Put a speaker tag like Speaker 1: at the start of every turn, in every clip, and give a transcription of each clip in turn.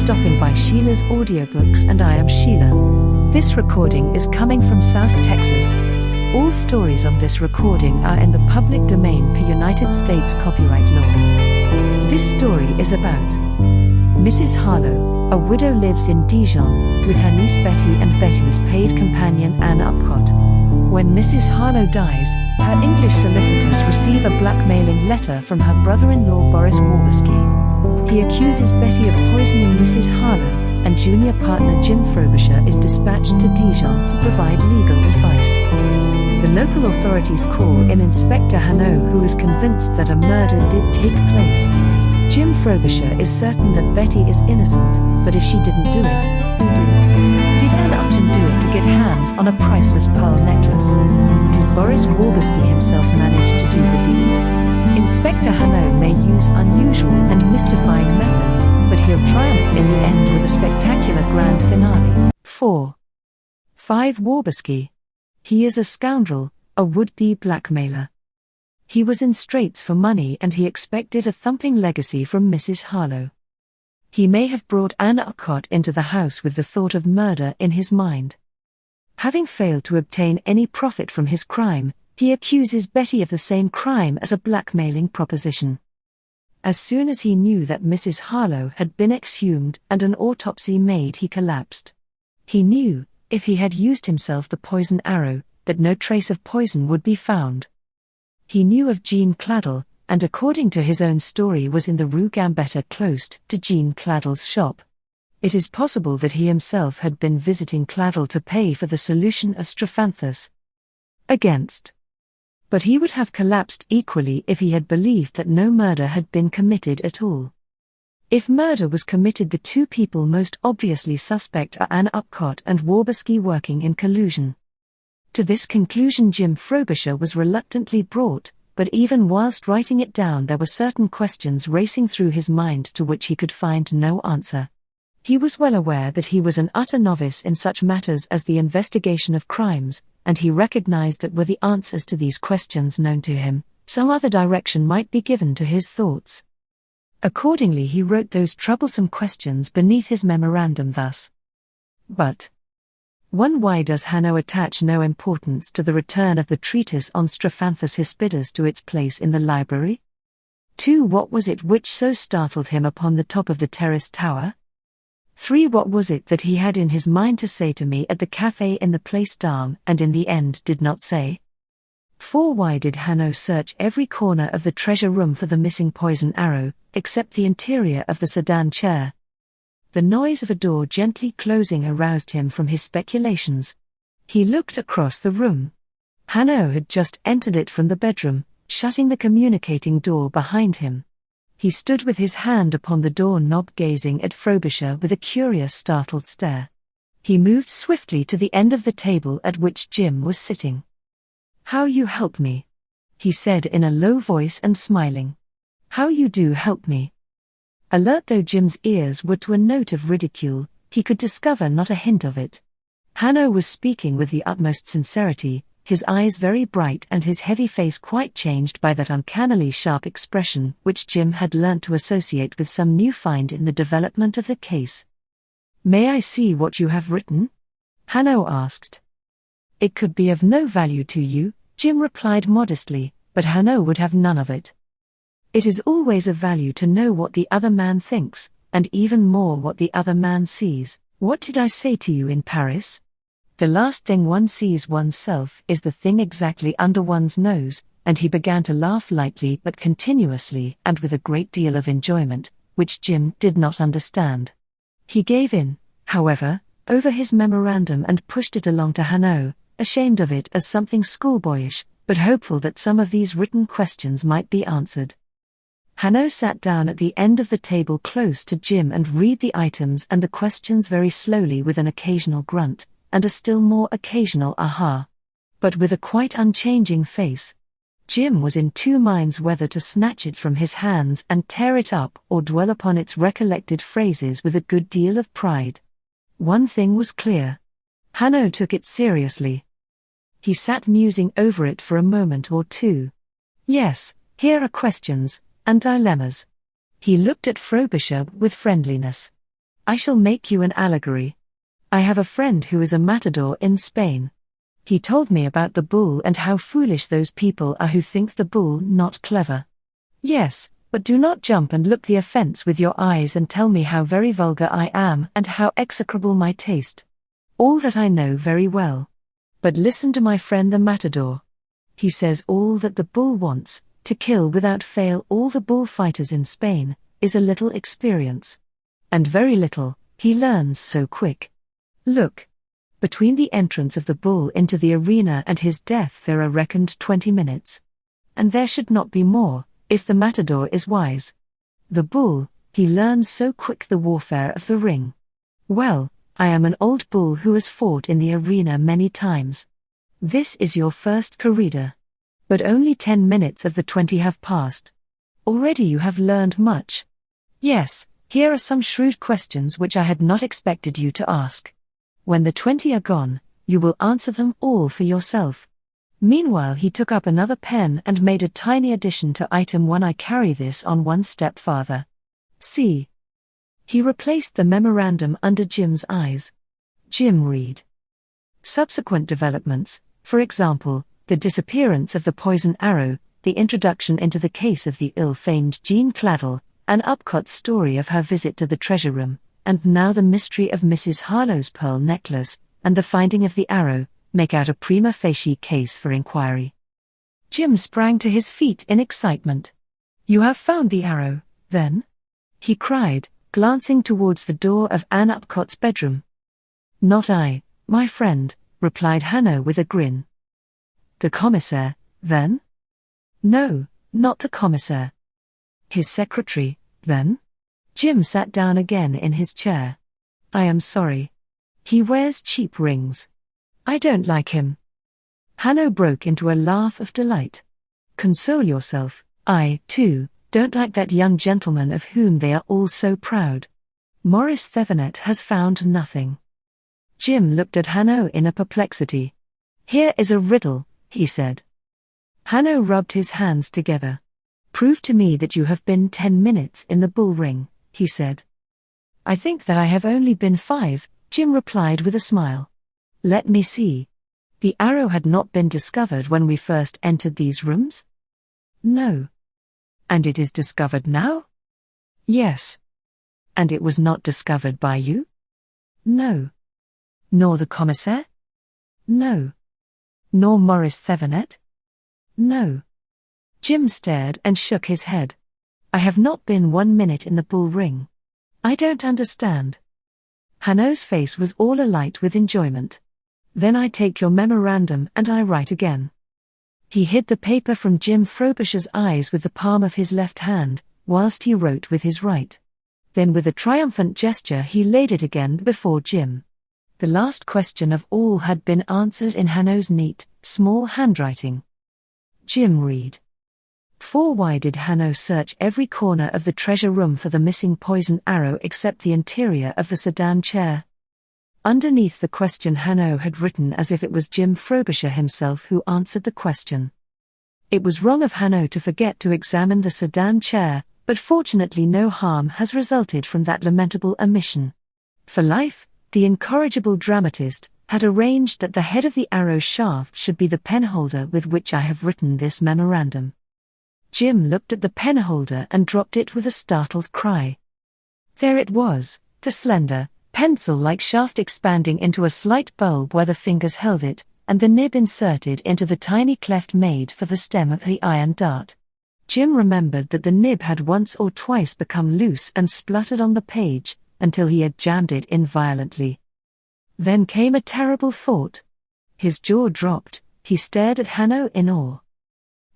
Speaker 1: stopping by Sheila's Audiobooks, and I am Sheila. This recording is coming from South Texas. All stories on this recording are in the public domain per United States copyright law. This story is about Mrs. Harlowe. A widow lives in Dijon with her niece Betty and Betty's paid companion Ann Upcott. When Mrs. Harlowe dies, her English solicitors receive a blackmailing letter from her brother-in-law Boris Waberski. He accuses Betty of poisoning Mrs. Harlowe, and junior partner Jim Frobisher is dispatched to Dijon to provide legal advice. The local authorities call in Inspector Hanaud, who is convinced that a murder did take place. Jim Frobisher is certain that Betty is innocent, but if she didn't do it, who did? Did Ann Upton do it to get hands on a priceless pearl necklace? Did Boris Waberski himself manage to do the deed? Inspector Hanaud may use unusual and mystifying methods, but he'll triumph in the end with a spectacular grand finale. 4. 5. Waberski. He is a scoundrel, a would-be blackmailer. He was in straits for money and he expected a thumping legacy from Mrs. Harlowe. He may have brought Ann Upcott into the house with the thought of murder in his mind. Having failed to obtain any profit from his crime, he accuses Betty of the same crime as a blackmailing proposition. As soon as he knew that Mrs. Harlowe had been exhumed and an autopsy made, he collapsed. He knew, if he had used himself the poison arrow, that no trace of poison would be found. He knew of Jean Claddle, and according to his own story was in the Rue Gambetta close to Jean Claddle's shop. It is possible that he himself had been visiting Claddle to pay for the solution of strophanthus. But he would have collapsed equally if he had believed that no murder had been committed at all. If murder was committed, the two people most obviously suspect are Ann Upcott and Waberski working in collusion. To this conclusion Jim Frobisher was reluctantly brought, but even whilst writing it down there were certain questions racing through his mind to which he could find no answer. He was well aware that he was an utter novice in such matters as the investigation of crimes, and he recognized that were the answers to these questions known to him, some other direction might be given to his thoughts. Accordingly he wrote those troublesome questions beneath his memorandum thus. But 1. Why does Hanaud attach no importance to the return of the treatise on Strophanthus hispidus to its place in the library? 2. What was it which so startled him upon the top of the terrace tower? 3. What was it that he had in his mind to say to me at the café in the Place d'Armes and in the end did not say? 4. Why did Hanaud search every corner of the treasure room for the missing poison arrow, except the interior of the sedan chair? The noise of a door gently closing aroused him from his speculations. He looked across the room. Hanaud had just entered it from the bedroom, shutting the communicating door behind him. He stood with his hand upon the door knob gazing at Frobisher with a curious startled stare. He moved swiftly to the end of the table at which Jim was sitting. "How you help me," he said in a low voice and smiling. "How you do help me." Alert though Jim's ears were to a note of ridicule, he could discover not a hint of it. Hanaud was speaking with the utmost sincerity, his eyes very bright and his heavy face quite changed by that uncannily sharp expression which Jim had learnt to associate with some new find in the development of the case. "May I see what you have written?" Hanaud asked. "It could be of no value to you," Jim replied modestly, but Hanaud would have none of it. "It is always of value to know what the other man thinks, and even more what the other man sees. What did I say to you in Paris? The last thing one sees oneself is the thing exactly under one's nose," and he began to laugh lightly but continuously and with a great deal of enjoyment, which Jim did not understand. He gave in, however, over his memorandum and pushed it along to Hanaud, ashamed of it as something schoolboyish, but hopeful that some of these written questions might be answered. Hanaud sat down at the end of the table close to Jim and read the items and the questions very slowly with an occasional grunt, and a still more occasional aha. But with a quite unchanging face. Jim was in two minds whether to snatch it from his hands and tear it up or dwell upon its recollected phrases with a good deal of pride. One thing was clear. Hanaud took it seriously. He sat musing over it for a moment or two. Yes, here are questions, and dilemmas. He looked at Frobisher with friendliness. I shall make you an allegory. I have a friend who is a matador in Spain. He told me about the bull and how foolish those people are who think the bull not clever. Yes, but do not jump and look the offense with your eyes and tell me how very vulgar I am and how execrable my taste. All that I know very well. But listen to my friend the matador. He says all that the bull wants, to kill without fail all the bullfighters in Spain, is a little experience. And very little, he learns so quick. Look. Between the entrance of the bull into the arena and his death there are reckoned 20 minutes. And there should not be more, if the matador is wise. The bull, he learns so quick the warfare of the ring. Well, I am an old bull who has fought in the arena many times. This is your first corrida. But only 10 minutes of the 20 have passed. Already you have learned much. Yes, here are some shrewd questions which I had not expected you to ask. When the 20 are gone, you will answer them all for yourself. Meanwhile he took up another pen and made a tiny addition to item 1. I carry this on one step farther. See. He replaced the memorandum under Jim's eyes. Jim read. Subsequent developments, for example, the disappearance of the poison arrow, the introduction into the case of the ill-famed Jean Claddle, Ann Upcott's story of her visit to the treasure room, and now the mystery of Mrs Harlowe's pearl necklace, and the finding of the arrow, make out a prima facie case for inquiry. Jim sprang to his feet in excitement. You have found the arrow, then? He cried, glancing towards the door of Ann Upcott's bedroom. Not I, my friend, replied Hanaud with a grin. The commissaire, then? No, not the commissaire. His secretary, then? Jim sat down again in his chair. I am sorry. He wears cheap rings. I don't like him. Hanaud broke into a laugh of delight. Console yourself, I, too, don't like that young gentleman of whom they are all so proud. Maurice Thevenet has found nothing. Jim looked at Hanaud in a perplexity. Here is a riddle, he said. Hanaud rubbed his hands together. Prove to me that you have been 10 minutes in the bull ring, he said. I think that I have only been 5, Jim replied with a smile. Let me see. The arrow had not been discovered when we first entered these rooms? No. And it is discovered now? Yes. And it was not discovered by you? No. Nor the commissaire? No. Nor Maurice Thevenet? No. Jim stared and shook his head. I have not been 1 minute in the bull ring. I don't understand. Hanaud's face was all alight with enjoyment. Then I take your memorandum and I write again. He hid the paper from Jim Frobisher's eyes with the palm of his left hand, whilst he wrote with his right. Then with a triumphant gesture he laid it again before Jim. The last question of all had been answered in Hanaud's neat, small handwriting. Jim read. For why did Hanaud search every corner of the treasure room for the missing poison arrow except the interior of the sedan chair? Underneath the question Hanaud had written as if it was Jim Frobisher himself who answered the question. It was wrong of Hanaud to forget to examine the sedan chair, but fortunately no harm has resulted from that lamentable omission. For life, the incorrigible dramatist had arranged that the head of the arrow shaft should be the penholder with which I have written this memorandum. Jim looked at the penholder and dropped it with a startled cry. There it was, the slender, pencil-like shaft expanding into a slight bulb where the fingers held it, and the nib inserted into the tiny cleft made for the stem of the iron dart. Jim remembered that the nib had once or twice become loose and spluttered on the page, until he had jammed it in violently. Then came a terrible thought. His jaw dropped, he stared at Hanaud in awe.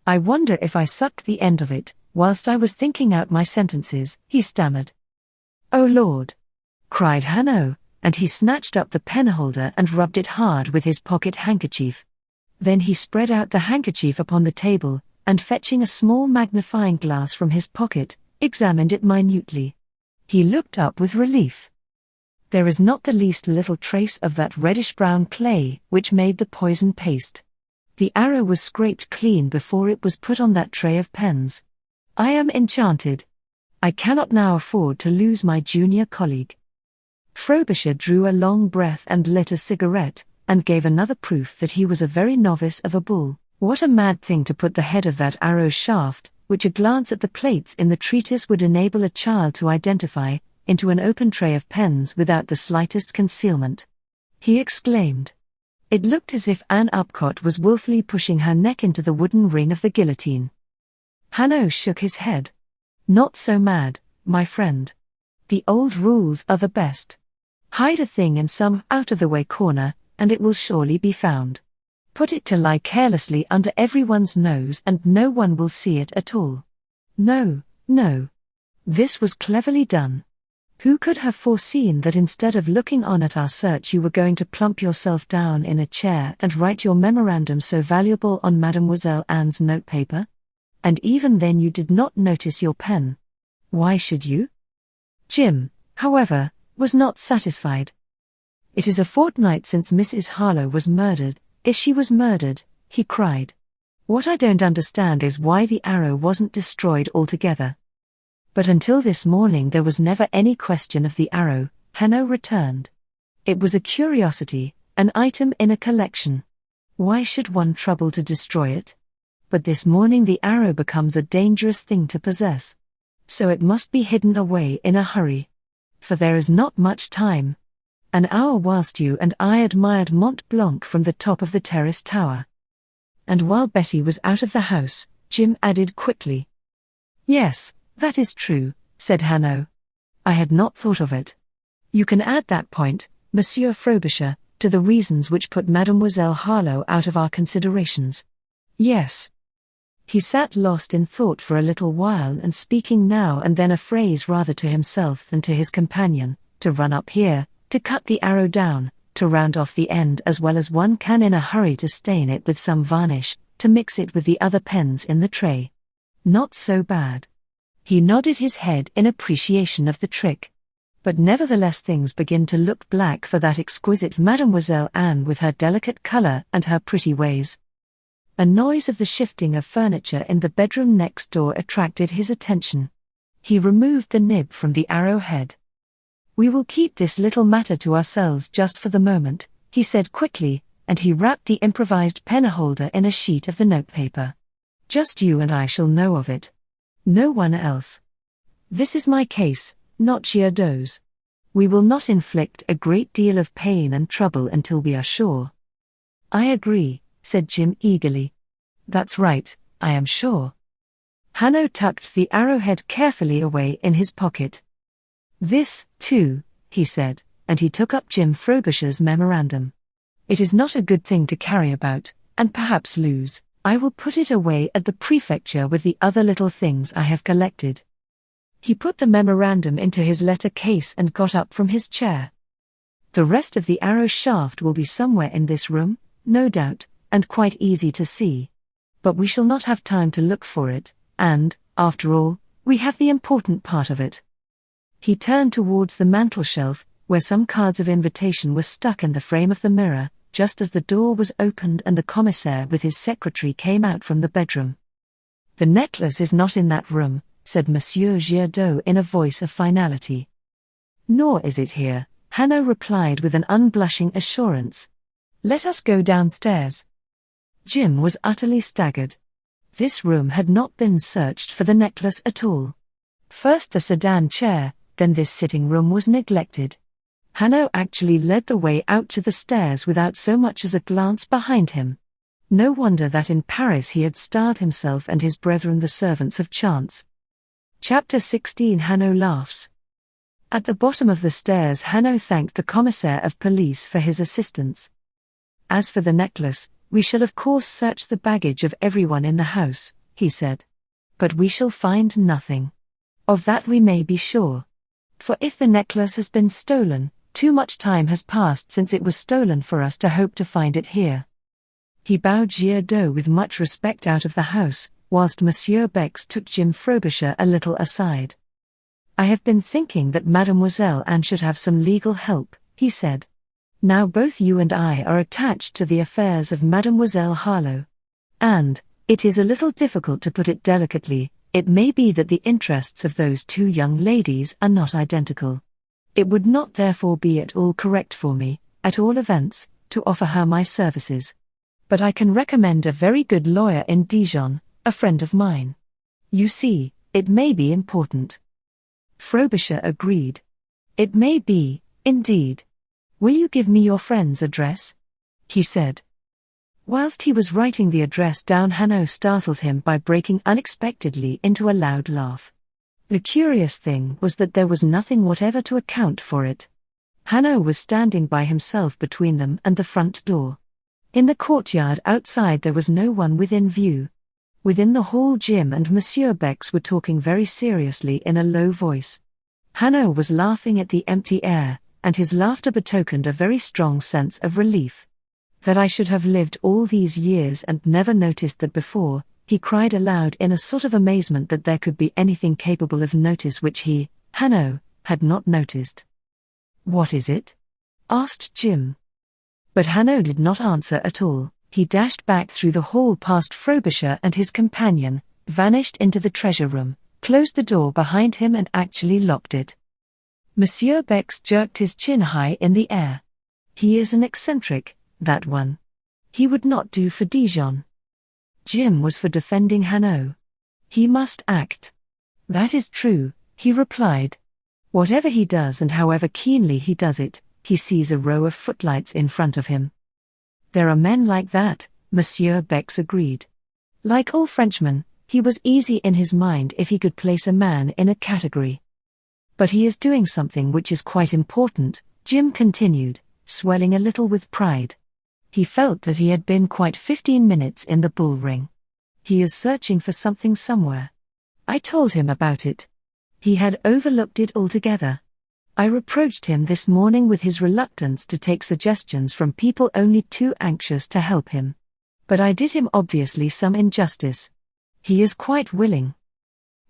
Speaker 1: I wonder if I sucked the end of it, whilst I was thinking out my sentences, he stammered. Oh Lord! Cried Hanaud, and he snatched up the penholder and rubbed it hard with his pocket handkerchief. Then he spread out the handkerchief upon the table, and fetching a small magnifying glass from his pocket, examined it minutely. He looked up with relief. There is not the least little trace of that reddish-brown clay which made the poison paste. The arrow was scraped clean before it was put on that tray of pens. I am enchanted. I cannot now afford to lose my junior colleague. Frobisher drew a long breath and lit a cigarette, and gave another proof that he was a very novice of a bull. What a mad thing to put the head of that arrow shaft, which a glance at the plates in the treatise would enable a child to identify, into an open tray of pens without the slightest concealment. He exclaimed. It looked as if Ann Upcott was wilfully pushing her neck into the wooden ring of the guillotine. Hanaud shook his head. Not so mad, my friend. The old rules are the best. Hide a thing in some out-of-the-way corner, and it will surely be found. Put it to lie carelessly under everyone's nose and no one will see it at all. No, no. This was cleverly done. Who could have foreseen that instead of looking on at our search you were going to plump yourself down in a chair and write your memorandum so valuable on Mademoiselle Anne's notepaper? And even then you did not notice your pen. Why should you? Jim, however, was not satisfied. It is a fortnight since Mrs Harlowe was murdered. If she was murdered, he cried. What I don't understand is why the arrow wasn't destroyed altogether. But until this morning there was never any question of the arrow, Hanaud returned. It was a curiosity, an item in a collection. Why should one trouble to destroy it? But this morning the arrow becomes a dangerous thing to possess. So it must be hidden away in a hurry. For there is not much time. An hour whilst you and I admired Mont Blanc from the top of the terrace tower. And while Betty was out of the house, Jim added quickly. Yes, that is true, said Hanaud. I had not thought of it. You can add that point, Monsieur Frobisher, to the reasons which put Mademoiselle Harlowe out of our considerations. Yes. He sat lost in thought for a little while and speaking now and then a phrase rather to himself than to his companion, to run up here, to cut the arrow down, to round off the end as well as one can in a hurry to stain it with some varnish, to mix it with the other pens in the tray. Not so bad. He nodded his head in appreciation of the trick. But nevertheless things begin to look black for that exquisite Mademoiselle Anne with her delicate colour and her pretty ways. A noise of the shifting of furniture in the bedroom next door attracted his attention. He removed the nib from the arrowhead. We will keep this little matter to ourselves just for the moment, he said quickly, and he wrapped the improvised penholder in a sheet of the notepaper. Just you and I shall know of it. No one else. This is my case, not Giardot's. We will not inflict a great deal of pain and trouble until we are sure. I agree, said Jim eagerly. That's right, I am sure. Hanaud tucked the arrowhead carefully away in his pocket. This, too, he said, and he took up Jim Frobisher's memorandum. It is not a good thing to carry about, and perhaps lose. I will put it away at the prefecture with the other little things I have collected. He put the memorandum into his letter case and got up from his chair. The rest of the arrow shaft will be somewhere in this room, no doubt, and quite easy to see. But we shall not have time to look for it, and, after all, we have the important part of it. He turned towards the mantelshelf, where some cards of invitation were stuck in the frame of the mirror, just as the door was opened and the commissaire with his secretary came out from the bedroom. The necklace is not in that room, said Monsieur Giardot in a voice of finality. Nor is it here, Hanaud replied with an unblushing assurance. Let us go downstairs. Jim was utterly staggered. This room had not been searched for the necklace at all. First the sedan chair, then this sitting room was neglected. Hanaud actually led the way out to the stairs without so much as a glance behind him. No wonder that in Paris he had styled himself and his brethren the servants of chance. Chapter 16 Hanaud laughs. At the bottom of the stairs Hanaud thanked the commissaire of police for his assistance. As for the necklace, we shall of course search the baggage of everyone in the house, he said. But we shall find nothing. Of that we may be sure. For if the necklace has been stolen, too much time has passed since it was stolen for us to hope to find it here. He bowed Giardot with much respect out of the house, whilst Monsieur Bex took Jim Frobisher a little aside. I have been thinking that Mademoiselle Anne should have some legal help, he said. Now both you and I are attached to the affairs of Mademoiselle Harlowe. And, it is a little difficult to put it delicately, it may be that the interests of those two young ladies are not identical. It would not therefore be at all correct for me, at all events, to offer her my services. But I can recommend a very good lawyer in Dijon, a friend of mine. You see, it may be important. Frobisher agreed. It may be, indeed. Will you give me your friend's address? He said. Whilst he was writing the address down, Hanaud startled him by breaking unexpectedly into a loud laugh. The curious thing was that there was nothing whatever to account for it. Hanaud was standing by himself between them and the front door. In the courtyard outside there was no one within view. Within the hall Jim and Monsieur Bex were talking very seriously in a low voice. Hanaud was laughing at the empty air, and his laughter betokened a very strong sense of relief. That I should have lived all these years and never noticed that before, he cried aloud in a sort of amazement that there could be anything capable of notice which he, Hanaud, had not noticed. What is it? Asked Jim. But Hanaud did not answer at all. He dashed back through the hall past Frobisher and his companion, vanished into the treasure room, closed the door behind him and actually locked it. Monsieur Bex jerked his chin high in the air. He is an eccentric, that one. He would not do for Dijon. Jim was for defending Hanaud. He must act. That is true, he replied. Whatever he does and however keenly he does it, he sees a row of footlights in front of him. There are men like that, Monsieur Bex agreed. Like all Frenchmen, he was easy in his mind if he could place a man in a category. But he is doing something which is quite important, Jim continued, swelling a little with pride. He felt that he had been quite 15 minutes in the bull ring. He is searching for something somewhere. I told him about it. He had overlooked it altogether. I reproached him this morning with his reluctance to take suggestions from people only too anxious to help him. But I did him obviously some injustice. He is quite willing.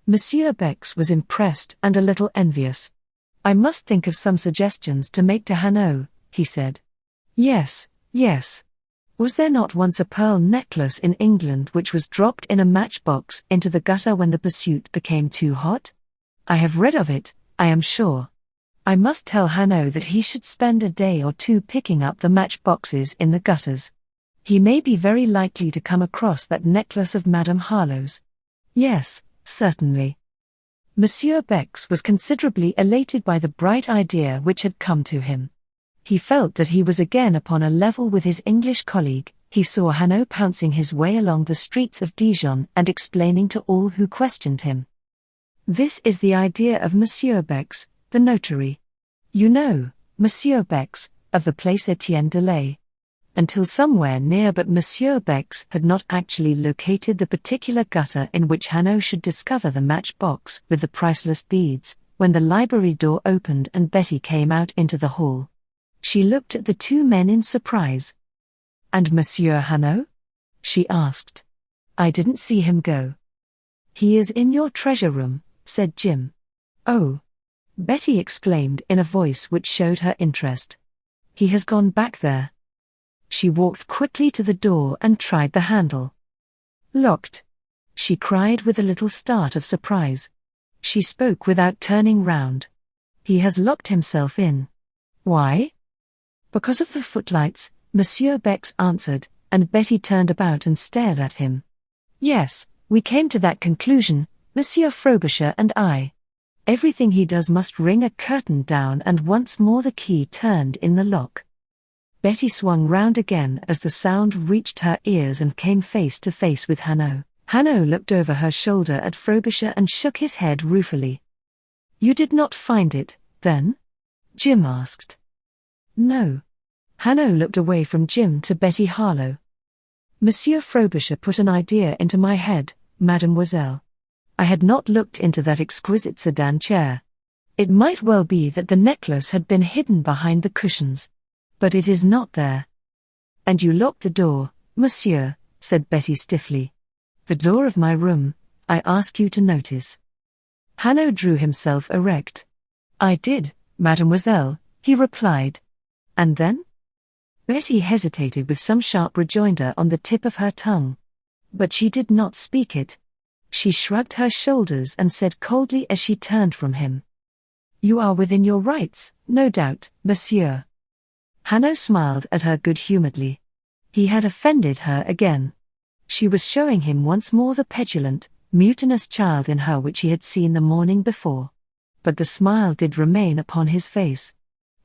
Speaker 1: Monsieur Bex was impressed and a little envious. I must think of some suggestions to make to Hanaud, he said. Yes. Was there not once a pearl necklace in England which was dropped in a matchbox into the gutter when the pursuit became too hot? I have read of it, I am sure. I must tell Hanaud that he should spend a day or two picking up the matchboxes in the gutters. He may be very likely to come across that necklace of Madame Harlowe's. Yes, certainly. Monsieur Bex was considerably elated by the bright idea which had come to him. He felt that he was again upon a level with his English colleague. He saw Hanaud pouncing his way along the streets of Dijon and explaining to all who questioned him. This is the idea of Monsieur Bex, the notary. You know, Monsieur Bex, of the place Etienne Delay. Until somewhere near, but Monsieur Bex had not actually located the particular gutter in which Hanaud should discover the matchbox with the priceless beads, when the library door opened and Betty came out into the hall. She looked at the two men in surprise. And Monsieur Hanaud? She asked. I didn't see him go. He is in your treasure room, said Jim. Oh! Betty exclaimed in a voice which showed her interest. He has gone back there. She walked quickly to the door and tried the handle. Locked! She cried with a little start of surprise. She spoke without turning round. He has locked himself in. Why? Because of the footlights, Monsieur Bex answered, and Betty turned about and stared at him. Yes, we came to that conclusion, Monsieur Frobisher and I. Everything he does must ring a curtain down, and once more the key turned in the lock. Betty swung round again as the sound reached her ears and came face to face with Hanaud. Hanaud looked over her shoulder at Frobisher and shook his head ruefully. You did not find it, then? Jim asked. No. Hanaud looked away from Jim to Betty Harlowe. Monsieur Frobisher put an idea into my head, mademoiselle. I had not looked into that exquisite sedan chair. It might well be that the necklace had been hidden behind the cushions. But it is not there. And you locked the door, monsieur, said Betty stiffly. The door of my room, I ask you to notice. Hanaud drew himself erect. I did, mademoiselle, he replied. And then? Betty hesitated with some sharp rejoinder on the tip of her tongue. But she did not speak it. She shrugged her shoulders and said coldly as she turned from him. You are within your rights, no doubt, monsieur. Hanaud smiled at her good-humouredly. He had offended her again. She was showing him once more the petulant, mutinous child in her which he had seen the morning before. But the smile did remain upon his face.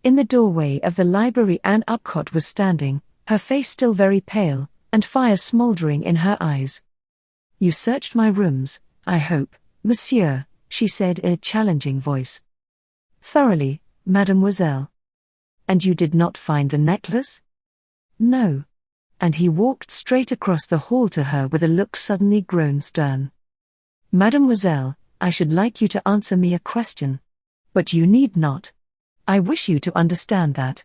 Speaker 1: In the doorway of the library Ann Upcott was standing, her face still very pale, and fire smouldering in her eyes. "You searched my rooms, I hope, monsieur," she said in a challenging voice. "Thoroughly, mademoiselle." "And you did not find the necklace?" "No." And he walked straight across the hall to her with a look suddenly grown stern. "Mademoiselle, I should like you to answer me a question. But you need not. I wish you to understand that.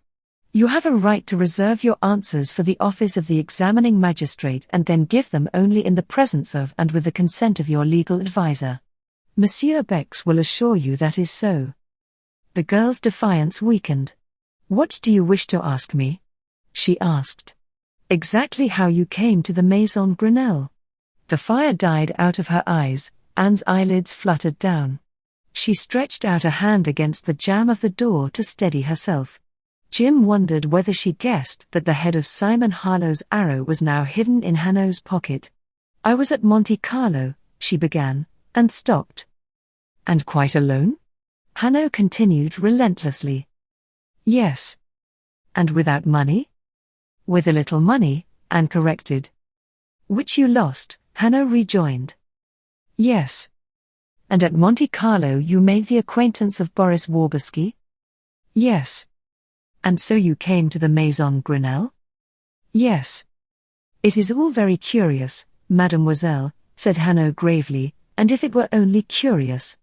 Speaker 1: You have a right to reserve your answers for the office of the examining magistrate and then give them only in the presence of and with the consent of your legal adviser. Monsieur Bex will assure you that is so." The girl's defiance weakened. "What do you wish to ask me?" she asked. "Exactly how you came to the Maison Grenelle." The fire died out of her eyes, Anne's eyelids fluttered down. She stretched out a hand against the jamb of the door to steady herself. Jim wondered whether she guessed that the head of Simon Harlowe's arrow was now hidden in Hanaud's pocket. "I was at Monte Carlo," she began, and stopped. "And quite alone?" Hanaud continued relentlessly. "Yes." "And without money?" "With a little money," Anne corrected. "Which you lost," Hanaud rejoined. "Yes." "And at Monte Carlo you made the acquaintance of Boris Waberski?" "Yes." "And so you came to the Maison Grenelle?" "Yes." "It is all very curious, mademoiselle," said Hanaud gravely, "and if it were only curious."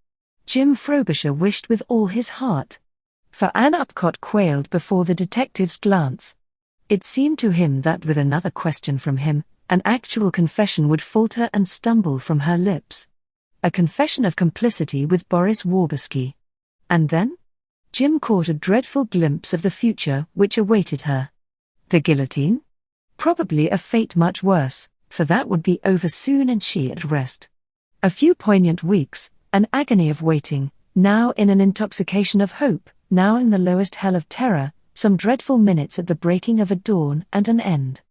Speaker 1: Jim Frobisher wished with all his heart. For Ann Upcott quailed before the detective's glance. It seemed to him that with another question from him, an actual confession would falter and stumble from her lips. A confession of complicity with Boris Waberski. And then? Jim caught a dreadful glimpse of the future which awaited her. The guillotine? Probably a fate much worse, for that would be over soon and she at rest. A few poignant weeks, an agony of waiting, now in an intoxication of hope, now in the lowest hell of terror, some dreadful minutes at the breaking of a dawn and an end.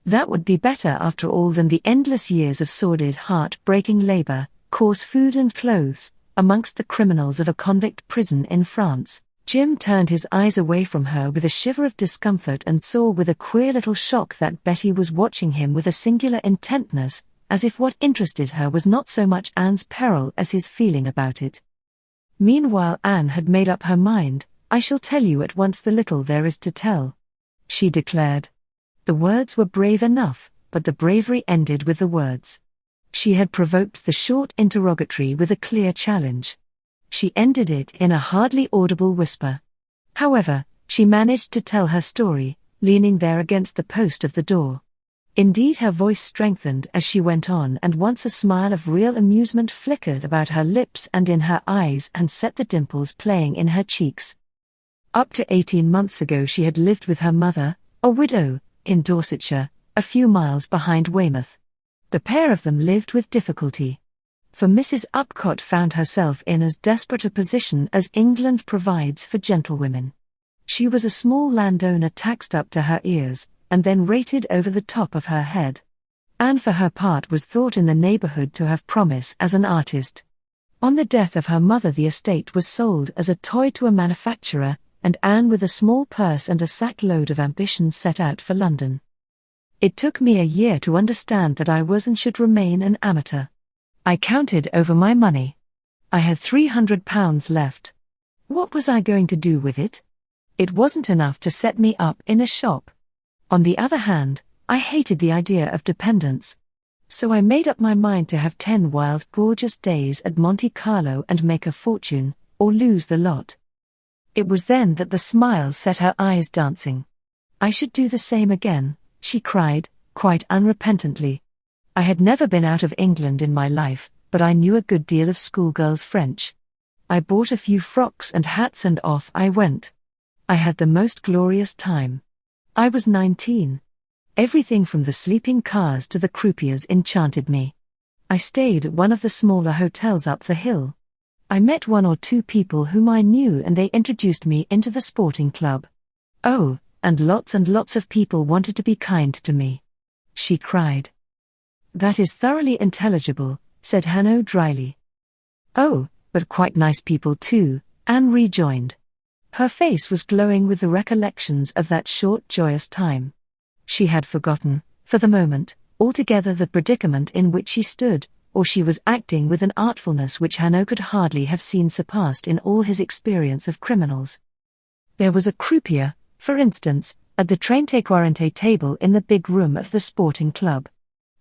Speaker 1: That would be better after all than the endless years of sordid heart-breaking labor, coarse food and clothes, amongst the criminals of a convict prison in France. Jim turned his eyes away from her with a shiver of discomfort and saw with a queer little shock that Betty was watching him with a singular intentness, as if what interested her was not so much Anne's peril as his feeling about it. Meanwhile Anne had made up her mind. "I shall tell you at once the little there is to tell," she declared. The words were brave enough, but the bravery ended with the words. She had provoked the short interrogatory with a clear challenge. She ended it in a hardly audible whisper. However, she managed to tell her story, leaning there against the post of the door. Indeed, her voice strengthened as she went on, and once a smile of real amusement flickered about her lips and in her eyes and set the dimples playing in her cheeks. Up to 18 months ago she had lived with her mother, a widow, in Dorsetshire, a few miles behind Weymouth. The pair of them lived with difficulty. For Mrs Upcott found herself in as desperate a position as England provides for gentlewomen. She was a small landowner taxed up to her ears, and then rated over the top of her head. Anne for her part was thought in the neighbourhood to have promise as an artist. On the death of her mother the estate was sold as a toy to a manufacturer, and Anne with a small purse and a sack-load of ambition set out for London. It took me a year to understand that I was and should remain an amateur. I counted over my money. I had £300 left. What was I going to do with it? It wasn't enough to set me up in a shop. On the other hand, I hated the idea of dependence. So I made up my mind to have 10 wild, gorgeous days at Monte Carlo and make a fortune, or lose the lot. It was then that the smile set her eyes dancing. I should do the same again, she cried, quite unrepentantly. I had never been out of England in my life, but I knew a good deal of schoolgirls' French. I bought a few frocks and hats and off I went. I had the most glorious time. I was 19. Everything from the sleeping cars to the croupiers enchanted me. I stayed at one of the smaller hotels up the hill. I met one or two people whom I knew and they introduced me into the sporting club. Oh, and lots of people wanted to be kind to me," she cried. "That is thoroughly intelligible," said Hanaud dryly. "Oh, but quite nice people too," Anne rejoined. Her face was glowing with the recollections of that short joyous time. She had forgotten, for the moment, altogether the predicament in which she stood, or she was acting with an artfulness which Hanaud could hardly have seen surpassed in all his experience of criminals. There was a croupier, for instance, at the trente-quarante table in the big room of the sporting club.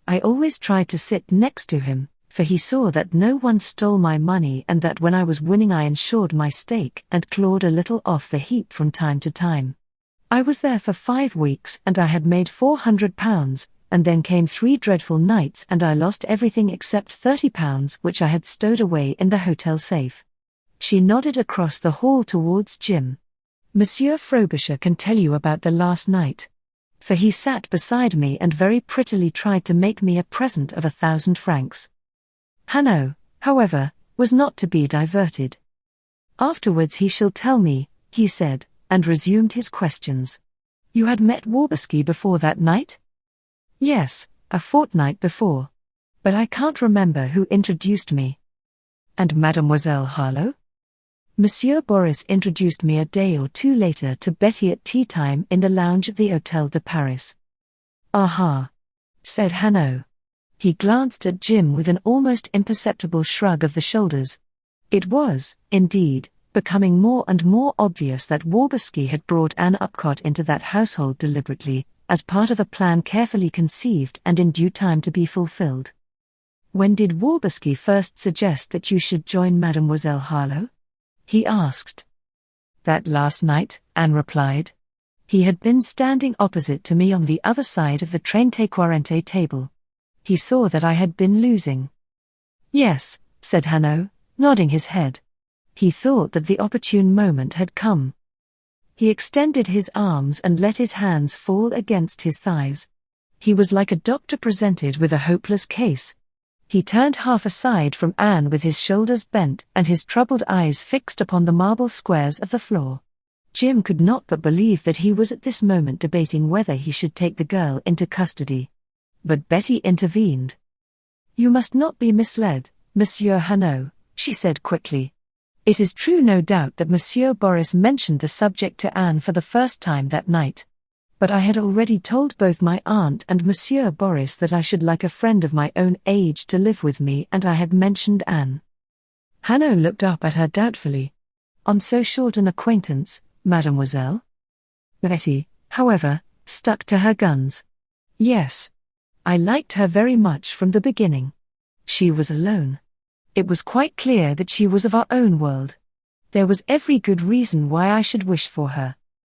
Speaker 1: I always tried to sit next to him, for he saw that no one stole my money and that when I was winning I ensured my stake and clawed a little off the heap from time to time. I was there for 5 weeks and I had made £400, and then came 3 dreadful nights and I lost everything except £30 which I had stowed away in the hotel safe. She nodded across the hall towards Jim. "Monsieur Frobisher can tell you about the last night. For he sat beside me and very prettily tried to make me a present of 1,000 francs. Hanaud, however, was not to be diverted. "Afterwards he shall tell me," he said, and resumed his questions. "You had met Waberski before that night?" "Yes, a fortnight before. But I can't remember who introduced me." "And Mademoiselle Harlowe?" "Monsieur Boris introduced me a day or two later to Betty at tea time in the lounge at the Hôtel de Paris." "Aha," said Hanaud. He glanced at Jim with an almost imperceptible shrug of the shoulders. It was, indeed, becoming more and more obvious that Waberski had brought Ann Upcott into that household deliberately, as part of a plan carefully conceived and in due time to be fulfilled. "When did Waberski first suggest that you should join Mademoiselle Harlowe?" he asked. "That last night," Anne replied. "He had been standing opposite to me on the other side of the trente-quarante table. He saw that I had been losing." "Yes," said Hanaud, nodding his head. He thought that the opportune moment had come. He extended his arms and let his hands fall against his thighs. He was like a doctor presented with a hopeless case. He turned half aside from Anne with his shoulders bent and his troubled eyes fixed upon the marble squares of the floor. Jim could not but believe that he was at this moment debating whether he should take the girl into custody. But Betty intervened. "You must not be misled, Monsieur Hanaud," she said quickly. "It is true no doubt that Monsieur Boris mentioned the subject to Anne for the first time that night. But I had already told both my aunt and Monsieur Boris that I should like a friend of my own age to live with me, and I had mentioned Anne." Hanaud looked up at her doubtfully. "On so short an acquaintance, mademoiselle?" Betty, however, stuck to her guns. "Yes. I liked her very much from the beginning. She was alone. It was quite clear that she was of our own world. There was every good reason why I should wish for her.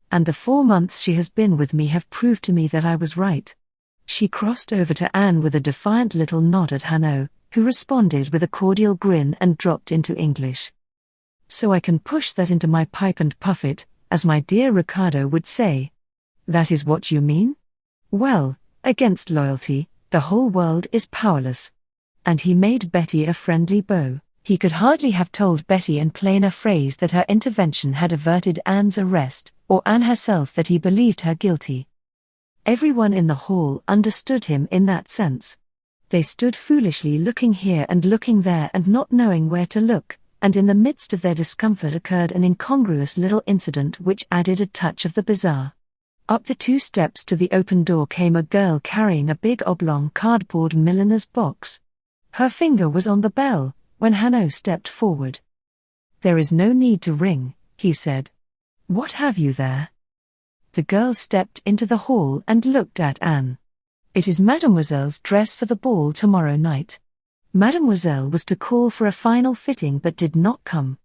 Speaker 1: And the 4 months she has been with me have proved to me that I was right." She crossed over to Anne with a defiant little nod at Hanaud, who responded with a cordial grin and dropped into English. "So I can push that into my pipe and puff it, as my dear Ricardo would say. That is what you mean? Well, against loyalty, the whole world is powerless." And he made Betty a friendly bow. He could hardly have told Betty in plainer phrase that her intervention had averted Anne's arrest, or Anne herself that he believed her guilty. Everyone in the hall understood him in that sense. They stood foolishly looking here and looking there and not knowing where to look, and in the midst of their discomfort occurred an incongruous little incident which added a touch of the bizarre. Up the 2 steps to the open door came a girl carrying a big oblong cardboard milliner's box. Her finger was on the bell when Hanaud stepped forward. "There is no need to ring," he said. "What have you there?" The girl stepped into the hall and looked at Anne. "It is Mademoiselle's dress for the ball tomorrow night. Mademoiselle was to call for a final fitting but did not come.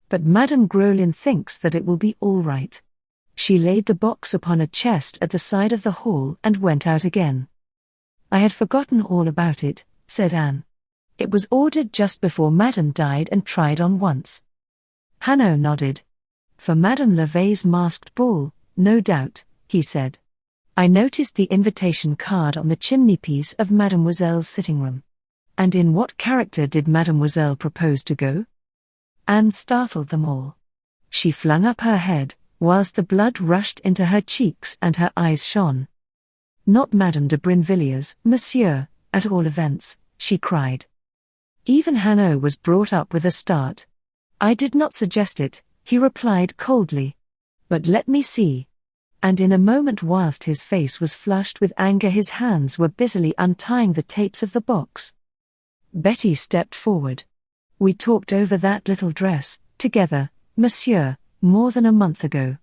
Speaker 1: But Madame Grolin thinks that it will be all right." She laid the box upon a chest at the side of the hall and went out again. "I had forgotten all about it," said Anne. "It was ordered just before Madame died and tried on once." Hanaud nodded. "For Madame Lavey's masked ball, no doubt," he said. "I noticed the invitation card on the chimney-piece of Mademoiselle's sitting room. And in what character did Mademoiselle propose to go?" Anne startled them all. She flung up her head, whilst the blood rushed into her cheeks and her eyes shone. "Not Madame de Brinvilliers, monsieur, at all events," she cried. Even Hanaud was brought up with a start. "I did not suggest it," he replied coldly. "But let me see." And in a moment, whilst his face was flushed with anger, his hands were busily untying the tapes of the box. Betty stepped forward. "We talked over that little dress, together, monsieur, more than a month ago.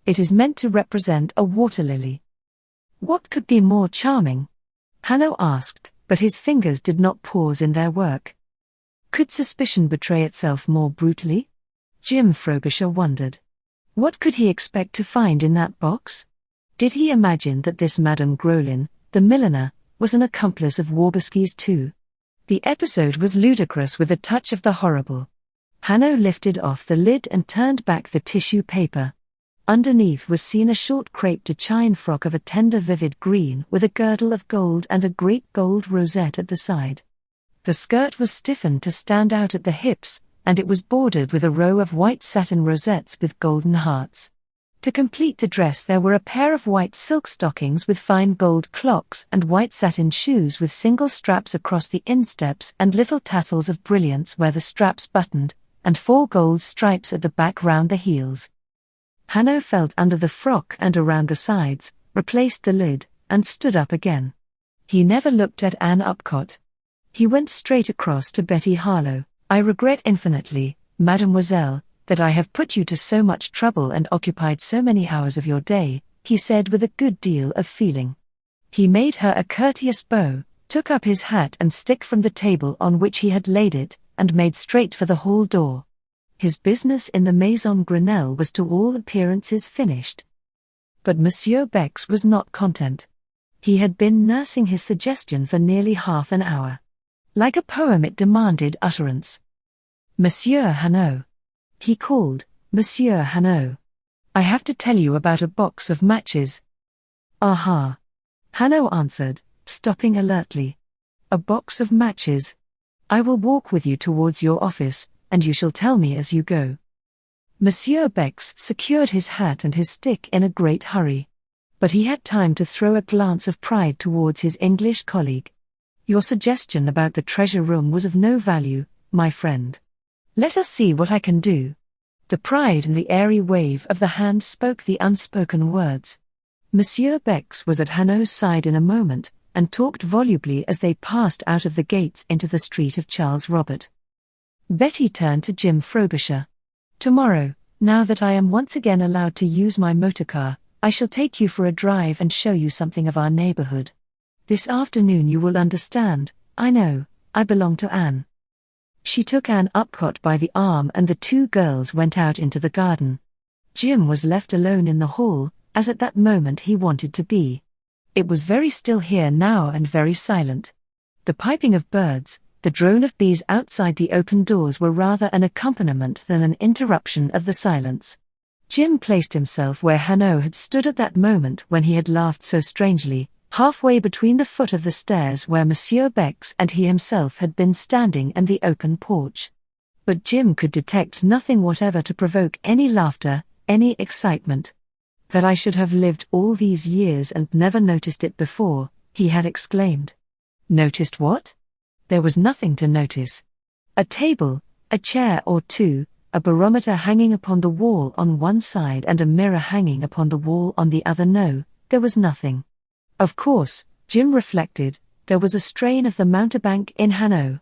Speaker 1: It is meant to represent a water lily." "What could be more charming?" Hanaud asked, but his fingers did not pause in their work. Could suspicion betray itself more brutally? Jim Frobisher wondered. What could he expect to find in that box? Did he imagine that this Madame Grolin, the milliner, was an accomplice of Waberski's too? The episode was ludicrous with a touch of the horrible. Hanaud lifted off the lid and turned back the tissue paper. Underneath was seen a short crepe de chine frock of a tender vivid green with a girdle of gold and a great gold rosette at the side. The skirt was stiffened to stand out at the hips, and it was bordered with a row of white satin rosettes with golden hearts. To complete the dress there were a pair of white silk stockings with fine gold clocks and white satin shoes with single straps across the insteps and little tassels of brilliants where the straps buttoned, and 4 gold stripes at the back round the heels. Hanaud felt under the frock and around the sides, replaced the lid, and stood up again. He never looked at Ann Upcott. He went straight across to Betty Harlowe. "I regret infinitely, mademoiselle, that I have put you to so much trouble and occupied so many hours of your day," he said with a good deal of feeling. He made her a courteous bow, took up his hat and stick from the table on which he had laid it, and made straight for the hall door. His business in the Maison Grenelle was to all appearances finished. But Monsieur Bex was not content. He had been nursing his suggestion for nearly half an hour. Like a poem it demanded utterance. "Monsieur Hanaud," he called, "Monsieur Hanaud. I have to tell you about a box of matches." "Aha," Hanaud answered, stopping alertly. "A box of matches. I will walk with you towards your office, and you shall tell me as you go." Monsieur Bex secured his hat and his stick in a great hurry. But he had time to throw a glance of pride towards his English colleague. "Your suggestion about the treasure room was of no value, my friend. Let us see what I can do." The pride and the airy wave of the hand spoke the unspoken words. Monsieur Bex was at Hanaud's side in a moment, and talked volubly as they passed out of the gates into the street of Charles Robert. Betty turned to Jim Frobisher. "Tomorrow, now that I am once again allowed to use my motor car, I shall take you for a drive and show you something of our neighborhood. This afternoon you will understand, I know, I belong to Anne." She took Ann Upcott by the arm and the 2 girls went out into the garden. Jim was left alone in the hall, as at that moment he wanted to be. It was very still here now and very silent. The piping of birds, the drone of bees outside the open doors were rather an accompaniment than an interruption of the silence. Jim placed himself where Hanaud had stood at that moment when he had laughed so strangely, halfway between the foot of the stairs where Monsieur Bex and he himself had been standing and the open porch. But Jim could detect nothing whatever to provoke any laughter, any excitement. "That I should have lived all these years and never noticed it before," he had exclaimed. Noticed what? There was nothing to notice. A table, a chair or 2, a barometer hanging upon the wall on one side and a mirror hanging upon the wall on the other. No, there was nothing. Of course, Jim reflected, there was a strain of the mountebank in Hanaud.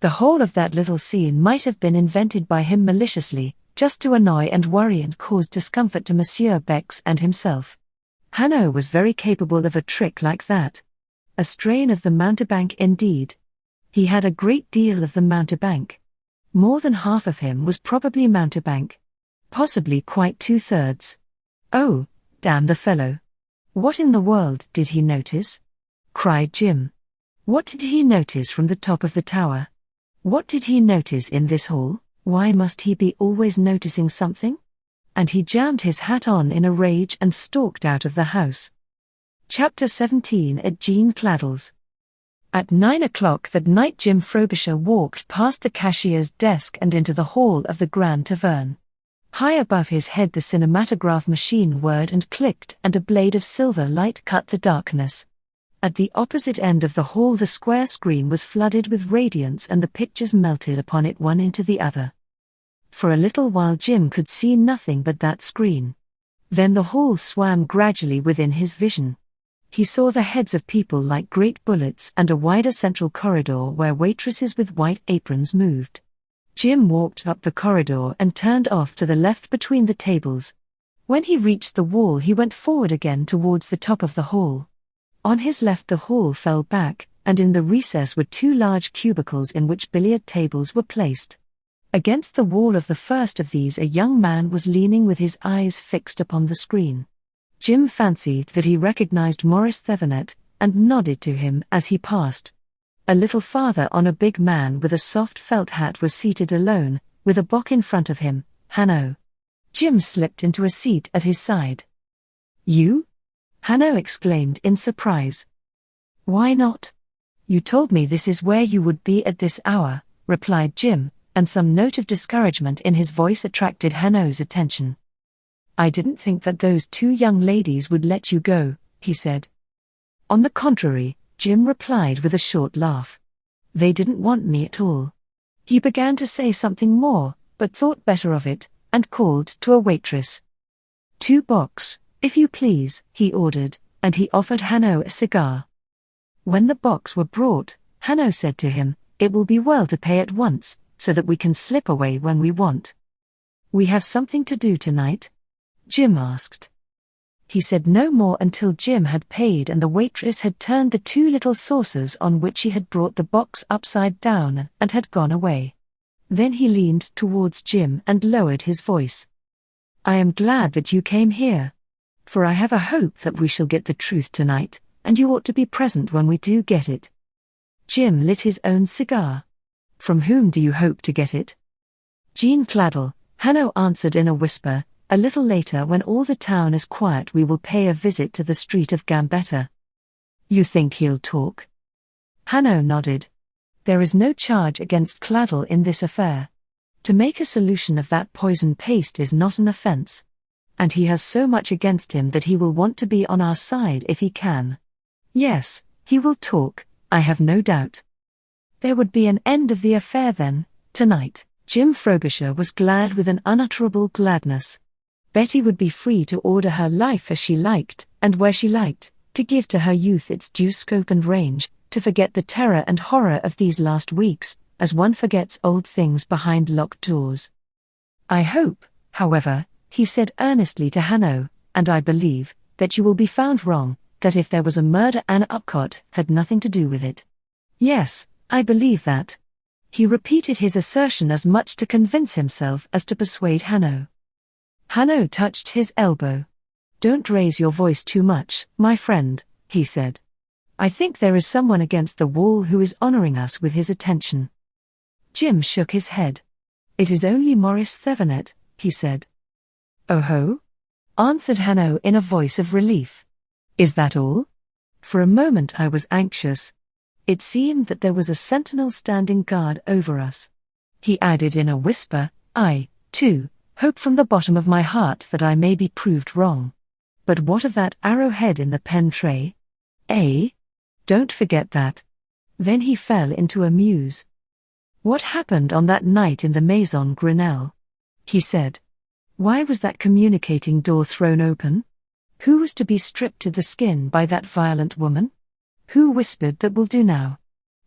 Speaker 1: The whole of that little scene might have been invented by him maliciously, just to annoy and worry and cause discomfort to Monsieur Bex and himself. Hanaud was very capable of a trick like that. A strain of the mountebank indeed. He had a great deal of the mountebank. More than half of him was probably mountebank. Possibly quite 2/3. "Oh, damn the fellow. What in the world did he notice?" cried Jim. What did he notice from the top of the tower? What did he notice in this hall? Why must he be always noticing something? And he jammed his hat on in a rage and stalked out of the house. Chapter 17 at Jean Claddle's. At 9 o'clock that night, Jim Frobisher walked past the cashier's desk and into the hall of the Grand Tavern. High above his head the cinematograph machine whirred and clicked, and a blade of silver light cut the darkness. At the opposite end of the hall the square screen was flooded with radiance, and the pictures melted upon it one into the other. For a little while Jim could see nothing but that screen. Then the hall swam gradually within his vision. He saw the heads of people like great bullets and a wider central corridor where waitresses with white aprons moved. Jim walked up the corridor and turned off to the left between the tables. When he reached the wall he went forward again towards the top of the hall. On his left the hall fell back, and in the recess were two large cubicles in which billiard tables were placed. Against the wall of the first of these a young man was leaning with his eyes fixed upon the screen. Jim fancied that he recognized Maurice Thevenet, and nodded to him as he passed. A little farther on a big man with a soft felt hat was seated alone, with a book in front of him, Hanaud. Jim slipped into a seat at his side. "You?" Hanaud exclaimed in surprise. "Why not? You told me this is where you would be at this hour," replied Jim, and some note of discouragement in his voice attracted Hanaud's attention. "I didn't think that those two young ladies would let you go," he said. "On the contrary," Jim replied with a short laugh. "They didn't want me at all." He began to say something more, but thought better of it, and called to a waitress. "2 box, if you please," he ordered, and he offered Hanaud a cigar. When the box were brought, Hanaud said to him, "It will be well to pay at once, so that we can slip away when we want." "We have something to do tonight?" Jim asked. He said no more until Jim had paid and the waitress had turned the 2 little saucers on which she had brought the box upside down and had gone away. Then he leaned towards Jim and lowered his voice. "I am glad that you came here. For I have a hope that we shall get the truth tonight, and you ought to be present when we do get it." Jim lit his own cigar. "From whom do you hope to get it?" "Jean Claddle," Hanaud answered in a whisper. "A little later, when all the town is quiet, we will pay a visit to the street of Gambetta." "You think he'll talk?" Hanaud nodded. "There is no charge against Claddle in this affair. To make a solution of that poison paste is not an offense. And he has so much against him that he will want to be on our side if he can. Yes, he will talk, I have no doubt." There would be an end of the affair then, tonight. Jim Frobisher was glad with an unutterable gladness. Betty would be free to order her life as she liked, and where she liked, to give to her youth its due scope and range, to forget the terror and horror of these last weeks, as one forgets old things behind locked doors. "I hope, however," he said earnestly to Hanaud, "and I believe, that you will be found wrong, that if there was a murder Ann Upcott had nothing to do with it." "Yes, I believe that." He repeated his assertion as much to convince himself as to persuade Hanaud. Hanaud touched his elbow. "Don't raise your voice too much, my friend," he said. "I think there is someone against the wall who is honoring us with his attention." Jim shook his head. "It is only Maurice Thevenet," he said. "Oh-ho?" answered Hanaud in a voice of relief. "Is that all? For a moment I was anxious. It seemed that there was a sentinel standing guard over us." He added in a whisper, "I, too, hope from the bottom of my heart that I may be proved wrong. But what of that arrowhead in the pen tray? Eh? Don't forget that." Then he fell into a muse. "What happened on that night in the Maison Grenelle?" he said. "Why was that communicating door thrown open? Who was to be stripped to the skin by that violent woman? Who whispered that will do now?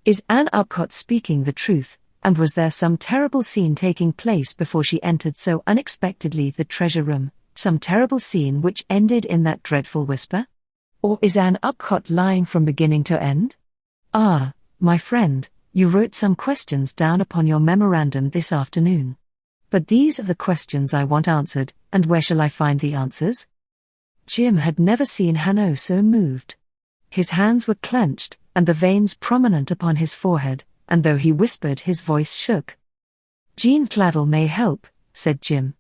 Speaker 1: Is Ann Upcott speaking the truth, and was there some terrible scene taking place before she entered so unexpectedly the treasure room, some terrible scene which ended in that dreadful whisper? Or is Ann Upcott lying from beginning to end? Ah, my friend, you wrote some questions down upon your memorandum this afternoon. But these are the questions I want answered, and where shall I find the answers?" Jim had never seen Hanaud so moved. His hands were clenched, and the veins prominent upon his forehead, and though he whispered his voice shook. "Jean Claddle may help," said Jim.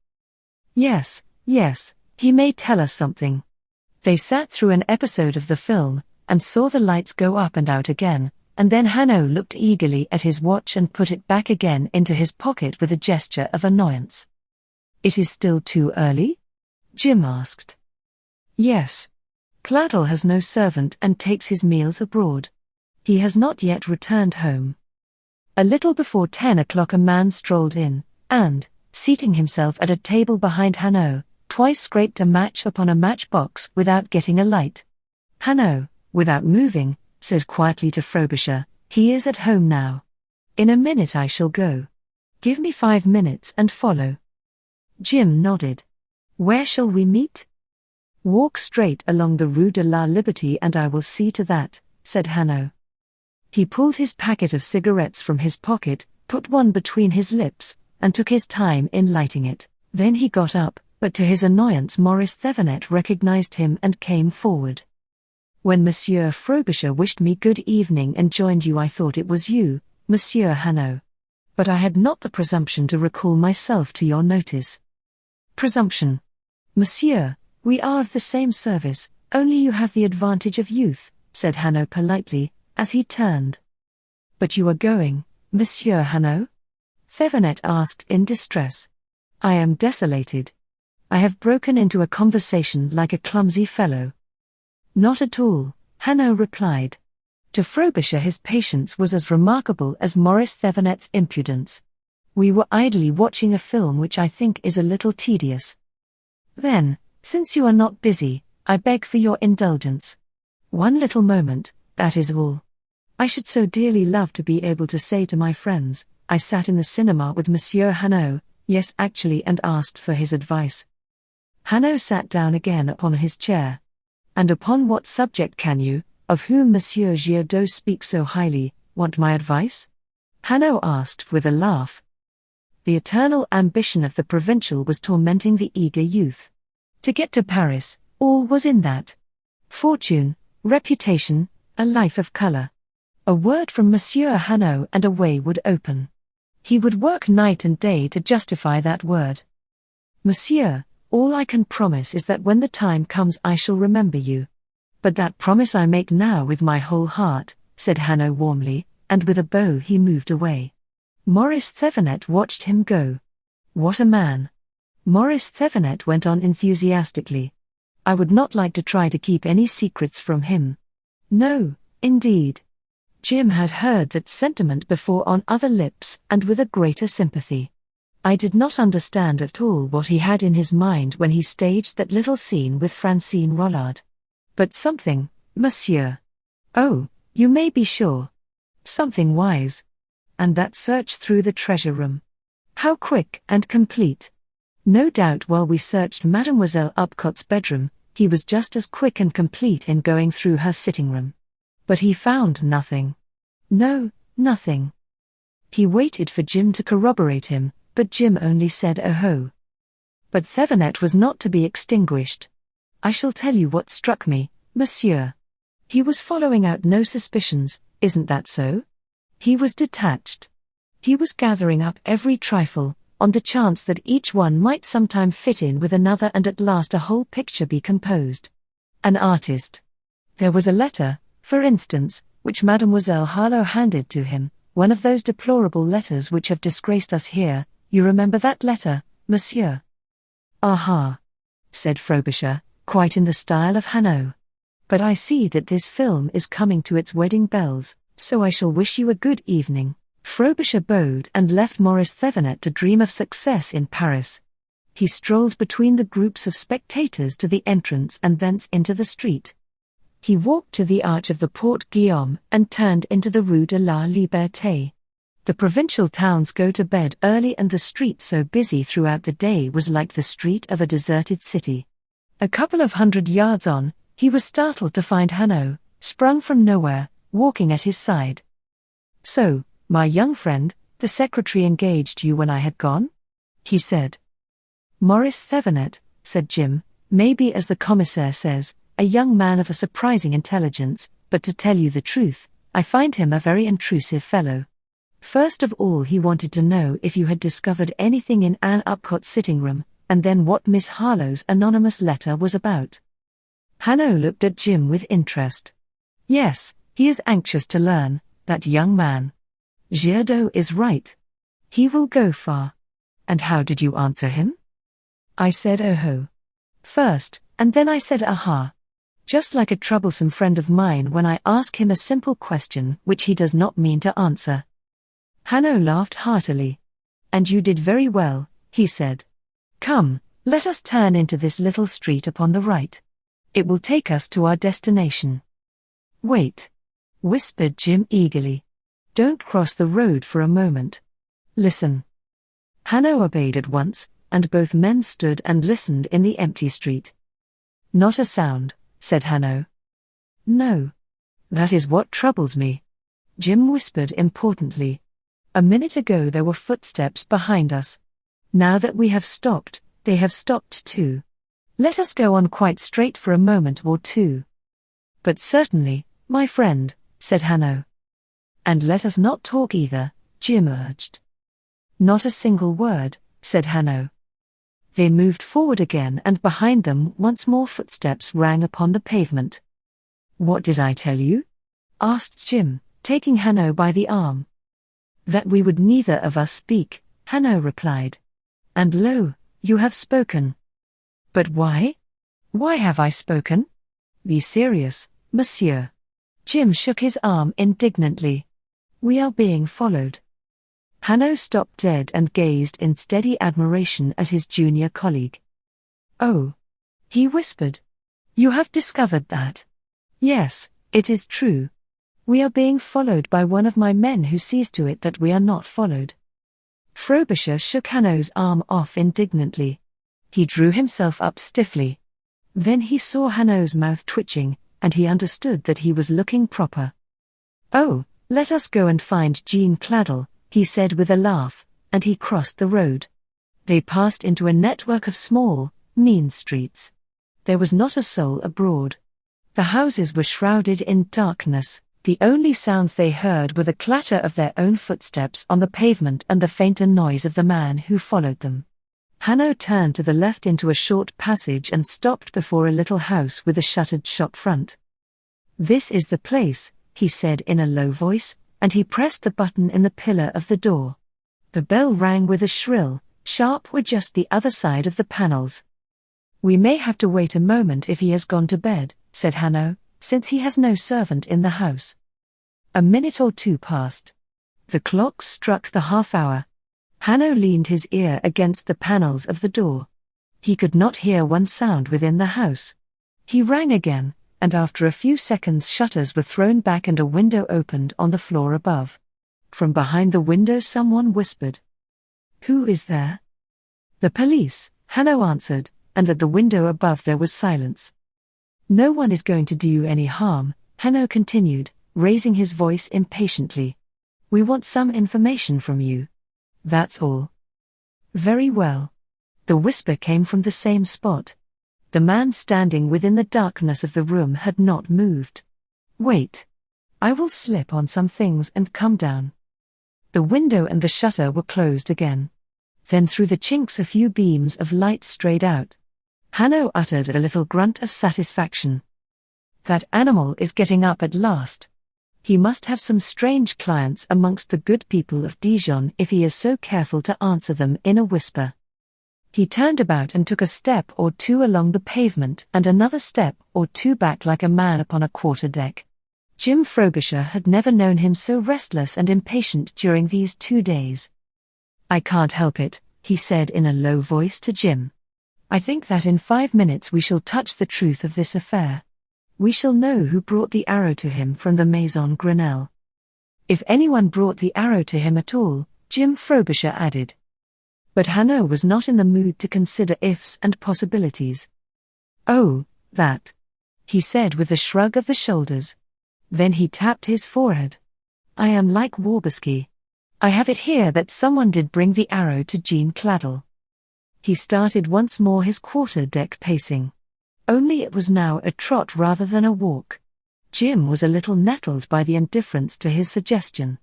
Speaker 1: Yes, he may tell us something." They sat through an episode of the film, and saw the lights go up and out again, and then Hanaud looked eagerly at his watch and put it back again into his pocket with a gesture of annoyance. "It is still too early?" Jim asked. "Yes. Clattel has no servant and takes his meals abroad. He has not yet returned home." A little before 10 o'clock a man strolled in, and, seating himself at a table behind Hanaud, twice scraped a match upon a matchbox without getting a light. Hanaud, without moving, said quietly to Frobisher, "He is at home now. In a minute I shall go. Give me 5 minutes and follow." Jim nodded. "Where shall we meet?" "Walk straight along the Rue de la Liberté and I will see to that," said Hanaud. He pulled his packet of cigarettes from his pocket, put one between his lips, and took his time in lighting it. Then he got up, but to his annoyance Maurice Thevenet recognized him and came forward. "When Monsieur Frobisher wished me good evening and joined you I thought it was you, Monsieur Hanaud. But I had not the presumption to recall myself to your notice." "Presumption? Monsieur, we are of the same service, only you have the advantage of youth," said Hanaud politely, as he turned. "But you are going, Monsieur Hanaud?" Thevenet asked in distress. "I am desolated. I have broken into a conversation like a clumsy fellow." "Not at all," Hanaud replied. To Frobisher his patience was as remarkable as Maurice Thevenet's impudence. "We were idly watching a film which I think is a little tedious." "Then, since you are not busy, I beg for your indulgence. One little moment, that is all. I should so dearly love to be able to say to my friends, I sat in the cinema with Monsieur Hanaud, yes actually, and asked for his advice." Hanaud sat down again upon his chair. "And upon what subject can you, of whom Monsieur Giraudeau speaks so highly, want my advice?" Hanaud asked with a laugh. The eternal ambition of the provincial was tormenting the eager youth. To get to Paris, all was in that. Fortune, reputation, a life of color. A word from Monsieur Hanaud and a way would open. He would work night and day to justify that word. "Monsieur, all I can promise is that when the time comes I shall remember you. But that promise I make now with my whole heart," said Hanaud warmly, and with a bow he moved away. Maurice Thevenet watched him go. "What a man!" Maurice Thevenet went on enthusiastically. "I would not like to try to keep any secrets from him." No, indeed. Jim had heard that sentiment before on other lips and with a greater sympathy. I did not understand at all what he had in his mind when he staged that little scene with Francine Rollard. But something, monsieur. Oh, you may be sure. Something wise. And that search through the treasure room. How quick and complete. No doubt while we searched Mademoiselle Upcott's bedroom, he was just as quick and complete in going through her sitting room. But he found nothing. No, nothing. He waited for Jim to corroborate him, but Jim only said "Oh-ho." But Thevenet was not to be extinguished. "I shall tell you what struck me, monsieur. He was following out no suspicions, isn't that so? He was detached. He was gathering up every trifle, on the chance that each one might sometime fit in with another and at last a whole picture be composed. An artist. There was a letter, for instance, which Mademoiselle Harlowe handed to him, one of those deplorable letters which have disgraced us here. You remember that letter, monsieur?" "Aha," said Frobisher, quite in the style of Hanaud. "But I see that this film is coming to its wedding bells, so I shall wish you a good evening." Frobisher bowed and left Maurice Thevenet to dream of success in Paris. He strolled between the groups of spectators to the entrance and thence into the street. He walked to the arch of the Porte Guillaume and turned into the Rue de la Liberté. The provincial towns go to bed early and the street so busy throughout the day was like the street of a deserted city. A couple of 100 yards on, he was startled to find Hanaud, sprung from nowhere, walking at his side. "So, my young friend, the secretary engaged you when I had gone?" he said. "Maurice Thevenet," said Jim, "may be, as the commissaire says, a young man of a surprising intelligence, but to tell you the truth, I find him a very intrusive fellow. First of all he wanted to know if you had discovered anything in Ann Upcott's sitting room, and then what Miss Harlowe's anonymous letter was about." Hanaud looked at Jim with interest. "Yes, he is anxious to learn, That young man. Girardeau is right. He will go far. And how did you answer him? I said oh first, and then I said aha. Just like a troublesome friend of mine when I ask him a simple question which he does not mean to answer. Hanaud laughed heartily. And you did very well, he said. Come, let us turn into this little street upon the right. It will take us to our destination. Wait, whispered Jim eagerly. Don't cross the road for a moment. Listen. Hanaud obeyed at once, and both men stood and listened in the empty street. Not a sound, said Hanaud. No. That is what troubles me. Jim whispered importantly. A minute ago there were footsteps behind us. Now that we have stopped, they have stopped too. Let us go on quite straight for a moment or two. But certainly, my friend, said Hanaud. And let us not talk either, Jim urged. Not a single word, said Hanaud. They moved forward again, and behind them once more footsteps rang upon the pavement. What did I tell you? Asked Jim, taking Hanaud by the arm. That we would neither of us speak, Hanaud replied. And lo, you have spoken. But why? Why have I spoken? Be serious, monsieur. Jim shook his arm indignantly. We are being followed. Hanaud stopped dead and gazed in steady admiration at his junior colleague. Oh, he whispered. You have discovered that? Yes, it is true. We are being followed by one of my men who sees to it that we are not followed. Frobisher shook Hanaud's arm off indignantly. He drew himself up stiffly. Then he saw Hanaud's mouth twitching, and he understood that he was looking proper. Oh, let us go and find Jean Claddle, he said with a laugh, and he crossed the road. They passed into a network of small, mean streets. There was not a soul abroad. The houses were shrouded in darkness. The only sounds they heard were the clatter of their own footsteps on the pavement and the fainter noise of the man who followed them. Hanaud turned to the left into a short passage and stopped before a little house with a shuttered shop front. This is the place, he said in a low voice, and he pressed the button in the pillar of the door. The bell rang with a shrill, sharp were just the other side of the panels. We may have to wait a moment if he has gone to bed, said Hanaud, since he has no servant in the house. A minute or two passed. The clocks struck the half-hour. Hanaud leaned his ear against the panels of the door. He could not hear one sound within the house. He rang again, and after a few seconds shutters were thrown back and a window opened on the floor above. From behind the window someone whispered. Who is there? The police, Hanaud answered, and at the window above there was silence. No one is going to do you any harm, Hanaud continued, raising his voice impatiently. We want some information from you. That's all. Very well. The whisper came from the same spot. The man standing within the darkness of the room had not moved. Wait. I will slip on some things and come down. The window and the shutter were closed again. Then through the chinks a few beams of light strayed out. Hanaud uttered a little grunt of satisfaction. That animal is getting up at last. He must have some strange clients amongst the good people of Dijon if he is so careful to answer them in a whisper. He turned about and took a step or two along the pavement and another step or two back like a man upon a quarter-deck. Jim Frobisher had never known him so restless and impatient during these 2 days. I can't help it, he said in a low voice to Jim. I think that in 5 minutes we shall touch the truth of this affair. We shall know who brought the arrow to him from the Maison Grenelle. If anyone brought the arrow to him at all, Jim Frobisher added. But Hanaud was not in the mood to consider ifs and possibilities. Oh, that, he said with a shrug of the shoulders. Then he tapped his forehead. I am like Waberski. I have it here that someone did bring the arrow to Jean Claddle. He started once more his quarter-deck pacing. Only it was now a trot rather than a walk. Jim was a little nettled by the indifference to his suggestion.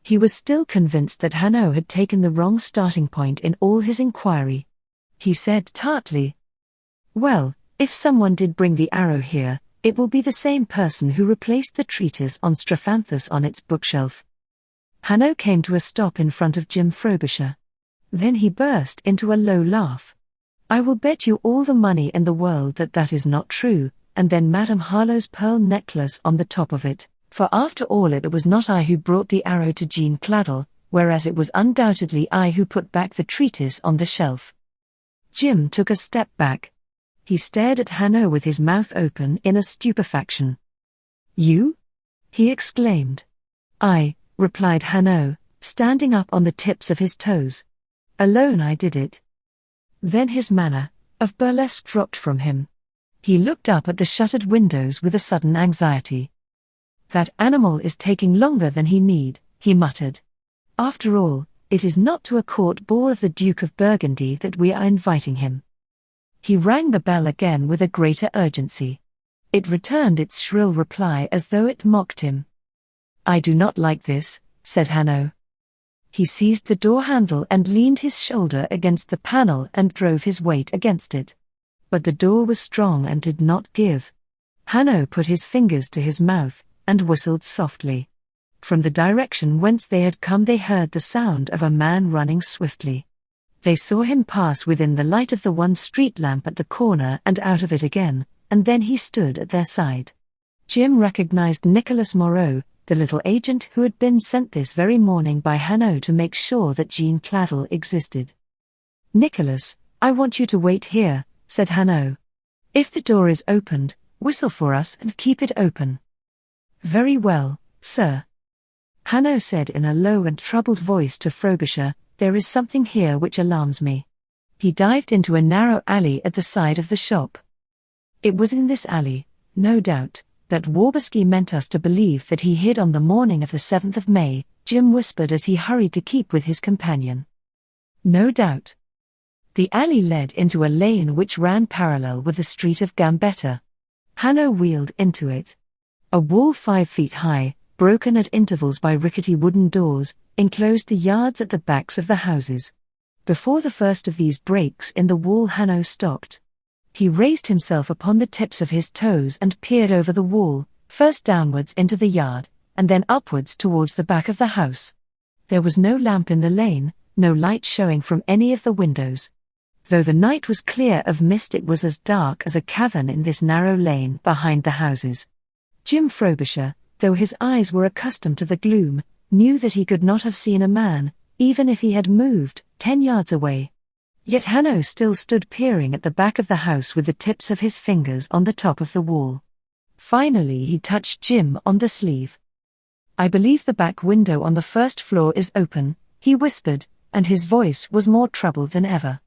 Speaker 1: He was still convinced that Hanaud had taken the wrong starting point in all his inquiry. He said tartly, Well, if someone did bring the arrow here, It will be the same person who replaced the treatise on Strophanthus on its bookshelf. Hanaud came to a stop in front of Jim Frobisher. Then he burst into a low laugh. "I will bet you all the money in the world that that is not true, and then Madame Harlowe's pearl necklace on the top of it, for after all it was not I who brought the arrow to Jean Claddle, whereas it was undoubtedly I who put back the treatise on the shelf." Jim took a step back. He stared at Hanaud with his mouth open in a stupefaction. "You?" he exclaimed. "I," replied Hanaud, standing up on the tips of his toes. "Alone I did it." Then his manner of burlesque dropped from him. He looked up at the shuttered windows with a sudden anxiety. "That animal is taking longer than he need," he muttered. "After all, it is not to a court ball of the Duke of Burgundy that we are inviting him." He rang the bell again with a greater urgency. It returned its shrill reply as though it mocked him. "I do not like this," said Hanaud. He seized the door handle and leaned his shoulder against the panel and drove his weight against it. But the door was strong and did not give. Hanaud put his fingers to his mouth and whistled softly. From the direction whence they had come they heard the sound of a man running swiftly. They saw him pass within the light of the one street lamp at the corner and out of it again, and then he stood at their side. Jim recognized Nicholas Moreau, the little agent who had been sent this very morning by Hanaud to make sure that Jean Claddle existed. "Nicholas, I want you to wait here," said Hanaud. "If the door is opened, whistle for us and keep it open." "Very well, sir." Hanaud said in a low and troubled voice to Frobisher, "There is something here which alarms me." He dived into a narrow alley at the side of the shop. It was in this alley, no doubt, that Waberski meant us to believe that he hid on the morning of the 7th of May, Jim whispered as he hurried to keep with his companion. No doubt. The alley led into a lane which ran parallel with the street of Gambetta. Hanaud wheeled into it. A wall 5 feet high, broken at intervals by rickety wooden doors, enclosed the yards at the backs of the houses. Before the first of these breaks in the wall Hanaud stopped. He raised himself upon the tips of his toes and peered over the wall, first downwards into the yard, and then upwards towards the back of the house. There was no lamp in the lane, no light showing from any of the windows. Though the night was clear of mist, it was as dark as a cavern in this narrow lane behind the houses. Jim Frobisher, though his eyes were accustomed to the gloom, knew that he could not have seen a man, even if he had moved 10 yards away. Yet Hanaud still stood peering at the back of the house with the tips of his fingers on the top of the wall. Finally he touched Jim on the sleeve. "I believe the back window on the first floor is open," he whispered, and his voice was more troubled than ever.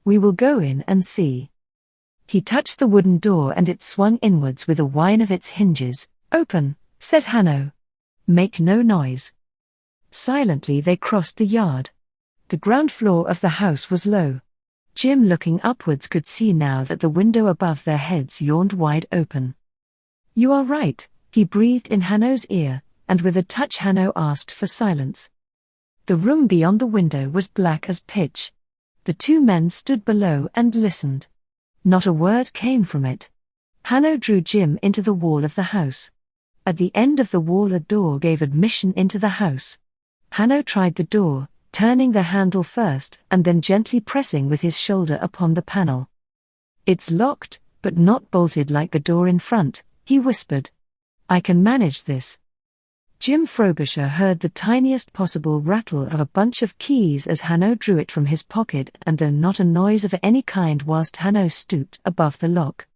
Speaker 1: "We will go in and see." He touched the wooden door and it swung inwards with a whine of its hinges. "Open," said Hanaud. "Make no noise." Silently they crossed the yard. The ground floor of the house was low. Jim, looking upwards, could see now that the window above their heads yawned wide open. "You are right," he breathed in Hanaud's ear, and with a touch Hanaud asked for silence. The room beyond the window was black as pitch. The two men stood below and listened. Not a word came from it. Hanaud drew Jim into the wall of the house. At the end of the wall a door gave admission into the house. Hanaud tried the door, turning the handle first and then gently pressing with his shoulder upon the panel. "It's locked, but not bolted like the door in front," he whispered. "I can manage this." Jim Frobisher heard the tiniest possible rattle of a bunch of keys as Hanaud drew it from his pocket, and then not a noise of any kind whilst Hanaud stooped above the lock.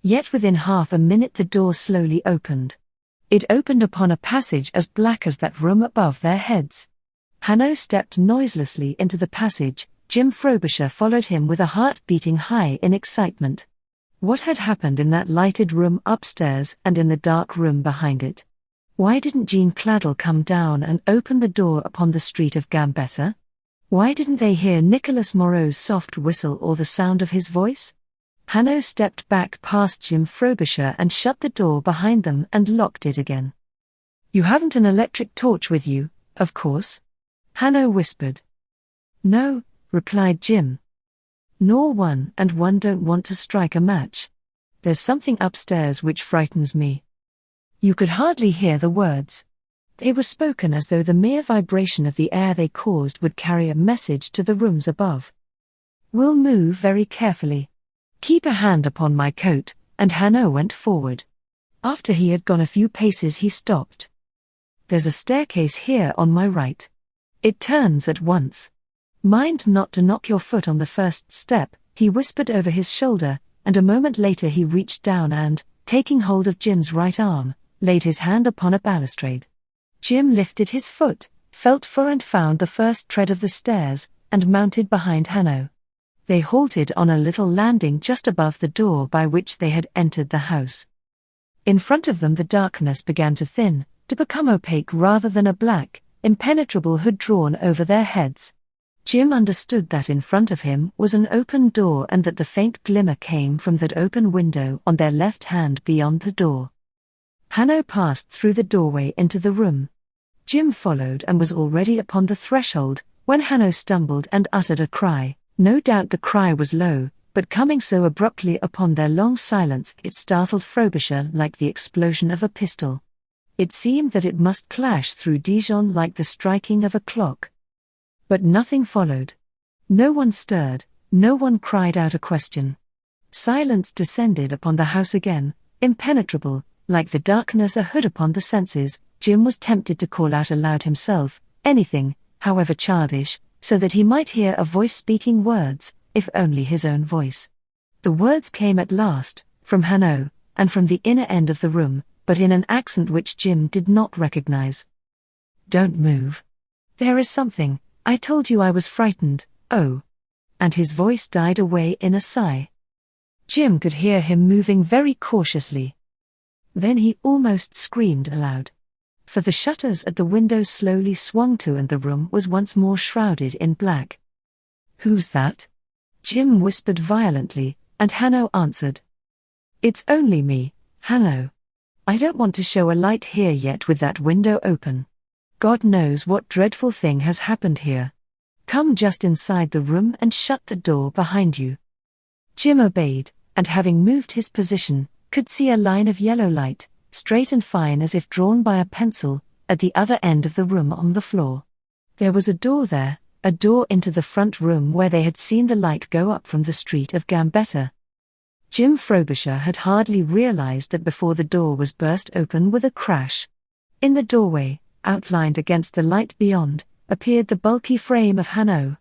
Speaker 1: Yet within half a minute the door slowly opened. It opened upon a passage as black as that room above their heads. Hanaud stepped noiselessly into the passage. Jim Frobisher followed him with a heart beating high in excitement. What had happened in that lighted room upstairs and in the dark room behind it? Why didn't Jean Claddle come down and open the door upon the street of Gambetta? Why didn't they hear Nicholas Moreau's soft whistle or the sound of his voice? Hanaud stepped back past Jim Frobisher and shut the door behind them and locked it again. "You haven't an electric torch with you, of course?" Hanaud whispered. "No," replied Jim. "Nor one, and one don't want to strike a match." There's something upstairs which frightens me." You could hardly hear the words. They were spoken as though the mere vibration of the air they caused would carry a message to the rooms above. "We'll move very carefully. Keep a hand upon my coat," and Hanaud went forward. After he had gone a few paces he stopped. "There's a staircase here on my right. It turns at once. Mind not to knock your foot on the first step," he whispered over his shoulder, and a moment later he reached down and, taking hold of Jim's right arm, laid his hand upon a balustrade. Jim lifted his foot, felt for and found the first tread of the stairs, and mounted behind Hanaud. They halted on a little landing just above the door by which they had entered the house. In front of them the darkness began to thin, to become opaque rather than a black, impenetrable hood drawn over their heads. Jim understood that in front of him was an open door and that the faint glimmer came from that open window on their left hand beyond the door. Hanaud passed through the doorway into the room. Jim followed and was already upon the threshold, when Hanaud stumbled and uttered a cry. No doubt the cry was low, but coming so abruptly upon their long silence it startled Frobisher like the explosion of a pistol. It seemed that it must clash through Dijon like the striking of a clock. But nothing followed. No one stirred, no one cried out a question. Silence descended upon the house again, impenetrable, like the darkness a hood upon the senses. Jim was tempted to call out aloud himself, anything, however childish, so that he might hear a voice speaking words, if only his own voice. The words came at last, from Hanaud, and from the inner end of the room, but in an accent which Jim did not recognize. "Don't move. There is something. I told you I was frightened, oh." And his voice died away in a sigh. Jim could hear him moving very cautiously. Then he almost screamed aloud. For the shutters at the windows slowly swung to and the room was once more shrouded in black. "Who's that?" Jim whispered violently, and Hanaud answered. "It's only me, Hanaud. I don't want to show a light here yet with that window open. God knows what dreadful thing has happened here. Come just inside the room and shut the door behind you." Jim obeyed, and having moved his position, could see a line of yellow light, straight and fine as if drawn by a pencil, at the other end of the room on the floor. There was a door there, a door into the front room where they had seen the light go up from the street of Gambetta. Jim Frobisher had hardly realized that before the door was burst open with a crash. In the doorway, outlined against the light beyond, appeared the bulky frame of Hanaud.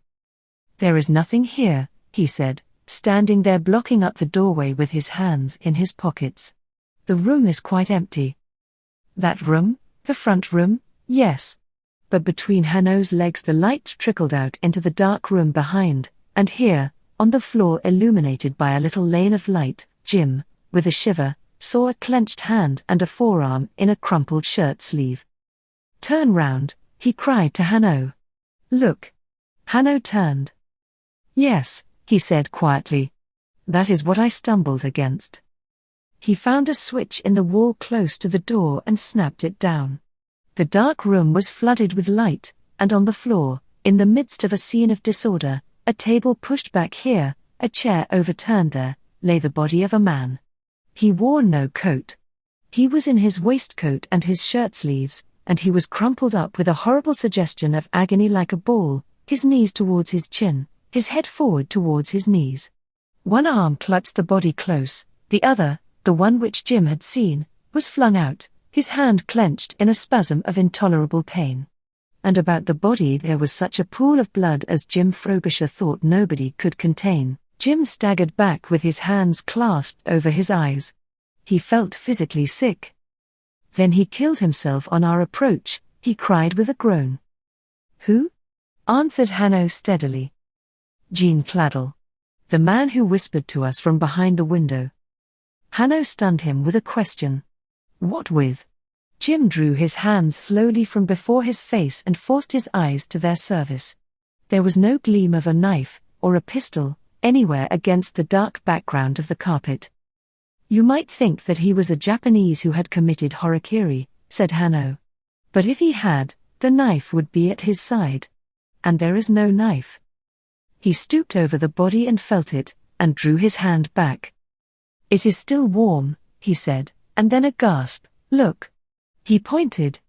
Speaker 1: "There is nothing here," he said, standing there blocking up the doorway with his hands in his pockets. "The room is quite empty." "That room? The front room? Yes." But between Hanaud's legs the light trickled out into the dark room behind, and here, on the floor illuminated by a little lane of light, Jim, with a shiver, saw a clenched hand and a forearm in a crumpled shirt sleeve. "Turn round," he cried to Hanaud. "Look." Hanaud turned. "Yes," he said quietly. "That is what I stumbled against." He found a switch in the wall close to the door and snapped it down. The dark room was flooded with light, and on the floor, in the midst of a scene of disorder, a table pushed back here, a chair overturned there, lay the body of a man. He wore no coat. He was in his waistcoat and his shirt sleeves, and he was crumpled up with a horrible suggestion of agony like a ball, his knees towards his chin, his head forward towards his knees. One arm clutched the body close, the other, the one which Jim had seen, was flung out, his hand clenched in a spasm of intolerable pain. And about the body there was such a pool of blood as Jim Frobisher thought nobody could contain. Jim staggered back with his hands clasped over his eyes. He felt physically sick. "Then he killed himself on our approach," he cried with a groan. "Who?" answered Hanaud steadily. "Jean Claddle. The man who whispered to us from behind the window." Hanaud stunned him with a question. "What with?" Jim drew his hands slowly from before his face and forced his eyes to their service. There was no gleam of a knife, or a pistol, anywhere against the dark background of the carpet. "You might think that he was a Japanese who had committed harakiri," said Hanaud. "But if he had, the knife would be at his side. And there is no knife." He stooped over the body and felt it, and drew his hand back. "It is still warm," he said, and then a gasp. "Look." He pointed.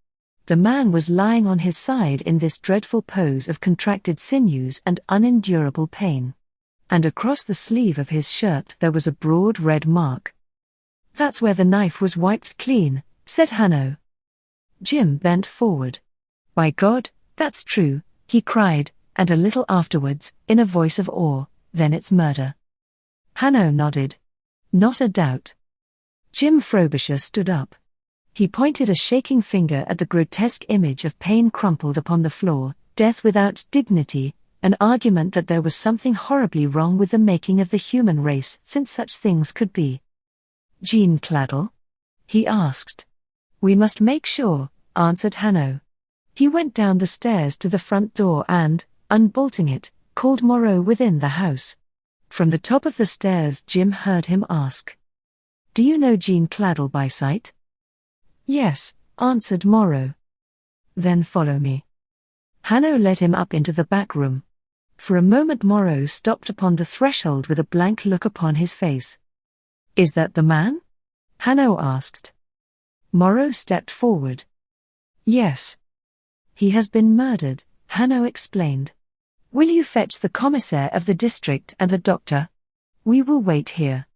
Speaker 1: The man was lying on his side in this dreadful pose of contracted sinews and unendurable pain. And across the sleeve of his shirt there was a broad red mark. "That's where the knife was wiped clean," said Hanaud. Jim bent forward. "By God, that's true," he cried, and a little afterwards, in a voice of awe, "Then it's murder." Hanaud nodded. "Not a doubt." Jim Frobisher stood up. He pointed a shaking finger at the grotesque image of pain crumpled upon the floor, death without dignity, an argument that there was something horribly wrong with the making of the human race since such things could be. "Jean Claddle?" he asked. "We must make sure," answered Hanaud. He went down the stairs to the front door and, unbolting it, called Moreau within the house. From the top of the stairs Jim heard him ask, "Do you know Jean Claddle by sight?" "Yes," answered Moreau. "Then follow me." Hanaud led him up into the back room. For a moment Moreau stopped upon the threshold with a blank look upon his face. "Is that the man?" Hanaud asked. Moreau stepped forward. "Yes. He has been murdered," Hanaud explained. "Will you fetch the commissaire of the district and a doctor? We will wait here."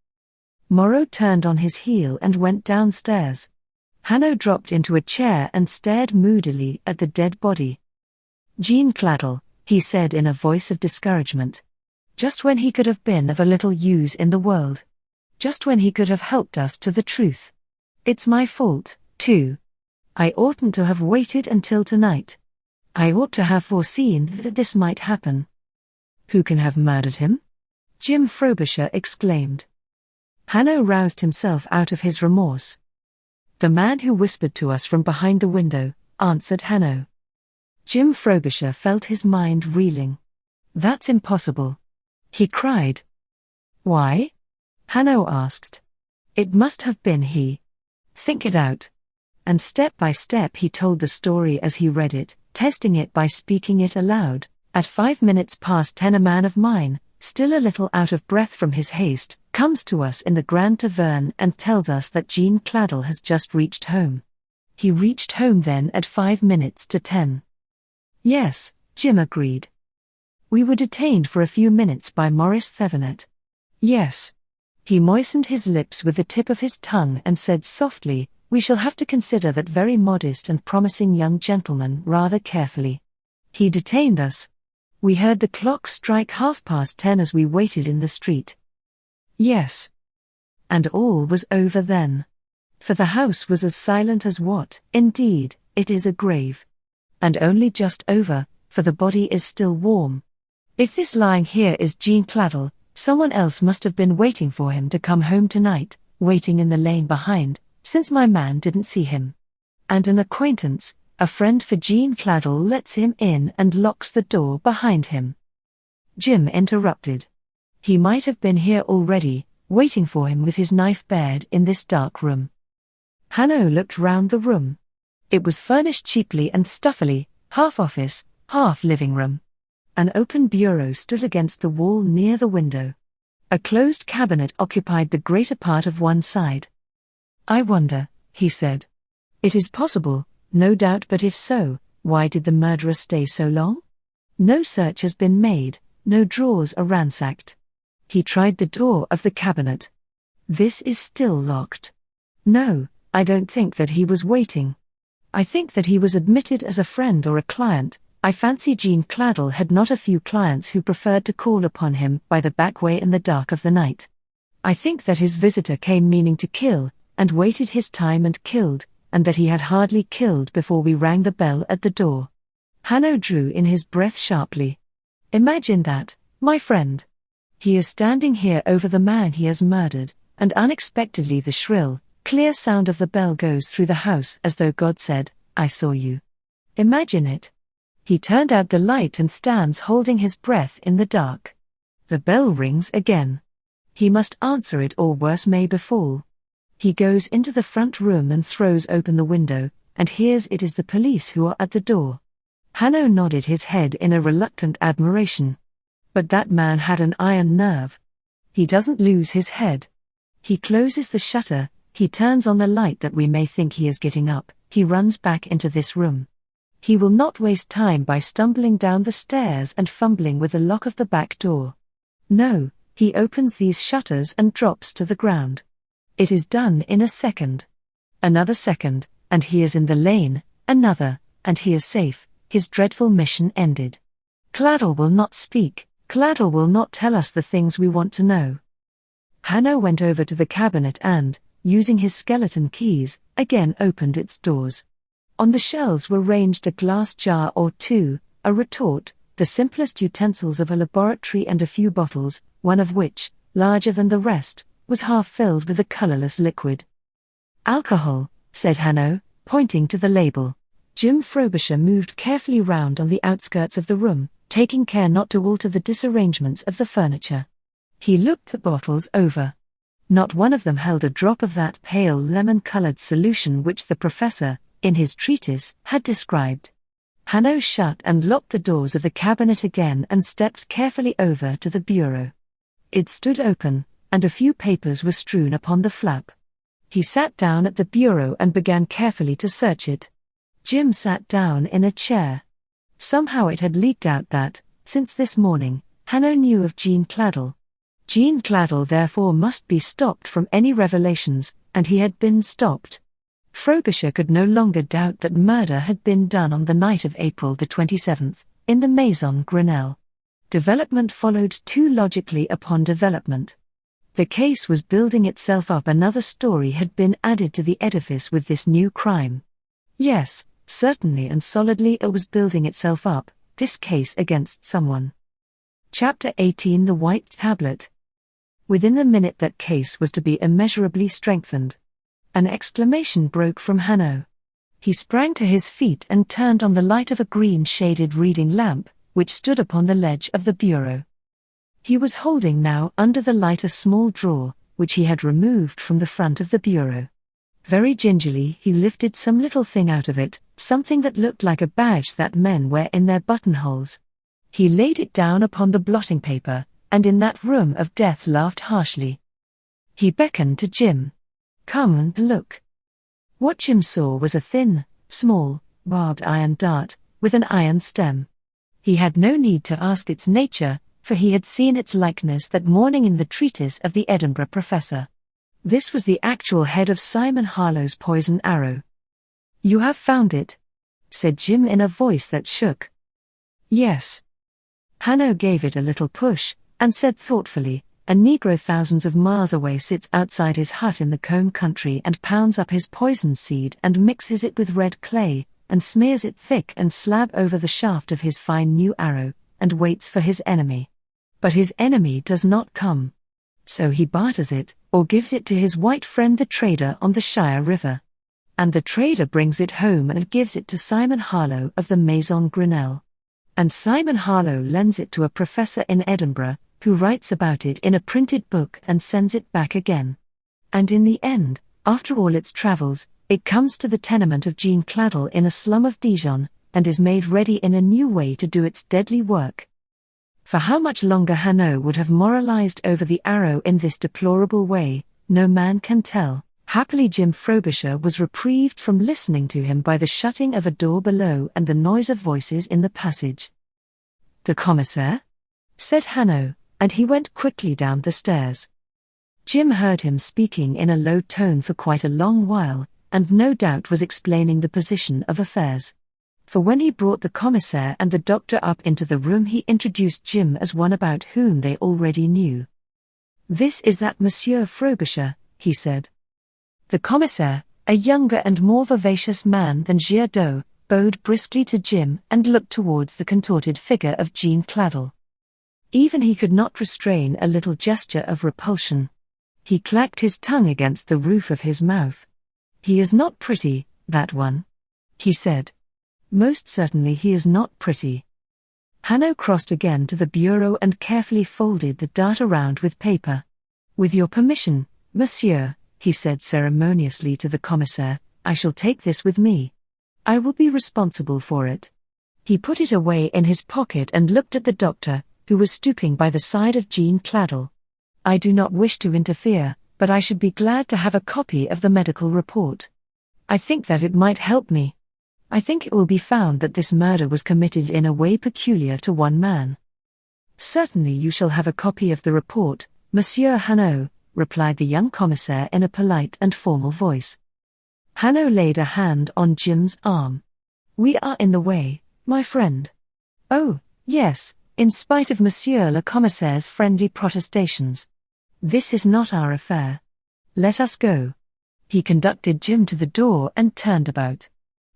Speaker 1: Moreau turned on his heel and went downstairs. Hanaud dropped into a chair and stared moodily at the dead body. "Jean Claddle," he said in a voice of discouragement. "Just when he could have been of a little use in the world. Just when he could have helped us to the truth. It's my fault, too. I oughtn't to have waited until tonight. I ought to have foreseen that this might happen." "Who can have murdered him?" Jim Frobisher exclaimed. Hanaud roused himself out of his remorse. "The man who whispered to us from behind the window," answered Hanaud. Jim Frobisher felt his mind reeling. "That's impossible," he cried. "Why?" Hanaud asked. "It must have been he. Think it out." And step by step he told the story as he read it, testing it by speaking it aloud. At 10:05 a man of mine, still a little out of breath from his haste, comes to us in the Grand Tavern and tells us that Jean Claddle has just reached home. He reached home then at 10:05. "Yes," Jim agreed. "We were detained for a few minutes by Maurice Thevenet." "Yes." He moistened his lips with the tip of his tongue and said softly, "We shall have to consider that very modest and promising young gentleman rather carefully. He detained us. We heard the clock strike 10:30 as we waited in the street." "Yes." And all was over then. For the house was as silent as what, indeed, it is a grave. And only just over, for the body is still warm. If this lying here is Jean Claddle, someone else must have been waiting for him to come home tonight, waiting in the lane behind, since my man didn't see him. And an acquaintance, a friend for Jean Claddle, lets him in and locks the door behind him. Jim interrupted. "He might have been here already, waiting for him with his knife bared in this dark room." Hanaud looked round the room. It was furnished cheaply and stuffily, half office, half living room. An open bureau stood against the wall near the window. A closed cabinet occupied the greater part of one side. "I wonder," he said. "It is possible, no doubt, but if so, why did the murderer stay so long? No search has been made, no drawers are ransacked." He tried the door of the cabinet. "This is still locked. No, I don't think that he was waiting. I think that he was admitted as a friend or a client. I fancy Jean Claddle had not a few clients who preferred to call upon him by the back way in the dark of the night. I think that his visitor came meaning to kill, and waited his time and killed, and that he had hardly killed before we rang the bell at the door." Hanaud drew in his breath sharply. "Imagine that, my friend. He is standing here over the man he has murdered, and unexpectedly the shrill, clear sound of the bell goes through the house as though God said, 'I saw you.' Imagine it. He turned out the light and stands holding his breath in the dark. The bell rings again. He must answer it or worse may befall. He goes into the front room and throws open the window, and hears it is the police who are at the door." Hanaud nodded his head in a reluctant admiration. "But that man had an iron nerve. He doesn't lose his head. He closes the shutter, he turns on the light that we may think he is getting up, he runs back into this room. He will not waste time by stumbling down the stairs and fumbling with the lock of the back door. No, he opens these shutters and drops to the ground. It is done in a second. Another second, and he is in the lane, another, and he is safe, his dreadful mission ended. Claddle will not speak, Claddle will not tell us the things we want to know. Hanaud went over to the cabinet and, using his skeleton keys, again opened its doors. On the shelves were ranged a glass jar or two, a retort, the simplest utensils of a laboratory and a few bottles, one of which, larger than the rest, was half filled with a colorless liquid. Alcohol, said Hanaud, pointing to the label. Jim Frobisher moved carefully round on the outskirts of the room, taking care not to alter the disarrangements of the furniture. He looked the bottles over. Not one of them held a drop of that pale lemon-colored solution which the professor, in his treatise, had described. Hanaud shut and locked the doors of the cabinet again and stepped carefully over to the bureau. It stood open, and a few papers were strewn upon the flap. He sat down at the bureau and began carefully to search it. Jim sat down in a chair. Somehow it had leaked out that, since this morning, Hanaud knew of Jean Claddle. Jean Claddle therefore must be stopped from any revelations, and he had been stopped. Frobisher could no longer doubt that murder had been done on the night of April the 27th, in the Maison Grenelle. Development followed too logically upon development. The case was building itself up, another story had been added to the edifice with this new crime. Yes, certainly and solidly it was building itself up, this case against someone. Chapter 18 The White Tablet. Within the minute that case was to be immeasurably strengthened. An exclamation broke from Hanaud. He sprang to his feet and turned on the light of a green-shaded reading lamp, which stood upon the ledge of the bureau. He was holding now under the light a small drawer, which he had removed from the front of the bureau. Very gingerly he lifted some little thing out of it, something that looked like a badge that men wear in their buttonholes. He laid it down upon the blotting paper, and in that room of death laughed harshly. He beckoned to Jim. Come and look. What Jim saw was a thin, small, barbed iron dart, with an iron stem. He had no need to ask its nature, for he had seen its likeness that morning in the treatise of the Edinburgh professor. This was the actual head of Simon Harlowe's poison arrow. You have found it, said Jim in a voice that shook. Yes. Hanaud gave it a little push, and said thoughtfully, a Negro thousands of miles away sits outside his hut in the Combe country and pounds up his poison seed and mixes it with red clay, and smears it thick and slab over the shaft of his fine new arrow, and waits for his enemy. But his enemy does not come. So he barters it, or gives it to his white friend the trader on the Shire River. And the trader brings it home and gives it to Simon Harlowe of the Maison Grenelle. And Simon Harlowe lends it to a professor in Edinburgh, who writes about it in a printed book and sends it back again. And in the end, after all its travels, it comes to the tenement of Jean Claddle in a slum of Dijon, and is made ready in a new way to do its deadly work. For how much longer Hanaud would have moralized over the arrow in this deplorable way, no man can tell. Happily Jim Frobisher was reprieved from listening to him by the shutting of a door below and the noise of voices in the passage. The commissaire? Said Hanaud, and he went quickly down the stairs. Jim heard him speaking in a low tone for quite a long while, and no doubt was explaining the position of affairs. For when he brought the commissaire and the doctor up into the room he introduced Jim as one about whom they already knew. This is that Monsieur Frobisher, he said. The commissaire, a younger and more vivacious man than A.E.W., bowed briskly to Jim and looked towards the contorted figure of Jean Claddle. Even he could not restrain a little gesture of repulsion. He clacked his tongue against the roof of his mouth. He is not pretty, that one, he said. Most certainly he is not pretty. Hanaud crossed again to the bureau and carefully folded the dart around with paper. With your permission, monsieur, he said ceremoniously to the commissaire, I shall take this with me. I will be responsible for it. He put it away in his pocket and looked at the doctor, who was stooping by the side of Jean Claddle. I do not wish to interfere, but I should be glad to have a copy of the medical report. I think that it might help me. I think it will be found that this murder was committed in a way peculiar to one man." "Certainly you shall have a copy of the report, Monsieur Hanaud," replied the young commissaire in a polite and formal voice. Hanaud laid a hand on Jim's arm. "We are in the way, my friend." "Oh, yes, in spite of Monsieur le Commissaire's friendly protestations. This is not our affair. Let us go." He conducted Jim to the door and turned about.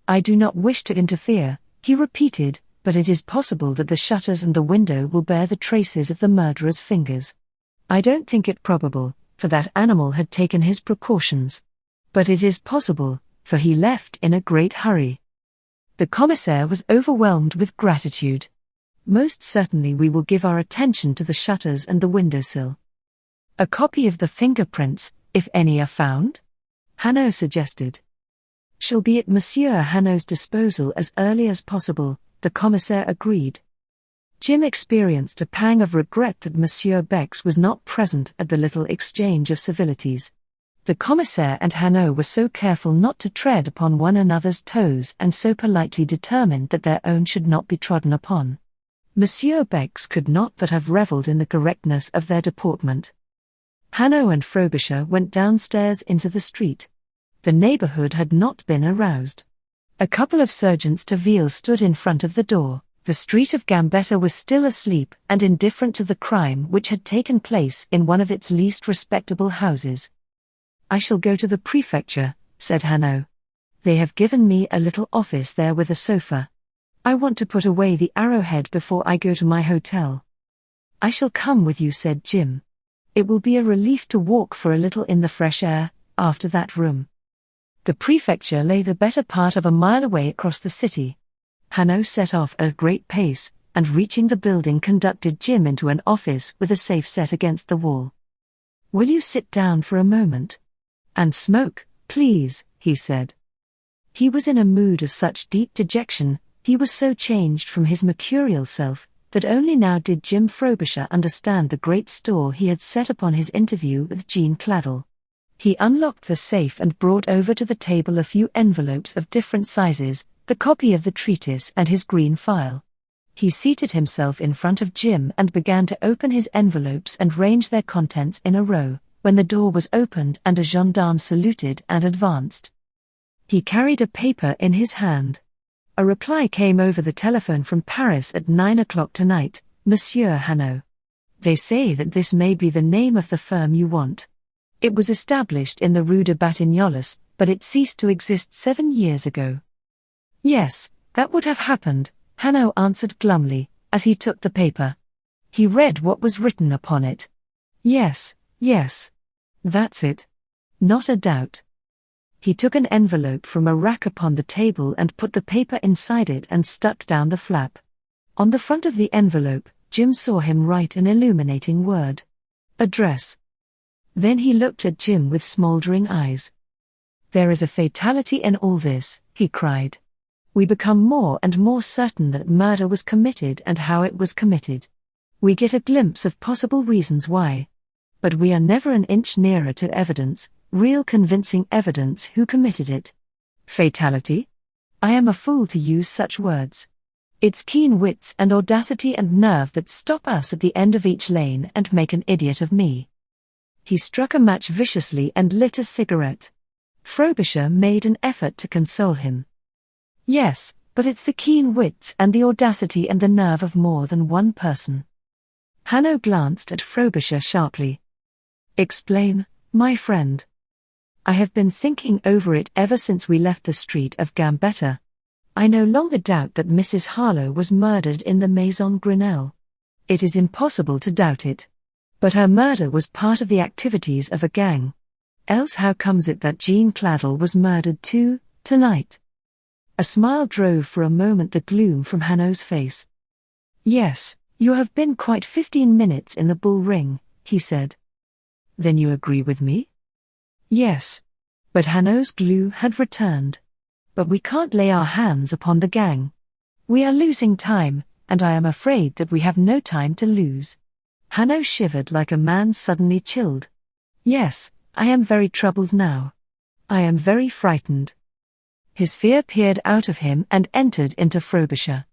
Speaker 1: "I do not wish to interfere," he repeated, "but it is possible that the shutters and the window will bear the traces of the murderer's fingers. I don't think it probable, for that animal had taken his precautions. But it is possible, for he left in a great hurry." The commissaire was overwhelmed with gratitude. "Most certainly we will give our attention to the shutters and the windowsill." "A copy of the fingerprints, if any are found?" Hanaud suggested. "Shall be at Monsieur Hanaud's disposal as early as possible," the commissaire agreed. Jim experienced a pang of regret that Monsieur Bex was not present at the little exchange of civilities. The commissaire and Hanaud were so careful not to tread upon one another's toes and so politely determined that their own should not be trodden upon. Monsieur Bex could not but have revelled in the correctness of their deportment. Hanaud and Frobisher went downstairs into the street. The neighborhood had not been aroused. A couple of sergeants de ville stood in front of the door. The street of Gambetta was still asleep and indifferent to the crime which had taken place in one of its least respectable houses. "I shall go to the prefecture," said Hanaud. "They have given me a little office there with a sofa. I want to put away the arrowhead before I go to my hotel." "I shall come with you," said Jim. "It will be a relief to walk for a little in the fresh air, after that room." The prefecture lay the better part of a mile away across the city. Hanaud set off at a great pace, and reaching the building conducted Jim into an office with a safe set against the wall. "Will you sit down for a moment? And smoke, please," he said. He was in a mood of such deep dejection, he was so changed from his mercurial self, that only now did Jim Frobisher understand the great store he had set upon his interview with Jean Claddle. He unlocked the safe and brought over to the table a few envelopes of different sizes, the copy of the treatise and his green file. He seated himself in front of Jim and began to open his envelopes and range their contents in a row, when the door was opened and a gendarme saluted and advanced. He carried a paper in his hand. "A reply came over the telephone from Paris at 9 o'clock tonight, Monsieur Hanaud. They say that this may be the name of the firm you want. It was established in the Rue de Batignolles, but it ceased to exist 7 years ago." "Yes, that would have happened," Hanaud answered glumly, as he took the paper. He read what was written upon it. Yes. That's it. Not a doubt." He took an envelope from a rack upon the table and put the paper inside it and stuck down the flap. On the front of the envelope, Jim saw him write an illuminating word. "Address." Then he looked at Jim with smouldering eyes. "There is a fatality in all this," he cried. "We become more and more certain that murder was committed and how it was committed. We get a glimpse of possible reasons why. But we are never an inch nearer to evidence, real convincing evidence who committed it. Fatality? I am a fool to use such words. It's keen wits and audacity and nerve that stop us at the end of each lane and make an idiot of me." He struck a match viciously and lit a cigarette. Frobisher made an effort to console him. "Yes, but it's the keen wits and the audacity and the nerve of more than one person." Hanaud glanced at Frobisher sharply. "Explain, my friend." "I have been thinking over it ever since we left the street of Gambetta. I no longer doubt that Mrs Harlowe was murdered in the Maison Grenelle. It is impossible to doubt it. But her murder was part of the activities of a gang. Else how comes it that Jean Claddle was murdered too, tonight?" A smile drove for a moment the gloom from Hanaud's face. "Yes, you have been quite 15 minutes in the bull ring," he said. "Then you agree with me?" "Yes." But Hanaud's glue had returned. "But we can't lay our hands upon the gang. We are losing time, and I am afraid that we have no time to lose." Hanaud shivered like a man suddenly chilled. "Yes, I am very troubled now. I am very frightened. His fear peered out of him and entered into Frobisher.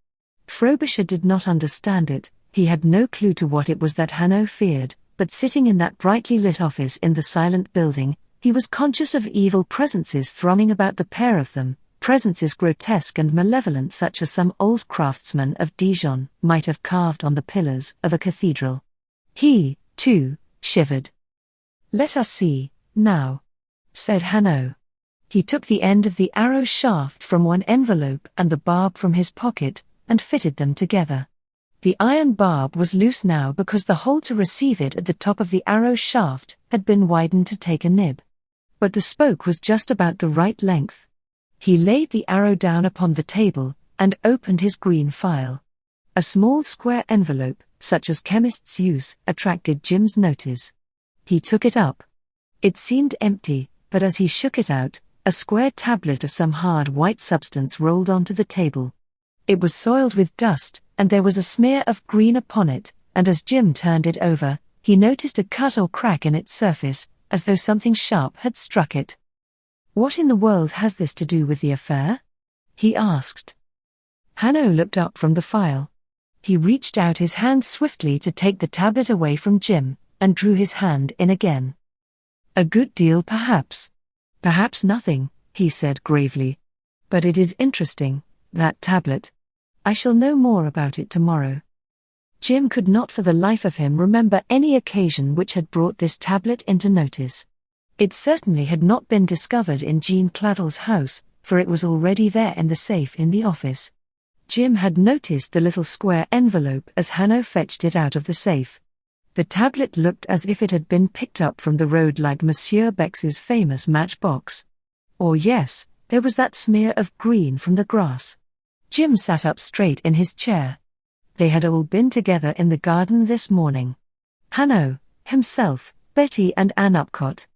Speaker 1: Frobisher did not understand it, he had no clue to what it was that Hanaud feared, but sitting in that brightly lit office in the silent building, he was conscious of evil presences thronging about the pair of them, presences grotesque and malevolent such as some old craftsman of Dijon might have carved on the pillars of a cathedral. He, too, shivered. "Let us see, now," said Hanaud. He took the end of the arrow shaft from one envelope and the barb from his pocket, and fitted them together. The iron barb was loose now because the hole to receive it at the top of the arrow shaft had been widened to take a nib. But the spoke was just about the right length. He laid the arrow down upon the table, and opened his green file. A small square envelope, such as chemists use, attracted Jim's notice. He took it up. It seemed empty, but as he shook it out, a square tablet of some hard white substance rolled onto the table. It was soiled with dust, and there was a smear of green upon it, and as Jim turned it over, he noticed a cut or crack in its surface, as though something sharp had struck it. "What in the world has this to do with the affair?" he asked. Hanaud looked up from the file. He reached out his hand swiftly to take the tablet away from Jim, and drew his hand in again. "A good deal perhaps. Perhaps nothing," he said gravely. "But it is interesting, that tablet. I shall know more about it tomorrow." Jim could not for the life of him remember any occasion which had brought this tablet into notice. It certainly had not been discovered in Jean Claddle's house, for it was already there in the safe in the office. Jim had noticed the little square envelope as Hanaud fetched it out of the safe. The tablet looked as if it had been picked up from the road like Monsieur Bex's famous matchbox. Or yes, there was that smear of green from the grass. Jim sat up straight in his chair. They had all been together in the garden this morning. Hanaud, himself, Betty and Ann Upcott.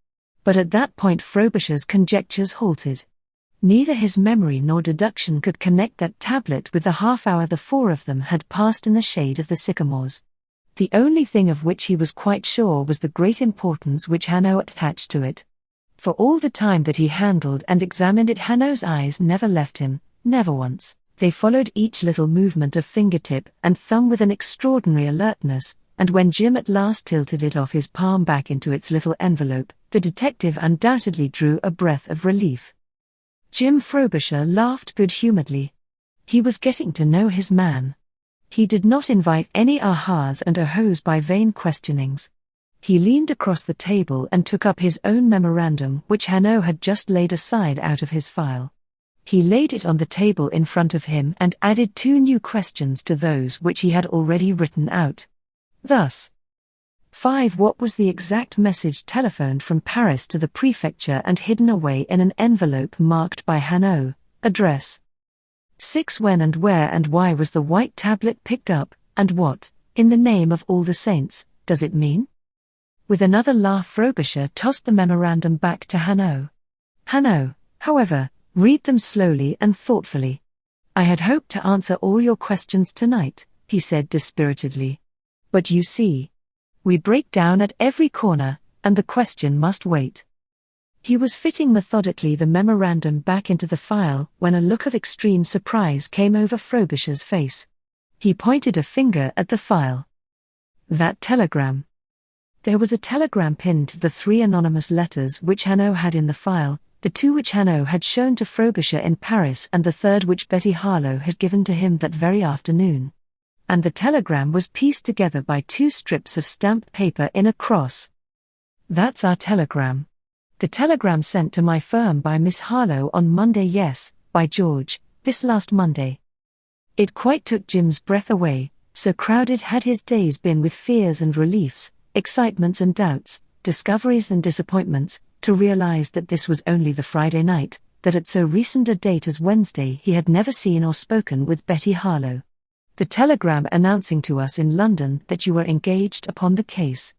Speaker 1: But at that point Frobisher's conjectures halted. Neither his memory nor deduction could connect that tablet with the half-hour the four of them had passed in the shade of the sycamores. The only thing of which he was quite sure was the great importance which Hanaud attached to it. For all the time that he handled and examined it, Hanaud's eyes never left him, never once. They followed each little movement of fingertip and thumb with an extraordinary alertness, and when Jim at last tilted it off his palm back into its little envelope, the detective undoubtedly drew a breath of relief. Jim Frobisher laughed good-humouredly. He was getting to know his man. He did not invite any ahas and ohos by vain questionings. He leaned across the table and took up his own memorandum which Hanaud had just laid aside out of his file. He laid it on the table in front of him and added 2 new questions to those which he had already written out. Thus: 5. What was the exact message telephoned from Paris to the prefecture and hidden away in an envelope marked by Hanaud, address? 6. When and where and why was the white tablet picked up, and what, in the name of all the saints, does it mean? With another laugh Frobisher tossed the memorandum back to Hanaud. Hanaud, however, read them slowly and thoughtfully. "I had hoped to answer all your questions tonight," he said dispiritedly. "But you see, we break down at every corner, and the question must wait." He was fitting methodically the memorandum back into the file when a look of extreme surprise came over Frobisher's face. He pointed a finger at the file. "That telegram." There was a telegram pinned to the 3 anonymous letters which Hanaud had in the file, the 2 which Hanaud had shown to Frobisher in Paris and the 3rd which Betty Harlowe had given to him that very afternoon. And the telegram was pieced together by 2 strips of stamped paper in a cross. "That's our telegram. The telegram sent to my firm by Miss Harlowe on Monday, yes, by George, this last Monday." It quite took Jim's breath away, so crowded had his days been with fears and reliefs, excitements and doubts, discoveries and disappointments, to realize that this was only the Friday night, that at so recent a date as Wednesday he had never seen or spoken with Betty Harlowe. "The telegram announcing to us in London that you were engaged upon the case."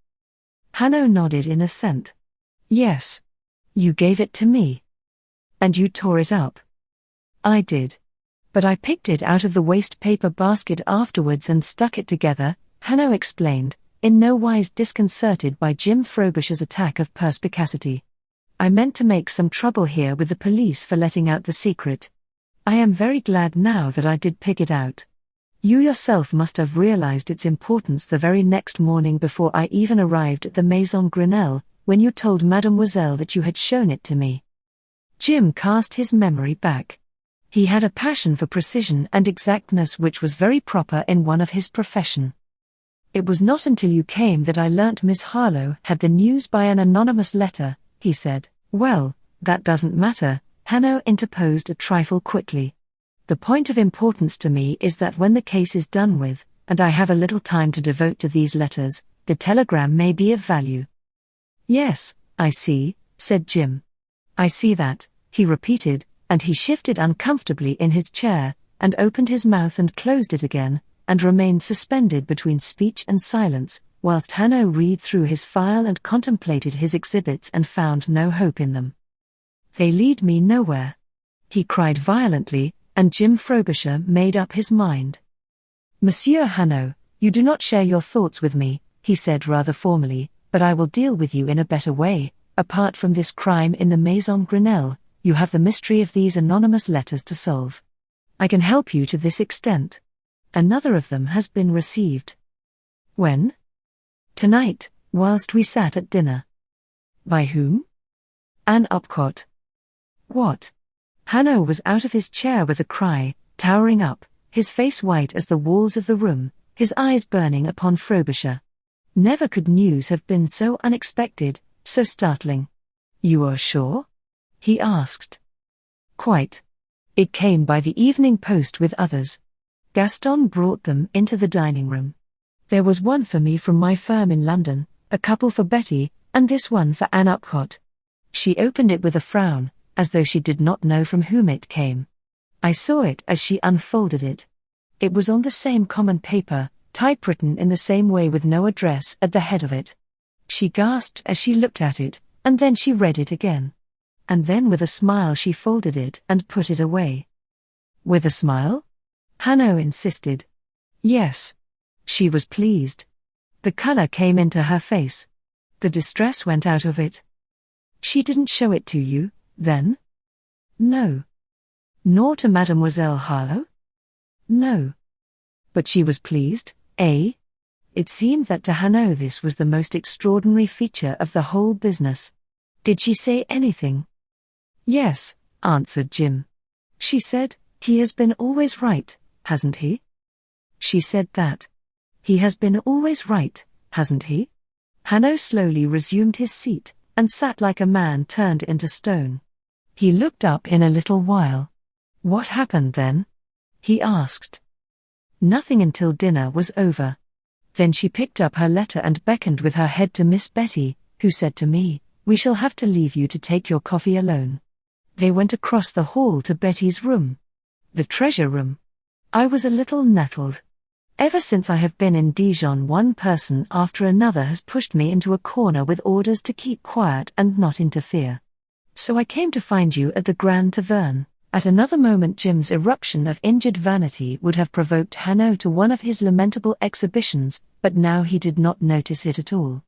Speaker 1: Hanaud nodded in assent. "Yes. You gave it to me. And you tore it up." "I did. But I picked it out of the waste paper basket afterwards and stuck it together," Hanaud explained, in no wise disconcerted by Jim Frobisher's attack of perspicacity. "I meant to make some trouble here with the police for letting out the secret. I am very glad now that I did pick it out. You yourself must have realized its importance the very next morning before I even arrived at the Maison Grenelle, when you told Mademoiselle that you had shown it to me." Jim cast his memory back. He had a passion for precision and exactness which was very proper in one of his profession. "It was not until you came that I learnt Miss Harlowe had the news by an anonymous letter," he said. "Well, that doesn't matter," Hanaud interposed a trifle quickly. "The point of importance to me is that when the case is done with, and I have a little time to devote to these letters, the telegram may be of value." "Yes, I see," said Jim. "I see that," he repeated, and he shifted uncomfortably in his chair, and opened his mouth and closed it again, and remained suspended between speech and silence, whilst Hanaud read through his file and contemplated his exhibits and found no hope in them. "They lead me nowhere," he cried violently, and Jim Frobisher made up his mind. "Monsieur Hanaud, you do not share your thoughts with me," he said rather formally, "but I will deal with you in a better way. Apart from this crime in the Maison Grenelle, you have the mystery of these anonymous letters to solve. I can help you to this extent. Another of them has been received." "When?" "Tonight, whilst we sat at dinner." "By whom?" "Ann Upcott." "What?" Hanaud was out of his chair with a cry, towering up, his face white as the walls of the room, his eyes burning upon Frobisher. Never could news have been so unexpected, so startling. "You are sure?" he asked. "Quite. It came by the evening post with others. Gaston brought them into the dining room. There was one for me from my firm in London, a couple for Betty, and this one for Ann Upcott." She opened it with a frown, as though she did not know from whom it came. I saw it as she unfolded it. It was on the same common paper, typewritten in the same way with no address at the head of it. She gasped as she looked at it, and then she read it again. And then with a smile she folded it and put it away. "With a smile?" Hanaud insisted. "Yes." She was pleased. The color came into her face. The distress went out of it. "She didn't show it to you, then?" "No." "Nor to Mademoiselle Harlowe?" "No." "But she was pleased, eh?" It seemed that to Hanaud this was the most extraordinary feature of the whole business. "Did she say anything?" "Yes," answered Jim. "She said, 'He has been always right, hasn't he?'" "She said that. He has been always right, hasn't he?" Hanaud slowly resumed his seat, and sat like a man turned into stone. He looked up in a little while. "What happened then?" he asked. "Nothing until dinner was over. Then she picked up her letter and beckoned with her head to Miss Betty, who said to me, 'We shall have to leave you to take your coffee alone.' They went across the hall to Betty's room. The treasure room. I was a little nettled. Ever since I have been in Dijon, one person after another has pushed me into a corner with orders to keep quiet and not interfere. So I came to find you at the Grand Taverne." At another moment Jim's eruption of injured vanity would have provoked Hanaud to one of his lamentable exhibitions, but now he did not notice it at all.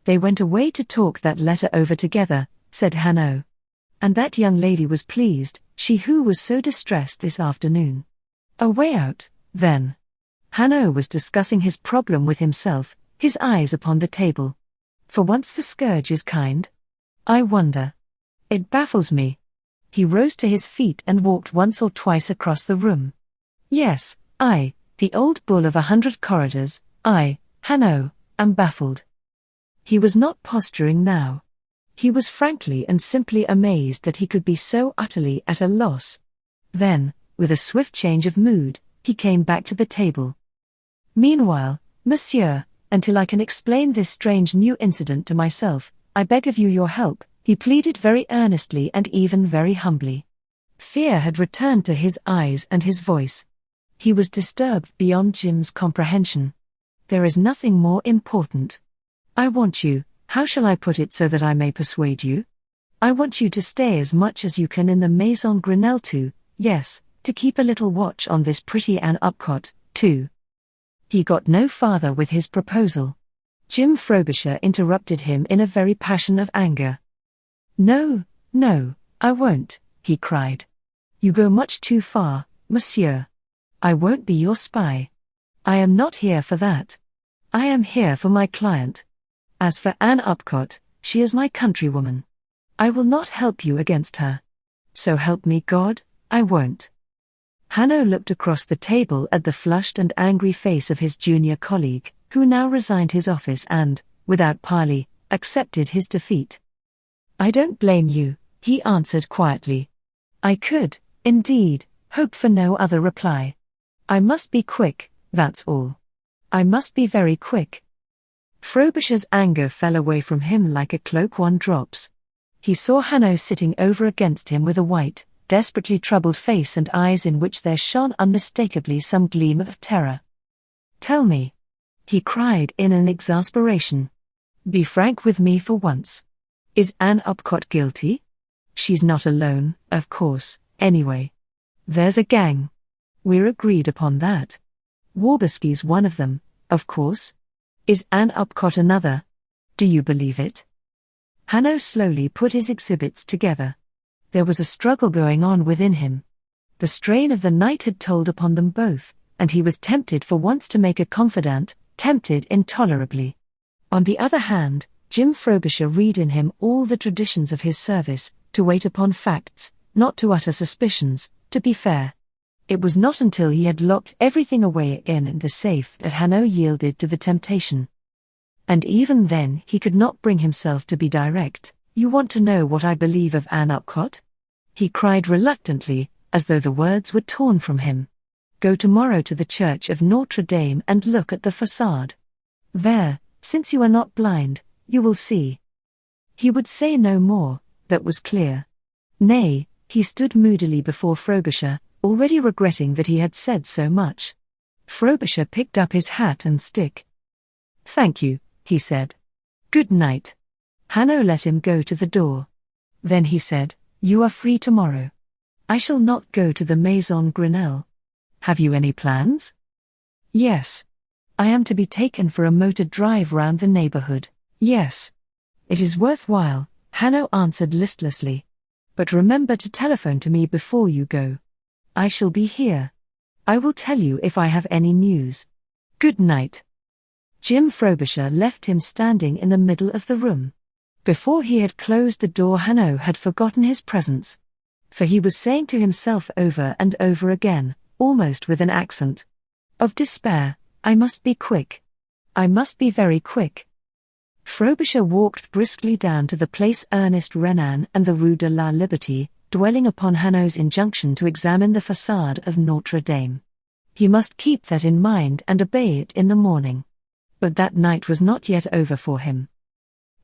Speaker 1: "They went away to talk that letter over together," said Hanaud. "And that young lady was pleased, she who was so distressed this afternoon." "A way out, then?" Hanaud was discussing his problem with himself, his eyes upon the table. "For once the scourge is kind. I wonder. It baffles me." He rose to his feet and walked once or twice across the room. "Yes, I, the old bull of 100 corridors, I, Hanaud, am baffled." He was not posturing now. He was frankly and simply amazed that he could be so utterly at a loss. Then, with a swift change of mood, he came back to the table. "Meanwhile, monsieur, until I can explain this strange new incident to myself, I beg of you your help," he pleaded very earnestly and even very humbly. Fear had returned to his eyes and his voice. He was disturbed beyond Jim's comprehension. "There is nothing more important. I want you, how shall I put it so that I may persuade you? I want you to stay as much as you can in the Maison Grenelle too, yes, to keep a little watch on this pretty Ann Upcott, too." He got no farther with his proposal. Jim Frobisher interrupted him in a very passion of anger. "No, no, I won't," he cried. "You go much too far, monsieur. I won't be your spy. I am not here for that. I am here for my client. As for Ann Upcott, she is my countrywoman. I will not help you against her. So help me God, I won't." Hanaud looked across the table at the flushed and angry face of his junior colleague, who now resigned his office and, without parley, accepted his defeat. "I don't blame you," he answered quietly. "I could, indeed, hope for no other reply. I must be quick, that's all. I must be very quick." Frobisher's anger fell away from him like a cloak one drops. He saw Hanaud sitting over against him with a white, desperately troubled face and eyes in which there shone unmistakably some gleam of terror. "Tell me," he cried in an exasperation. "Be frank with me for once. Is Ann Upcott guilty? She's not alone, of course, anyway. There's a gang. We're agreed upon that. Waberski's one of them, of course. Is Ann Upcott another? Do you believe it?" Hanaud slowly put his exhibits together. There was a struggle going on within him. The strain of the night had told upon them both, and he was tempted for once to make a confidant, tempted intolerably. On the other hand, Jim Frobisher read in him all the traditions of his service, to wait upon facts, not to utter suspicions, to be fair. It was not until he had locked everything away again in the safe that Hanaud yielded to the temptation. And even then he could not bring himself to be direct. "You want to know what I believe of Ann Upcott?" he cried reluctantly, as though the words were torn from him. "Go tomorrow to the church of Notre Dame and look at the façade. There, since you are not blind, you will see." He would say no more, that was clear. Nay, he stood moodily before Frobisher, already regretting that he had said so much. Frobisher picked up his hat and stick. "Thank you," he said. "Good night." Hanaud let him go to the door. Then he said, "You are free tomorrow. I shall not go to the Maison Grenelle. Have you any plans?" "Yes. I am to be taken for a motor drive round the neighborhood." "Yes. It is worthwhile," Hanaud answered listlessly. "But remember to telephone to me before you go. I shall be here. I will tell you if I have any news. Good night." Jim Frobisher left him standing in the middle of the room. Before he had closed the door, Hanaud had forgotten his presence. For he was saying to himself over and over again, almost with an accent of despair, "I must be quick. I must be very quick." Frobisher walked briskly down to the Place Ernest Renan and the Rue de la Liberté, dwelling upon Hanaud's injunction to examine the façade of Notre Dame. He must keep that in mind and obey it in the morning. But that night was not yet over for him.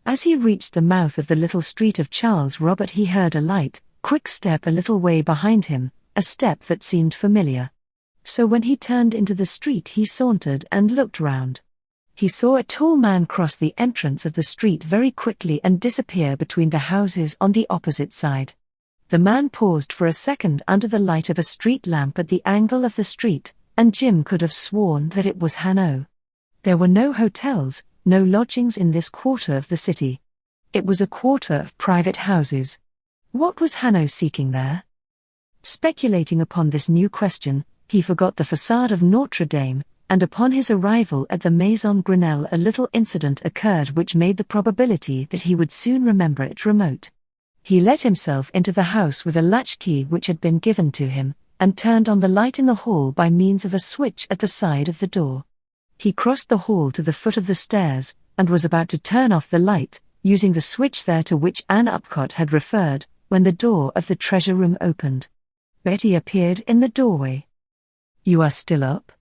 Speaker 1: As he reached the mouth of the little street of Charles Robert, he heard a light, quick step a little way behind him, a step that seemed familiar. So when he turned into the street, he sauntered and looked round. He saw a tall man cross the entrance of the street very quickly and disappear between the houses on the opposite side. The man paused for a second under the light of a street lamp at the angle of the street, and Jim could have sworn that it was Hanaud. There were no hotels, no lodgings in this quarter of the city. It was a quarter of private houses. What was Hanaud seeking there? Speculating upon this new question, he forgot the façade of Notre Dame, and upon his arrival at the Maison Grenelle a little incident occurred which made the probability that he would soon remember it remote. He let himself into the house with a latchkey which had been given to him, and turned on the light in the hall by means of a switch at the side of the door. He crossed the hall to the foot of the stairs, and was about to turn off the light, using the switch there to which Ann Upcott had referred, when the door of the treasure room opened. Betty appeared in the doorway. "You are still up?"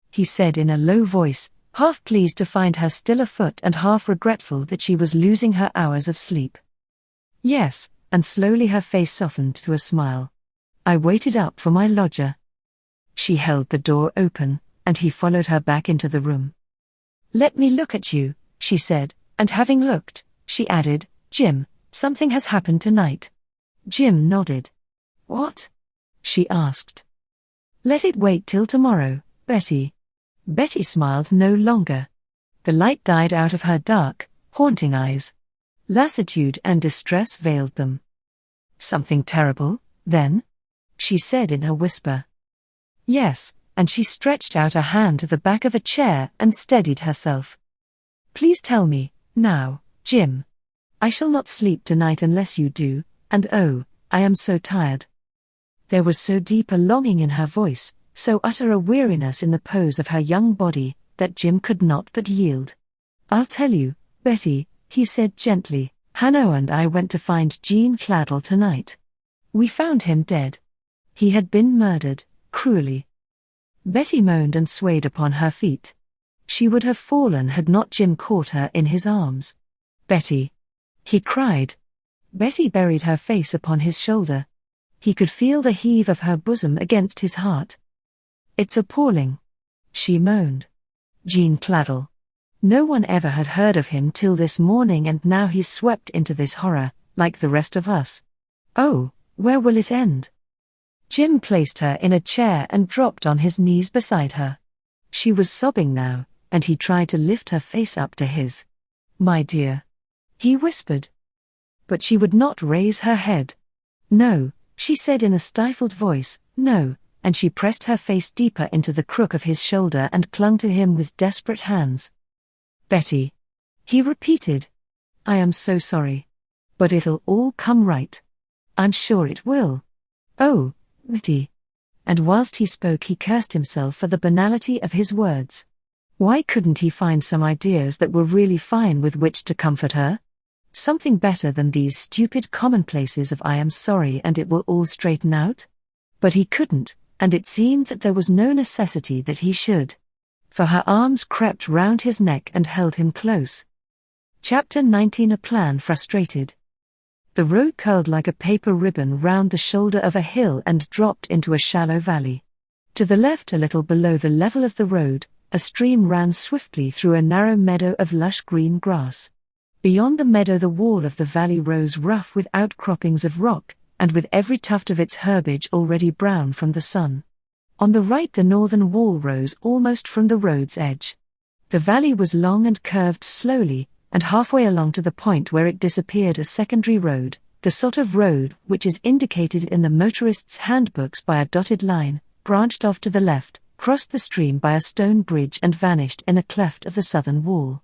Speaker 1: he said in a low voice, half pleased to find her still afoot and half regretful that she was losing her hours of sleep. "Yes," and slowly her face softened to a smile. "I waited up for my lodger." She held the door open, and he followed her back into the room. "Let me look at you," she said, and having looked, she added, "Jim, something has happened tonight." Jim nodded. "What?" she asked. "Let it wait till tomorrow, Betty." Betty smiled no longer. The light died out of her dark, haunting eyes. Lassitude and distress veiled them. "Something terrible, then?" she said in a whisper. "Yes," and she stretched out a hand to the back of a chair and steadied herself. "Please tell me, now, Jim. I shall not sleep tonight unless you do, and oh, I am so tired." There was so deep a longing in her voice, so utter a weariness in the pose of her young body, that Jim could not but yield. "I'll tell you, Betty," he said gently. "Hanaud and I went to find Jean Claddle tonight. We found him dead. He had been murdered, cruelly." Betty moaned and swayed upon her feet. She would have fallen had not Jim caught her in his arms. "Betty!" he cried. Betty buried her face upon his shoulder. He could feel the heave of her bosom against his heart. "It's appalling," she moaned. Jean Claddle. No one ever had heard of him till this morning, and now he's swept into this horror, like the rest of us. Oh, where will it end? Jim placed her in a chair and dropped on his knees beside her. She was sobbing now, and he tried to lift her face up to his. "My dear," he whispered. But she would not raise her head. "No," she said in a stifled voice, "no," and she pressed her face deeper into the crook of his shoulder and clung to him with desperate hands. "Betty," he repeated. "I am so sorry. But it'll all come right. I'm sure it will. Oh, Betty." And whilst he spoke he cursed himself for the banality of his words. Why couldn't he find some ideas that were really fine with which to comfort her? Something better than these stupid commonplaces of "I am sorry and it will all straighten out"? But he couldn't, and it seemed that there was no necessity that he should. For her arms crept round his neck and held him close. Chapter 19. A plan frustrated. The road curled like a paper ribbon round the shoulder of a hill and dropped into a shallow valley. To the left, a little below the level of the road, a stream ran swiftly through a narrow meadow of lush green grass. Beyond the meadow the wall of the valley rose rough with outcroppings of rock, and with every tuft of its herbage already brown from the sun. On the right the northern wall rose almost from the road's edge. The valley was long and curved slowly, and halfway along to the point where it disappeared a secondary road, the sort of road which is indicated in the motorist's handbooks by a dotted line, branched off to the left, crossed the stream by a stone bridge and vanished in a cleft of the southern wall.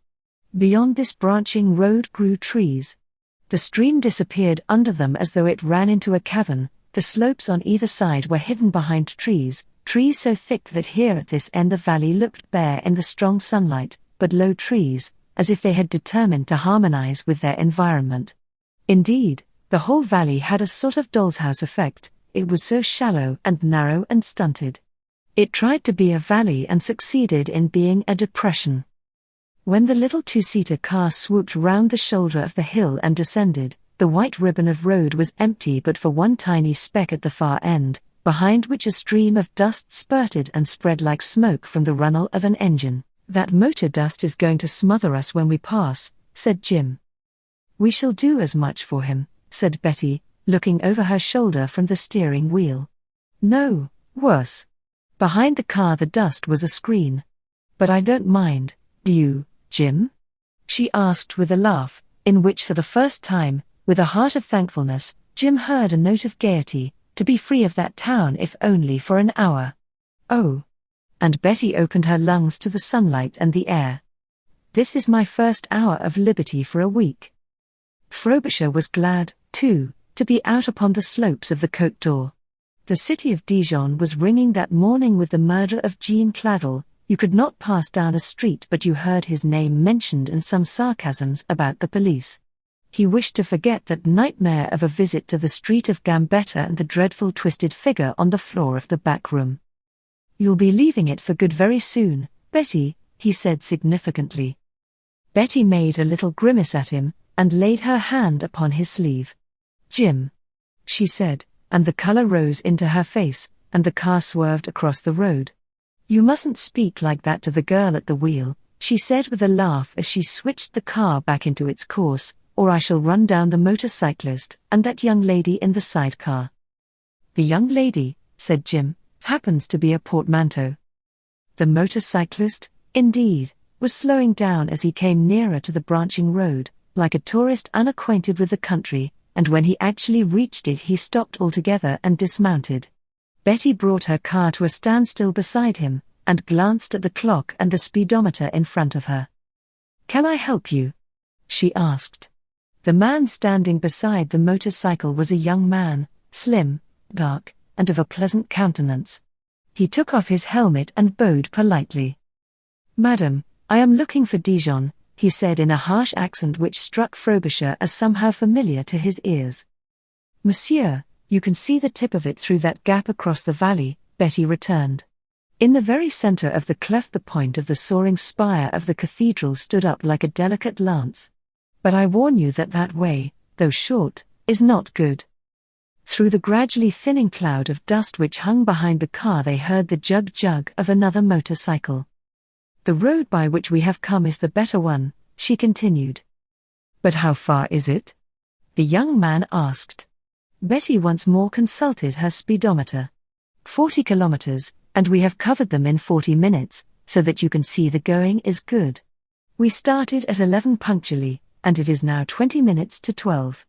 Speaker 1: Beyond this branching road grew trees. The stream disappeared under them as though it ran into a cavern. The slopes on either side were hidden behind trees so thick that here at this end the valley looked bare in the strong sunlight, but low trees, as if they had determined to harmonize with their environment. Indeed, the whole valley had a sort of doll's house effect. It was so shallow and narrow and stunted. It tried to be a valley and succeeded in being a depression. When the little two-seater car swooped round the shoulder of the hill and descended, the white ribbon of road was empty but for one tiny speck at the far end, behind which a stream of dust spurted and spread like smoke from the runnel of an engine. "That motor dust is going to smother us when we pass," said Jim. "We shall do as much for him," said Betty, looking over her shoulder from the steering wheel. "No, worse." Behind the car the dust was a screen. "But I don't mind, do you, Jim?" she asked with a laugh, in which for the first time, with a heart of thankfulness, Jim heard a note of gaiety, to be free of that town if only for an hour. "Oh." And Betty opened her lungs to the sunlight and the air. "This is my first hour of liberty for a week." Frobisher was glad, too, to be out upon the slopes of the Côte d'Or. The city of Dijon was ringing that morning with the murder of Jean Claddle. You could not pass down a street but you heard his name mentioned and some sarcasms about the police. He wished to forget that nightmare of a visit to the street of Gambetta and the dreadful twisted figure on the floor of the back room. "You'll be leaving it for good very soon, Betty," he said significantly. Betty made a little grimace at him, and laid her hand upon his sleeve. "Jim," she said, and the color rose into her face, and the car swerved across the road. "You mustn't speak like that to the girl at the wheel," she said with a laugh as she switched the car back into its course, "or I shall run down the motorcyclist and that young lady in the sidecar." "The young lady," said Jim, "happens to be a portmanteau." "The motorcyclist, indeed," was slowing down as he came nearer to the branching road, like a tourist unacquainted with the country, and when he actually reached it he stopped altogether and dismounted. Betty brought her car to a standstill beside him, and glanced at the clock and the speedometer in front of her. "Can I help you?" she asked. The man standing beside the motorcycle was a young man, slim, dark, and of a pleasant countenance. He took off his helmet and bowed politely. "Madam, I am looking for Dijon," he said in a harsh accent which struck Frobisher as somehow familiar to his ears. "Monsieur, you can see the tip of it through that gap across the valley," Betty returned. In the very center of the cleft the point of the soaring spire of the cathedral stood up like a delicate lance. "But I warn you that that way, though short, is not good." Through the gradually thinning cloud of dust which hung behind the car they heard the jug-jug of another motorcycle. "The road by which we have come is the better one," she continued. "But how far is it?" the young man asked. Betty once more consulted her speedometer. 40 kilometers, and we have covered them in 40 minutes, so that you can see the going is good. We started at 11 punctually, and it is now 20 minutes to 12.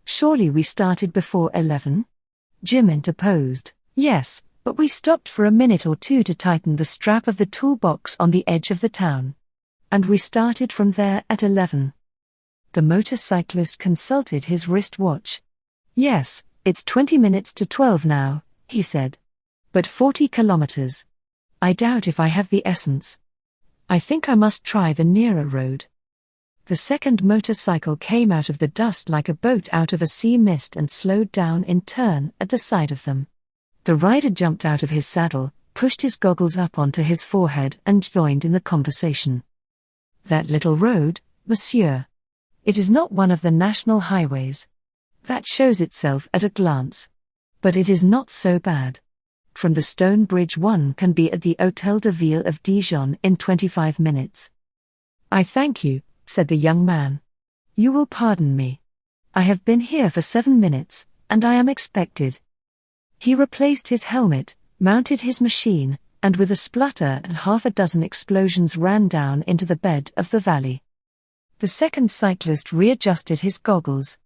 Speaker 1: "Surely we started before 11? Jim interposed. "Yes, but we stopped for a minute or two to tighten the strap of the toolbox on the edge of the town. And we started from there at 11. The motorcyclist consulted his wristwatch. "Yes, it's 20 minutes to 12 now," he said. "But 40 kilometers. I doubt if I have the essence. I think I must try the nearer road." The second motorcycle came out of the dust like a boat out of a sea mist and slowed down in turn at the side of them. The rider jumped out of his saddle, pushed his goggles up onto his forehead and joined in the conversation. "That little road, monsieur. It is not one of the national highways. That shows itself at a glance. But it is not so bad. From the stone bridge one can be at the Hôtel de Ville of Dijon in 25 minutes. "I thank you," said the young man. "You will pardon me. I have been here for 7 minutes, and I am expected." He replaced his helmet, mounted his machine, and with a splutter and half a dozen explosions ran down into the bed of the valley. The second cyclist readjusted his goggles.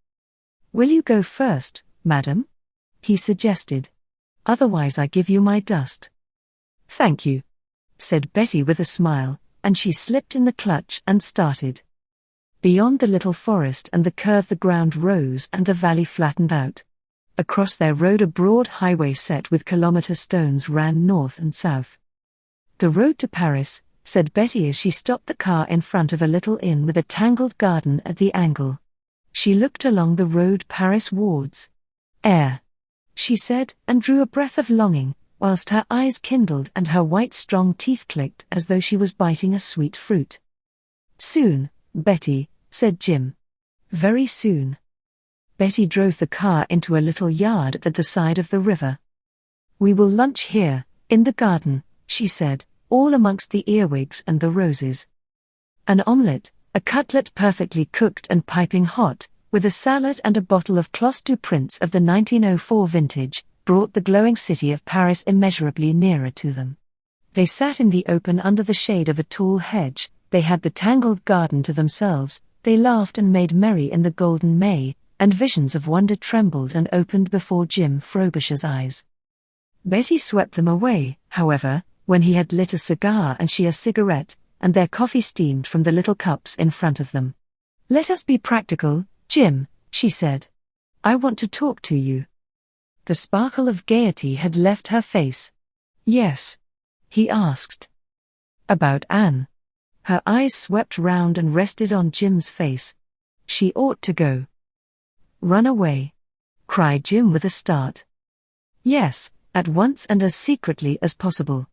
Speaker 1: "Will you go first, madam?" he suggested. "Otherwise I give you my dust." "Thank you," said Betty with a smile, and she slipped in the clutch and started. Beyond the little forest and the curve the ground rose and the valley flattened out. Across their road a broad highway set with kilometer stones ran north and south. "The road to Paris," said Betty as she stopped the car in front of a little inn with a tangled garden at the angle. She looked along the road Paris wards. "Air," she said, and drew a breath of longing, whilst her eyes kindled and her white strong teeth clicked as though she was biting a sweet fruit. "Soon, Betty," said Jim. "Very soon." Betty drove the car into a little yard at the side of the river. "We will lunch here, in the garden," she said, all amongst the earwigs and the roses. An omelette, a cutlet perfectly cooked and piping hot, with a salad and a bottle of Clos du Prince of the 1904 vintage, brought the glowing city of Paris immeasurably nearer to them. They sat in the open under the shade of a tall hedge, they had the tangled garden to themselves, they laughed and made merry in the golden May, and visions of wonder trembled and opened before Jim Frobisher's eyes. Betty swept them away, however, when he had lit a cigar and she a cigarette, and their coffee steamed from the little cups in front of them. "Let us be practical, Jim," she said. "I want to talk to you." The sparkle of gaiety had left her face. "Yes?" he asked. "About Anne." Her eyes swept round and rested on Jim's face. "She ought to go." "Run away?" cried Jim with a start. "Yes, at once and as secretly as possible."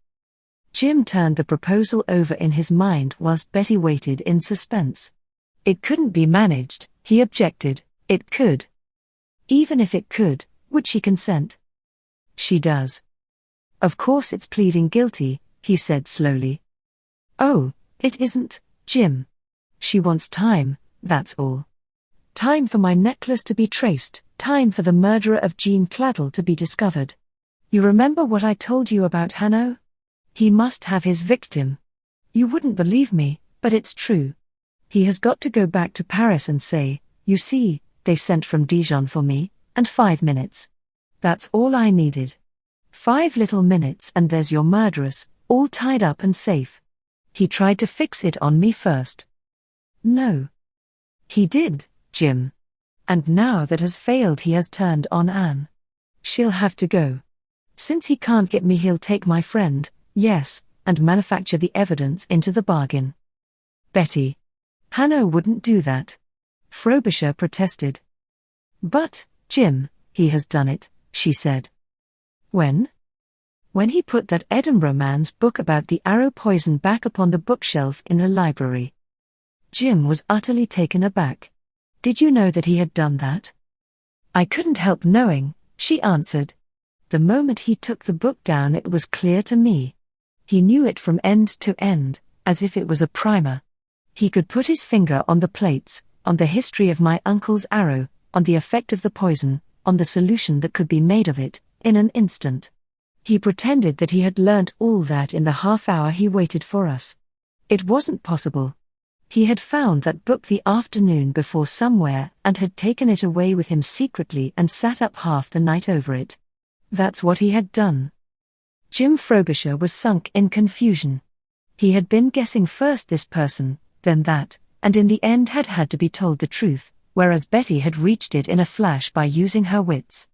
Speaker 1: Jim turned the proposal over in his mind whilst Betty waited in suspense. "It couldn't be managed," he objected. "It could." "Even if it could, would she consent?" "She does." "Of course it's pleading guilty," he said slowly. "Oh, it isn't, Jim. She wants time, that's all. Time for my necklace to be traced, time for the murderer of Jean Claddle to be discovered. You remember what I told you about Hanaud? He must have his victim. You wouldn't believe me, but it's true. He has got to go back to Paris and say, you see, they sent from Dijon for me, and 5 minutes. That's all I needed. 5 little minutes and there's your murderess, all tied up and safe. He tried to fix it on me first. No. He did, Jim. And now that has failed, he has turned on Anne. She'll have to go. Since he can't get me, he'll take my friend, yes, and manufacture the evidence into the bargain. Betty. Hanaud wouldn't do that. Frobisher protested. But, Jim, he has done it, she said. When? When he put that Edinburgh man's book about the arrow poison back upon the bookshelf in the library. Jim was utterly taken aback. Did you know that he had done that? I couldn't help knowing, she answered. The moment he took the book down, it was clear to me. He knew it from end to end, as if it was a primer. He could put his finger on the plates, on the history of my uncle's arrow, on the effect of the poison, on the solution that could be made of it, in an instant. He pretended that he had learnt all that in the half-hour he waited for us. It wasn't possible. He had found that book the afternoon before somewhere and had taken it away with him secretly and sat up half the night over it. That's what he had done. Jim Frobisher was sunk in confusion. He had been guessing first this person, then that, and in the end had had to be told the truth, whereas Betty had reached it in a flash by using her wits.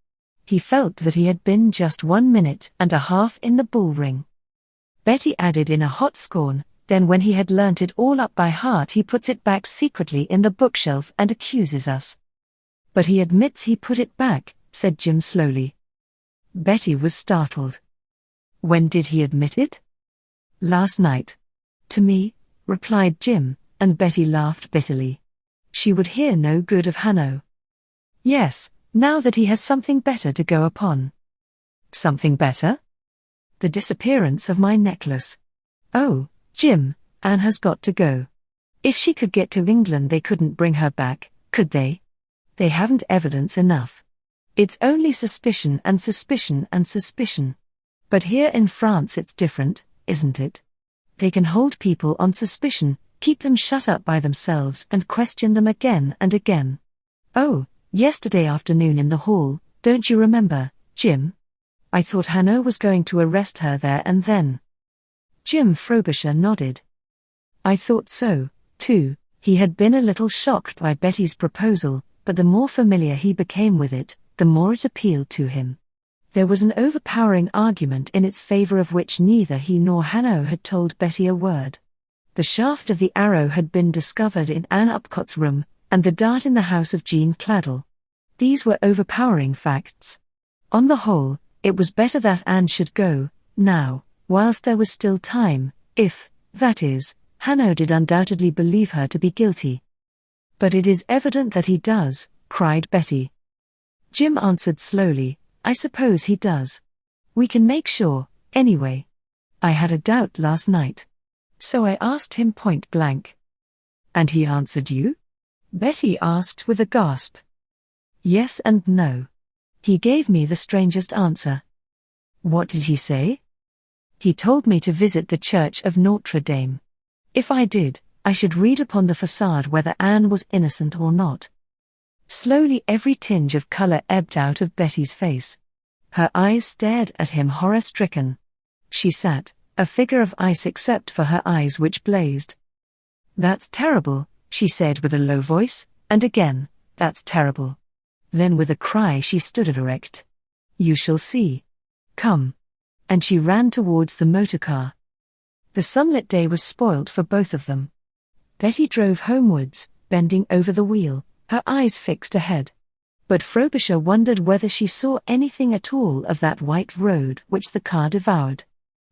Speaker 1: He felt that he had been just 1 minute and a half in the bull ring. Betty added in a hot scorn, then when he had learnt it all up by heart, he puts it back secretly in the bookshelf and accuses us. But he admits he put it back, said Jim slowly. Betty was startled. When did he admit it? Last night. To me, replied Jim, and Betty laughed bitterly. She would hear no good of Hanaud. Yes, now that he has something better to go upon. Something better? The disappearance of my necklace. Oh, Jim, Anne has got to go. If she could get to England, they couldn't bring her back, could they? They haven't evidence enough. It's only suspicion and suspicion and suspicion. But here in France it's different, isn't it? They can hold people on suspicion, keep them shut up by themselves and question them again and again. Oh, yesterday afternoon in the hall, don't you remember, Jim? I thought Hanaud was going to arrest her there and then. Jim Frobisher nodded. I thought so, too. He had been a little shocked by Betty's proposal, but the more familiar he became with it, the more it appealed to him. There was an overpowering argument in its favor of which neither he nor Hanaud had told Betty a word. The shaft of the arrow had been discovered in Ann Upcott's room, and the dart in the house of Jean Claddle. These were overpowering facts. On the whole, it was better that Anne should go, now, whilst there was still time, if, that is, Hanaud did undoubtedly believe her to be guilty. But it is evident that he does, cried Betty. Jim answered slowly, I suppose he does. We can make sure, anyway. I had a doubt last night. So I asked him point blank. And he answered you? Betty asked with a gasp. Yes and no. He gave me the strangest answer. What did he say? He told me to visit the church of Notre Dame. If I did, I should read upon the façade whether Anne was innocent or not. Slowly every tinge of colour ebbed out of Betty's face. Her eyes stared at him horror-stricken. She sat, a figure of ice except for her eyes which blazed. That's terrible, she said with a low voice, and again, that's terrible. Then with a cry she stood erect. You shall see. Come. And she ran towards the motor car. The sunlit day was spoilt for both of them. Betty drove homewards, bending over the wheel, her eyes fixed ahead. But Frobisher wondered whether she saw anything at all of that white road which the car devoured.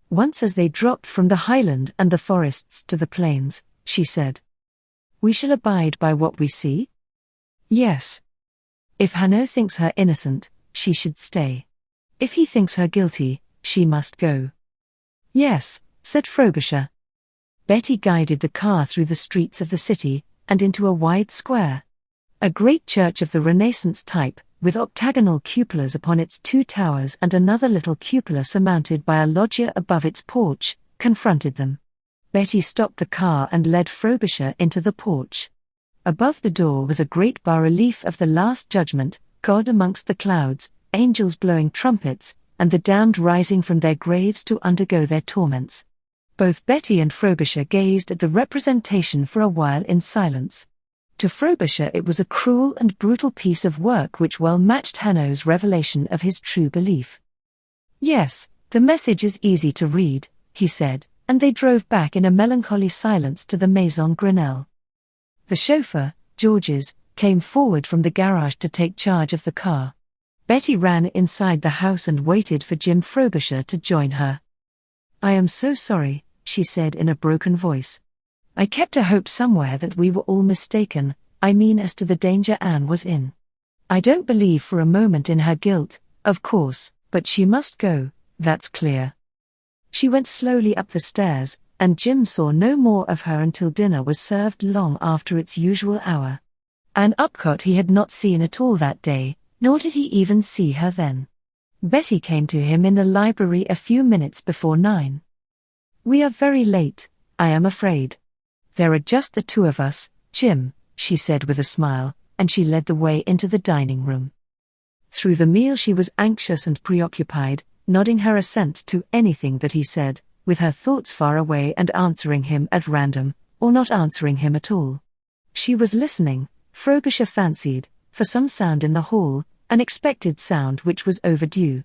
Speaker 1: Once as they dropped from the highland and the forests to the plains, she said, We shall abide by what we see? Yes. If Hanaud thinks her innocent, she should stay. If he thinks her guilty, she must go. Yes, said Frobisher. Betty guided the car through the streets of the city, and into a wide square. A great church of the Renaissance type, with octagonal cupolas upon its 2 towers and another little cupola surmounted by a loggia above its porch, confronted them. Betty stopped the car and led Frobisher into the porch. Above the door was a great bas-relief of the Last Judgment, God amongst the clouds, angels blowing trumpets, and the damned rising from their graves to undergo their torments. Both Betty and Frobisher gazed at the representation for a while in silence. To Frobisher it was a cruel and brutal piece of work which well matched Hanaud's revelation of his true belief. "Yes, the message is easy to read," he said, and they drove back in a melancholy silence to the Maison Grenelle. The chauffeur, Georges, came forward from the garage to take charge of the car. Betty ran inside the house and waited for Jim Frobisher to join her. "I am so sorry," she said in a broken voice. "I kept a hope somewhere that we were all mistaken, I mean as to the danger Anne was in. I don't believe for a moment in her guilt, of course, but she must go, that's clear." She went slowly up the stairs, and Jim saw no more of her until dinner was served long after its usual hour. Ann Upcott he had not seen at all that day, nor did he even see her then. Betty came to him in the library a few minutes before 9. "We are very late, I am afraid. There are just the two of us, Jim," she said with a smile, and she led the way into the dining room. Through the meal she was anxious and preoccupied, nodding her assent to anything that he said, with her thoughts far away and answering him at random, or not answering him at all. She was listening, Frobisher fancied, for some sound in the hall, an expected sound which was overdue.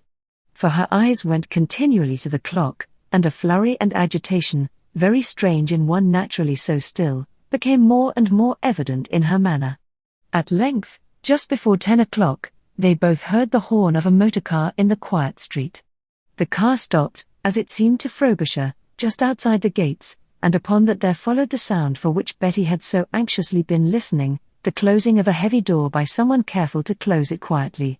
Speaker 1: For her eyes went continually to the clock, and a flurry and agitation, very strange in one naturally so still, became more and more evident in her manner. At length, just before 10 o'clock, they both heard the horn of a motor car in the quiet street. The car stopped, as it seemed to Frobisher, just outside the gates, and upon that there followed the sound for which Betty had so anxiously been listening, the closing of a heavy door by someone careful to close it quietly.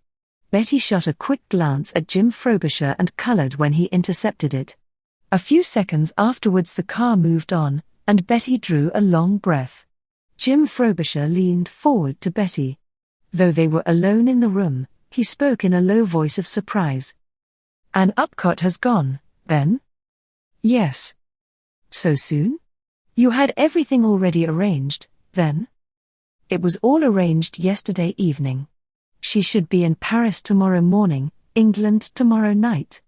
Speaker 1: Betty shot a quick glance at Jim Frobisher and colored when he intercepted it. A few seconds afterwards the car moved on, and Betty drew a long breath. Jim Frobisher leaned forward to Betty. Though they were alone in the room, he spoke in a low voice of surprise. "Ann Upcott has gone, then?" "Yes." "So soon? You had everything already arranged, then?" "It was all arranged yesterday evening. She should be in Paris tomorrow morning, England tomorrow night.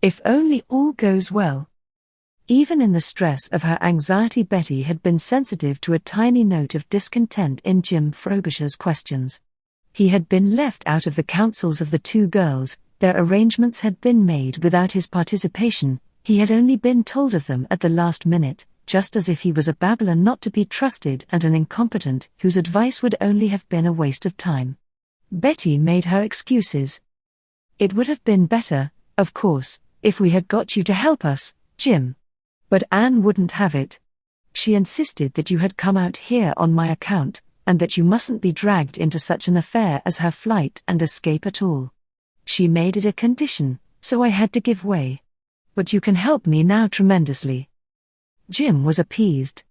Speaker 1: If only all goes well." Even in the stress of her anxiety Betty had been sensitive to a tiny note of discontent in Jim Frobisher's questions. He had been left out of the counsels of the two girls, their arrangements had been made without his participation, he had only been told of them at the last minute, just as if he was a babbler not to be trusted and an incompetent whose advice would only have been a waste of time. Betty made her excuses. "It would have been better, of course, if we had got you to help us, Jim. But Anne wouldn't have it. She insisted that you had come out here on my account, and that you mustn't be dragged into such an affair as her flight and escape at all. She made it a condition, so I had to give way. But you can help me now tremendously." Jim was appeased.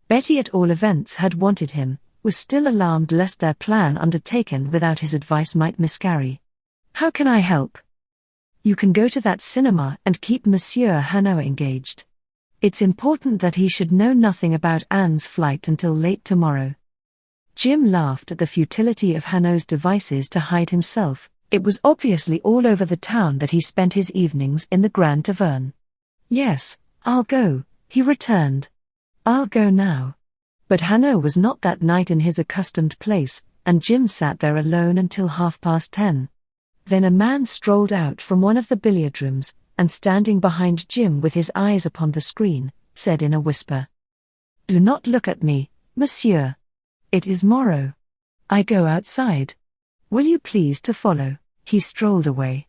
Speaker 1: Betty at all events had wanted him, was still alarmed lest their plan undertaken without his advice might miscarry. "How can I help?" "You can go to that cinema and keep Monsieur Hanaud engaged. It's important that he should know nothing about Anne's flight until late tomorrow." Jim laughed at the futility of Hanaud's devices to hide himself. It was obviously all over the town that he spent his evenings in the Grand Tavern. "Yes, I'll go," he returned. "I'll go now." But Hanaud was not that night in his accustomed place, and Jim sat there alone until 10:30. Then a man strolled out from one of the billiard rooms, and standing behind Jim with his eyes upon the screen, said in a whisper, "Do not look at me, monsieur. It is Moreau. I go outside. Will you please to follow?" He strolled away.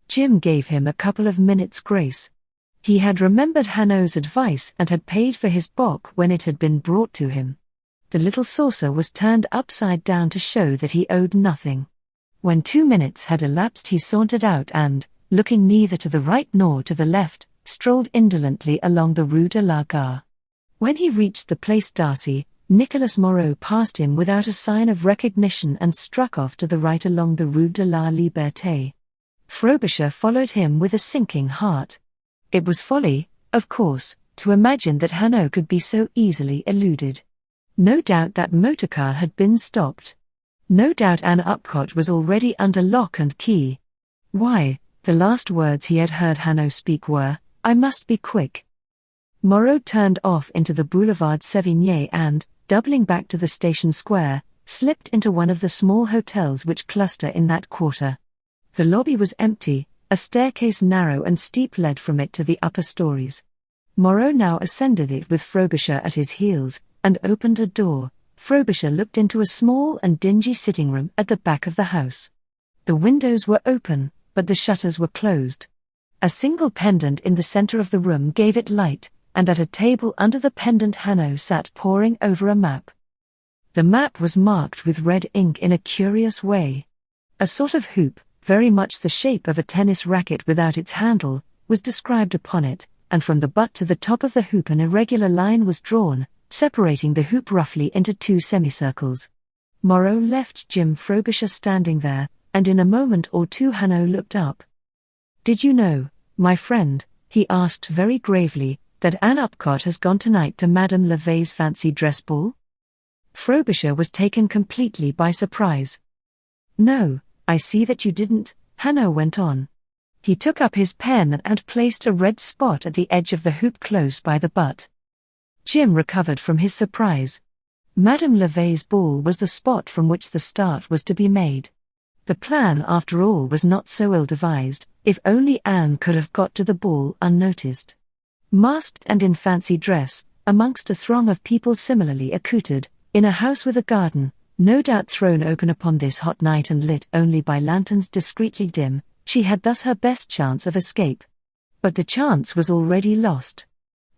Speaker 1: Jim gave him a couple of minutes' grace. He had remembered Hanaud's advice and had paid for his bock when it had been brought to him. The little saucer was turned upside down to show that he owed nothing. When 2 minutes had elapsed he sauntered out and, looking neither to the right nor to the left, strolled indolently along the Rue de la Gare. When he reached the Place Darcy, Nicolas Moreau passed him without a sign of recognition and struck off to the right along the Rue de la Liberté. Frobisher followed him with a sinking heart. It was folly, of course, to imagine that Hanaud could be so easily eluded. No doubt that motorcar had been stopped. No doubt Ann Upcott was already under lock and key. Why, the last words he had heard Hanaud speak were, "I must be quick." Moreau turned off into the Boulevard Sévigné and, doubling back to the station square, slipped into one of the small hotels which cluster in that quarter. The lobby was empty, a staircase narrow and steep led from it to the upper stories. Moreau now ascended it with Frobisher at his heels, and opened a door. Frobisher looked into a small and dingy sitting room at the back of the house. The windows were open, but the shutters were closed. A single pendant in the center of the room gave it light, and at a table under the pendant Hanaud sat poring over a map. The map was marked with red ink in a curious way. A sort of hoop, very much the shape of a tennis racket without its handle, was described upon it, and from the butt to the top of the hoop an irregular line was drawn, separating the hoop roughly into two semicircles. Moreau left Jim Frobisher standing there, and in a moment or two Hanaud looked up. "Did you know, my friend," he asked very gravely, "that Ann Upcott has gone tonight to Madame Leve's fancy dress ball?" Frobisher was taken completely by surprise. "No, I see that you didn't," Hanaud went on. He took up his pen and placed a red spot at the edge of the hoop close by the butt. Jim recovered from his surprise. Madame Leve's ball was the spot from which the start was to be made. The plan, after all, was not so ill-devised, if only Anne could have got to the ball unnoticed. Masked and in fancy dress, amongst a throng of people similarly accoutred, in a house with a garden, no doubt thrown open upon this hot night and lit only by lanterns discreetly dim, she had thus her best chance of escape. But the chance was already lost.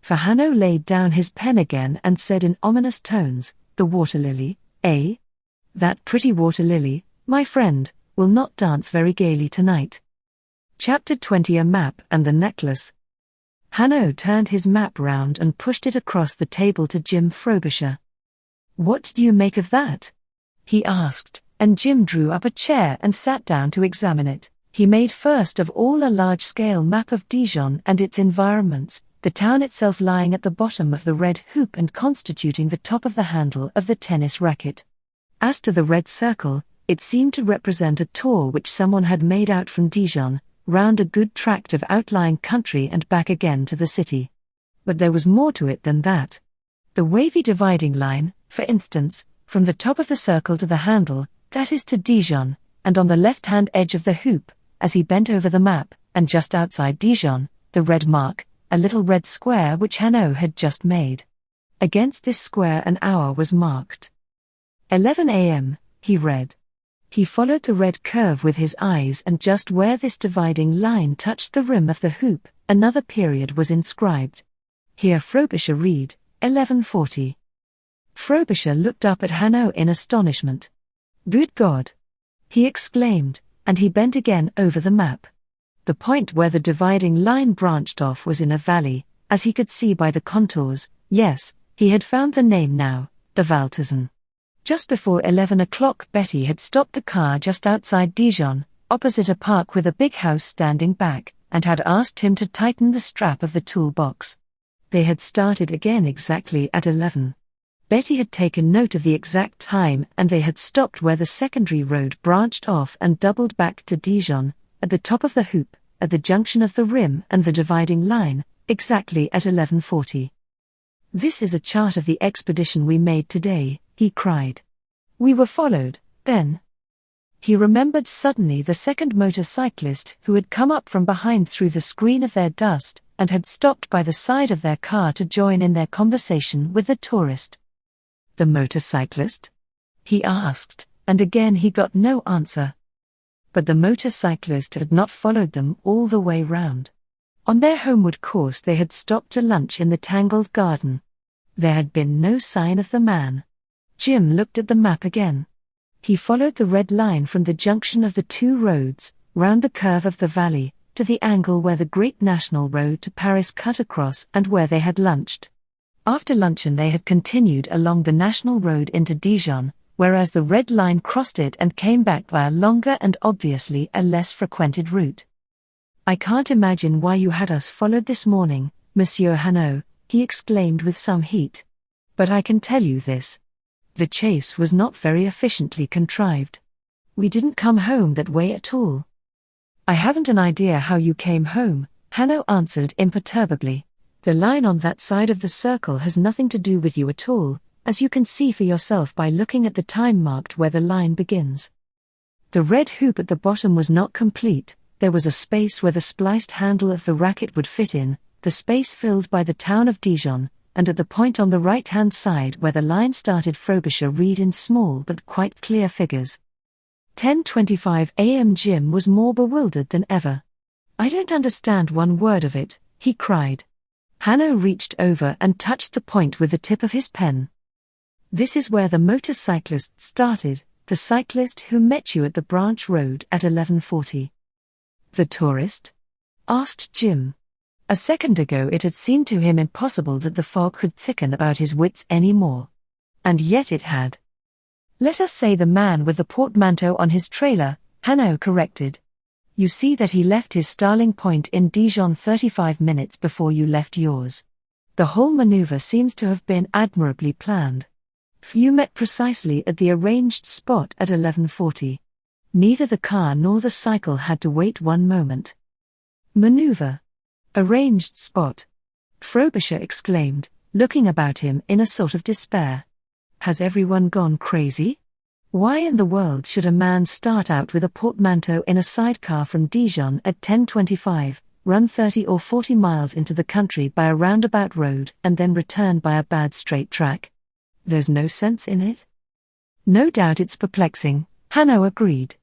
Speaker 1: For Hanaud laid down his pen again and said in ominous tones, "The water lily, eh? That pretty water lily, my friend, will not dance very gaily tonight." Chapter 20 A Map and the Necklace. Hanaud turned his map round and pushed it across the table to Jim Frobisher. "What do you make of that?" he asked, and Jim drew up a chair and sat down to examine it. He made first of all a large-scale map of Dijon and its environments, the town itself lying at the bottom of the red hoop and constituting the top of the handle of the tennis racket. As to the red circle, it seemed to represent a tour which someone had made out from Dijon, round a good tract of outlying country and back again to the city. But there was more to it than that. The wavy dividing line, for instance, from the top of the circle to the handle, that is to Dijon, and on the left-hand edge of the hoop, as he bent over the map, and just outside Dijon, the red mark, a little red square which Hanaud had just made. Against this square an hour was marked. 11 a.m., he read. He followed the red curve with his eyes, and just where this dividing line touched the rim of the hoop, another period was inscribed. Here Frobisher read, 11:40. Frobisher looked up at Hanaud in astonishment. "Good God!" he exclaimed, and he bent again over the map. The point where the dividing line branched off was in a valley, as he could see by the contours. Yes, he had found the name now, the Valtazon. Just before 11 o'clock Betty had stopped the car just outside Dijon, opposite a park with a big house standing back, and had asked him to tighten the strap of the toolbox. They had started again exactly at 11. Betty had taken note of the exact time, and they had stopped where the secondary road branched off and doubled back to Dijon, at the top of the hoop, at the junction of the rim and the dividing line, exactly at 11:40. "This is a chart of the expedition we made today," he cried. "We were followed, then." He remembered suddenly the second motorcyclist who had come up from behind through the screen of their dust, and had stopped by the side of their car to join in their conversation with the tourist. "The motorcyclist?" he asked, and again he got no answer. But the motorcyclist had not followed them all the way round. On their homeward course they had stopped to lunch in the tangled garden. There had been no sign of the man. Jim looked at the map again. He followed the red line from the junction of the two roads, round the curve of the valley, to the angle where the great national road to Paris cut across and where they had lunched. After luncheon they had continued along the national road into Dijon, whereas the red line crossed it and came back by a longer and obviously a less frequented route. "I can't imagine why you had us followed this morning, Monsieur Hanaud," he exclaimed with some heat. "But I can tell you this. The chase was not very efficiently contrived. We didn't come home that way at all." "I haven't an idea how you came home," Hanaud answered imperturbably. "The line on that side of the circle has nothing to do with you at all, as you can see for yourself by looking at the time marked where the line begins. The red hoop at the bottom was not complete. There was a space where the spliced handle of the racket would fit in, the space filled by the town of Dijon, and at the point on the right-hand side where the line started Frobisher read in small but quite clear figures. 10:25 a.m. Jim was more bewildered than ever. "I don't understand one word of it," he cried. Hanaud reached over and touched the point with the tip of his pen. "This is where the motorcyclist started, the cyclist who met you at the branch road at 11:40. "The tourist?" asked Jim. A second ago it had seemed to him impossible that the fog could thicken about his wits any more. And yet it had. "Let us say the man with the portmanteau on his trailer," Hanaud corrected. "You see that he left his starting point in Dijon 35 minutes before you left yours. The whole maneuver seems to have been admirably planned. You met precisely at the arranged spot at 11:40. Neither the car nor the cycle had to wait one moment." "Maneuver? Arranged spot?" Frobisher exclaimed, looking about him in a sort of despair. "Has everyone gone crazy? Why in the world should a man start out with a portmanteau in a sidecar from Dijon at 10:25, run 30 or 40 miles into the country by a roundabout road and then return by a bad straight track? There's no sense in it." "No doubt it's perplexing," Hanaud agreed.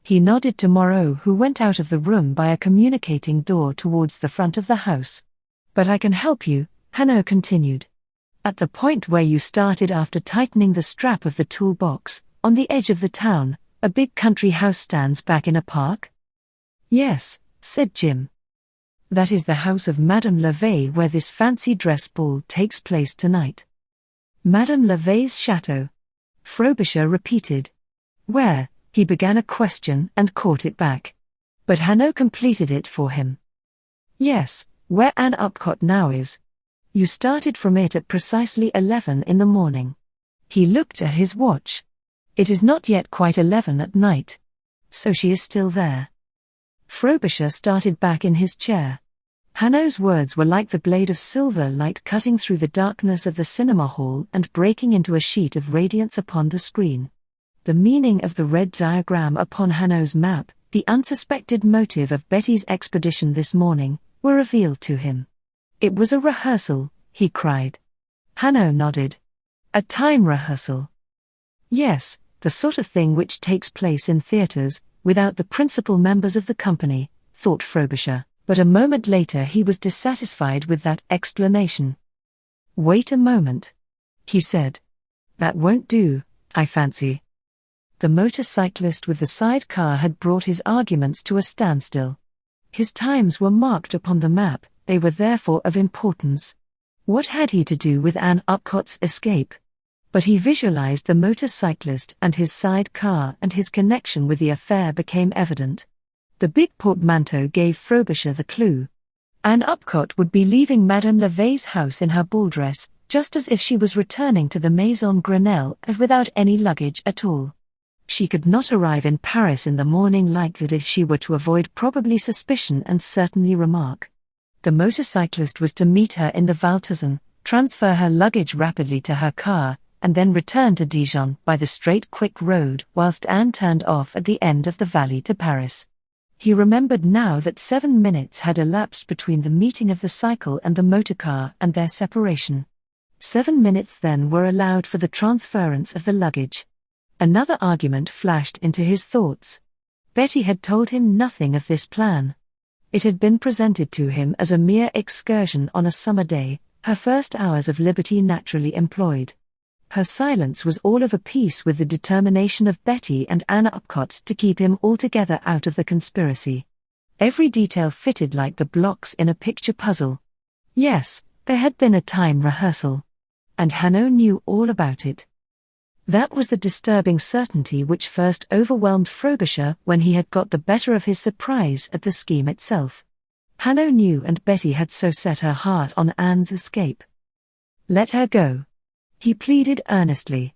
Speaker 1: He nodded to Moreau, who went out of the room by a communicating door towards the front of the house. "But I can help you," Hanaud continued. "At the point where you started after tightening the strap of the toolbox, on the edge of the town, a big country house stands back in a park?" "Yes," said Jim. "That is the house of Madame Lavey where this fancy dress ball takes place tonight." "Madame Lavey's chateau?" Frobisher repeated. "Where?" He began a question and caught it back. But Hanaud completed it for him. "Yes, where Ann Upcott now is. You started from it at precisely 11 in the morning." He looked at his watch. "It is not yet quite 11 at night. So she is still there." Frobisher started back in his chair. Hanaud's words were like the blade of silver light cutting through the darkness of the cinema hall and breaking into a sheet of radiance upon the screen. The meaning of the red diagram upon Hanaud's map, the unsuspected motive of Betty's expedition this morning, were revealed to him. "It was a rehearsal," he cried. Hanaud nodded. "A time rehearsal?" "Yes, the sort of thing which takes place in theatres, without the principal members of the company," thought Frobisher, but a moment later he was dissatisfied with that explanation. "Wait a moment," he said. "That won't do, I fancy." The motorcyclist with the sidecar had brought his arguments to a standstill. His times were marked upon the map, they were therefore of importance. What had he to do with Ann Upcott's escape? But he visualized the motorcyclist and his sidecar, and his connection with the affair became evident. The big portmanteau gave Frobisher the clue. Ann Upcott would be leaving Madame Lavey's house in her ball dress, just as if she was returning to the Maison Grenelle and without any luggage at all. She could not arrive in Paris in the morning like that if she were to avoid probably suspicion and certainly remark. The motorcyclist was to meet her in the Valtazon, transfer her luggage rapidly to her car, and then return to Dijon by the straight quick road whilst Anne turned off at the end of the valley to Paris. He remembered now that 7 minutes had elapsed between the meeting of the cycle and the motorcar and their separation. 7 minutes then were allowed for the transference of the luggage. Another argument flashed into his thoughts. Betty had told him nothing of this plan. It had been presented to him as a mere excursion on a summer day, her first hours of liberty naturally employed. Her silence was all of a piece with the determination of Betty and Ann Upcott to keep him altogether out of the conspiracy. Every detail fitted like the blocks in a picture puzzle. Yes, there had been a time rehearsal. And Hanaud knew all about it. That was the disturbing certainty which first overwhelmed Frobisher when he had got the better of his surprise at the scheme itself. Hanaud knew, and Betty had so set her heart on Anne's escape. Let her go, he pleaded earnestly.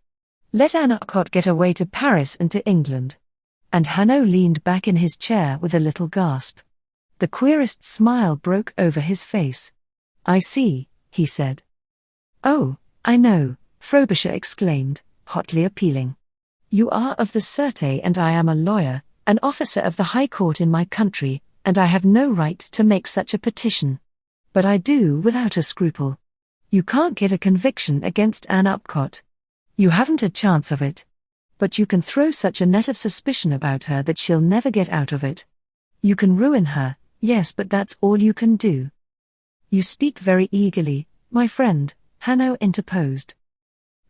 Speaker 1: Let Ann Upcott get away to Paris and to England. And Hanaud leaned back in his chair with a little gasp. The queerest smile broke over his face. I see, he said. Oh, I know, Frobisher exclaimed, hotly appealing. You are of the Sûreté and I am a lawyer, an officer of the High Court in my country, and I have no right to make such a petition. But I do without a scruple. You can't get a conviction against Ann Upcott. You haven't a chance of it. But you can throw such a net of suspicion about her that she'll never get out of it. You can ruin her, yes, but that's all you can do. You speak very eagerly, my friend, Hanaud interposed.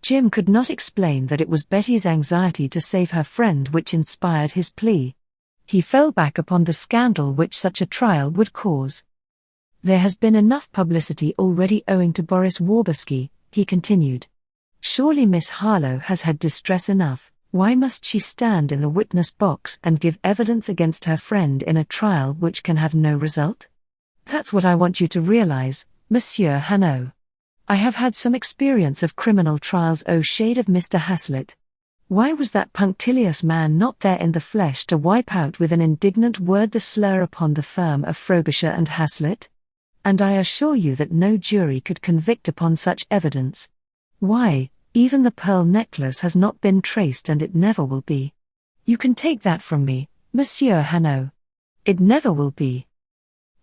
Speaker 1: Jim could not explain that it was Betty's anxiety to save her friend which inspired his plea. He fell back upon the scandal which such a trial would cause. There has been enough publicity already owing to Boris Waberski, he continued. Surely Miss Harlowe has had distress enough. Why must she stand in the witness box and give evidence against her friend in a trial which can have no result? That's what I want you to realize, Monsieur Hanaud. I have had some experience of criminal trials. Oh, shade of Mr. Hazlitt. Why was that punctilious man not there in the flesh to wipe out with an indignant word the slur upon the firm of Frobisher and Hazlitt? And I assure you that no jury could convict upon such evidence. Why, even the pearl necklace has not been traced and it never will be. You can take that from me, Monsieur Hanaud. It never will be.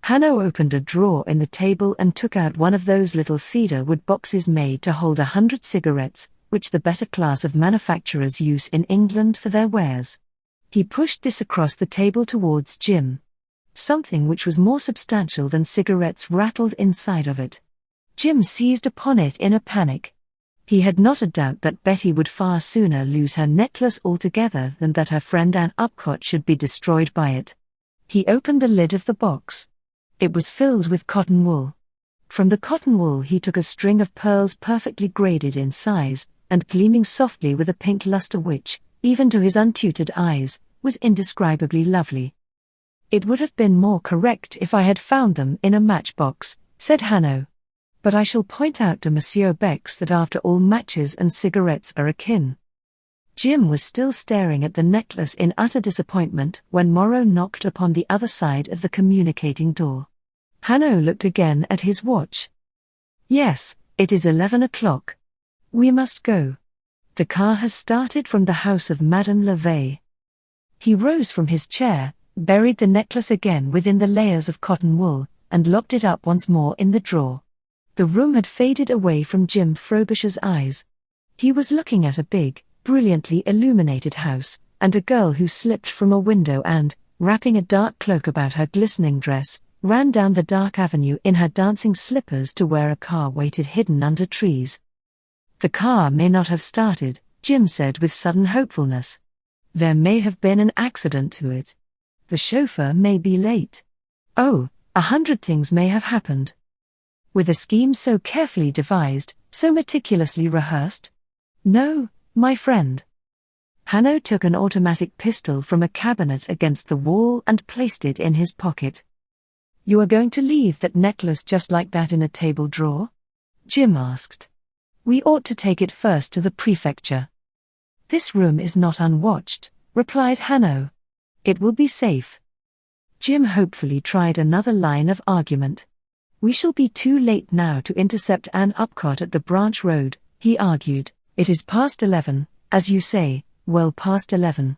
Speaker 1: Hanaud opened a drawer in the table and took out one of those little cedar wood boxes made to hold 100 cigarettes, which the better class of manufacturers use in England for their wares. He pushed this across the table towards Jim. Something which was more substantial than cigarettes rattled inside of it. Jim seized upon it in a panic. He had not a doubt that Betty would far sooner lose her necklace altogether than that her friend Ann Upcott should be destroyed by it. He opened the lid of the box. It was filled with cotton wool. From the cotton wool he took a string of pearls perfectly graded in size, and gleaming softly with a pink luster which, even to his untutored eyes, was indescribably lovely. It would have been more correct if I had found them in a matchbox, said Hanaud. But I shall point out to Monsieur Bex that after all matches and cigarettes are akin. Jim was still staring at the necklace in utter disappointment when Moreau knocked upon the other side of the communicating door. Hanaud looked again at his watch. Yes, it is 11 o'clock. We must go. The car has started from the house of Madame Lavey. He rose from his chair, buried the necklace again within the layers of cotton wool, and locked it up once more in the drawer. The room had faded away from Jim Frobisher's eyes. He was looking at a big, brilliantly illuminated house, and a girl who slipped from a window and, wrapping a dark cloak about her glistening dress, ran down the dark avenue in her dancing slippers to where a car waited hidden under trees. The car may not have started, Jim said with sudden hopefulness. There may have been an accident to it. The chauffeur may be late. Oh, 100 things may have happened. With a scheme so carefully devised, so meticulously rehearsed? No, my friend. Hanaud took an automatic pistol from a cabinet against the wall and placed it in his pocket. You are going to leave that necklace just like that in a table drawer? Jim asked. We ought to take it first to the prefecture. This room is not unwatched, replied Hanaud. It will be safe. Jim hopefully tried another line of argument. We shall be too late now to intercept Ann Upcott at the branch road, he argued. It is past 11, as you say, well past 11.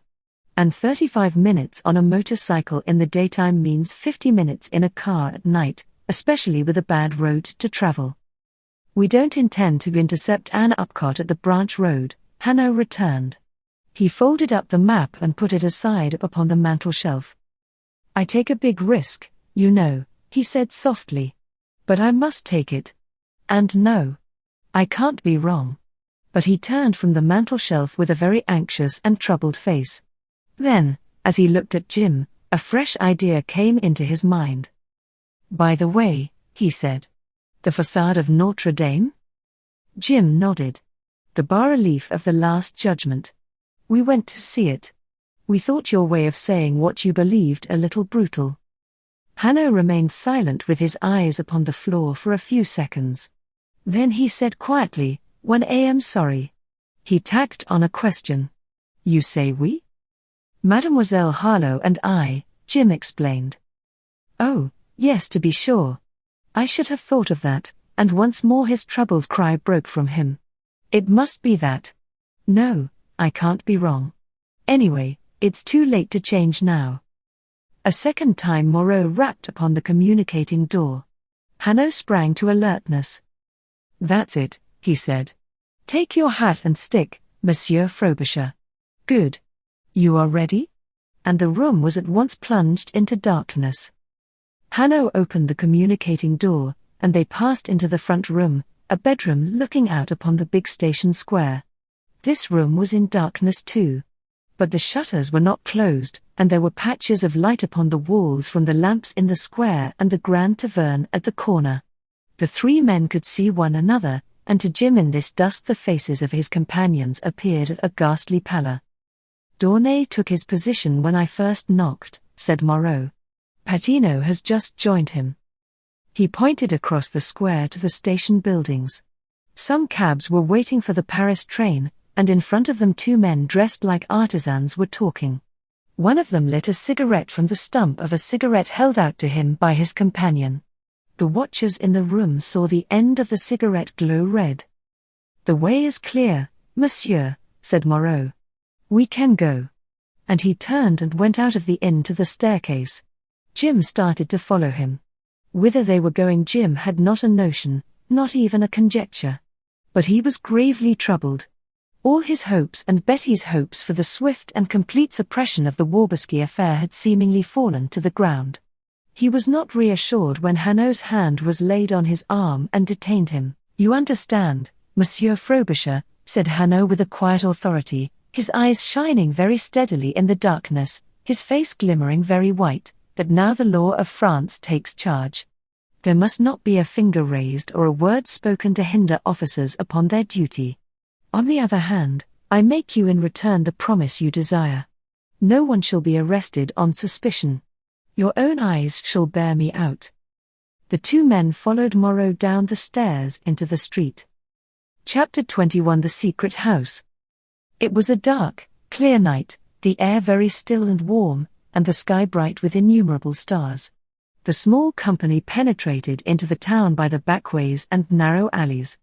Speaker 1: And 35 minutes on a motorcycle in the daytime means 50 minutes in a car at night, especially with a bad road to travel. We don't intend to intercept Ann Upcott at the branch road, Hanaud returned. He folded up the map and put it aside upon the mantel-shelf. I take a big risk, you know, he said softly. But I must take it. And no, I can't be wrong. But he turned from the mantel-shelf with a very anxious and troubled face. Then, as he looked at Jim, a fresh idea came into his mind. By the way, he said, the façade of Notre Dame? Jim nodded. The bas-relief of the Last Judgment. We went to see it. We thought your way of saying what you believed a little brutal. Hanaud remained silent with his eyes upon the floor for a few seconds. Then he said quietly, "I am sorry." He tacked on a question. "You say we?" "Mademoiselle Harlowe and I," Jim explained. "Oh, yes, to be sure. I should have thought of that," and once more his troubled cry broke from him. "It must be that. No, I can't be wrong. Anyway, it's too late to change now." A second time Moreau rapped upon the communicating door. Hanaud sprang to alertness. "That's it," he said. "Take your hat and stick, Monsieur Frobisher. Good. You are ready?" And the room was at once plunged into darkness. Hanaud opened the communicating door, and they passed into the front room, a bedroom looking out upon the big station square. This room was in darkness too. But the shutters were not closed, and there were patches of light upon the walls from the lamps in the square and the Grand Tavern at the corner. The three men could see one another, and to Jim in this dusk the faces of his companions appeared of a ghastly pallor. "D'Aunay took his position when I first knocked," said Moreau. "Patino has just joined him." He pointed across the square to the station buildings. Some cabs were waiting for the Paris train, and in front of them two men dressed like artisans were talking. One of them lit a cigarette from the stump of a cigarette held out to him by his companion. The watchers in the room saw the end of the cigarette glow red. "The way is clear, monsieur," said Moreau. "We can go." And he turned and went out of the inn to the staircase. Jim started to follow him. Whither they were going Jim had not a notion, not even a conjecture. But he was gravely troubled. All his hopes and Betty's hopes for the swift and complete suppression of the Waberski affair had seemingly fallen to the ground. He was not reassured when Hanaud's hand was laid on his arm and detained him. "You understand, Monsieur Frobisher," said Hanaud with a quiet authority, his eyes shining very steadily in the darkness, his face glimmering very white, "that now the law of France takes charge. There must not be a finger raised or a word spoken to hinder officers upon their duty. On the other hand, I make you in return the promise you desire. No one shall be arrested on suspicion. Your own eyes shall bear me out." The two men followed Moreau down the stairs into the street. Chapter 21 The Secret House. It was a dark, clear night, the air very still and warm, and the sky bright with innumerable stars. The small company penetrated into the town by the backways and narrow alleys.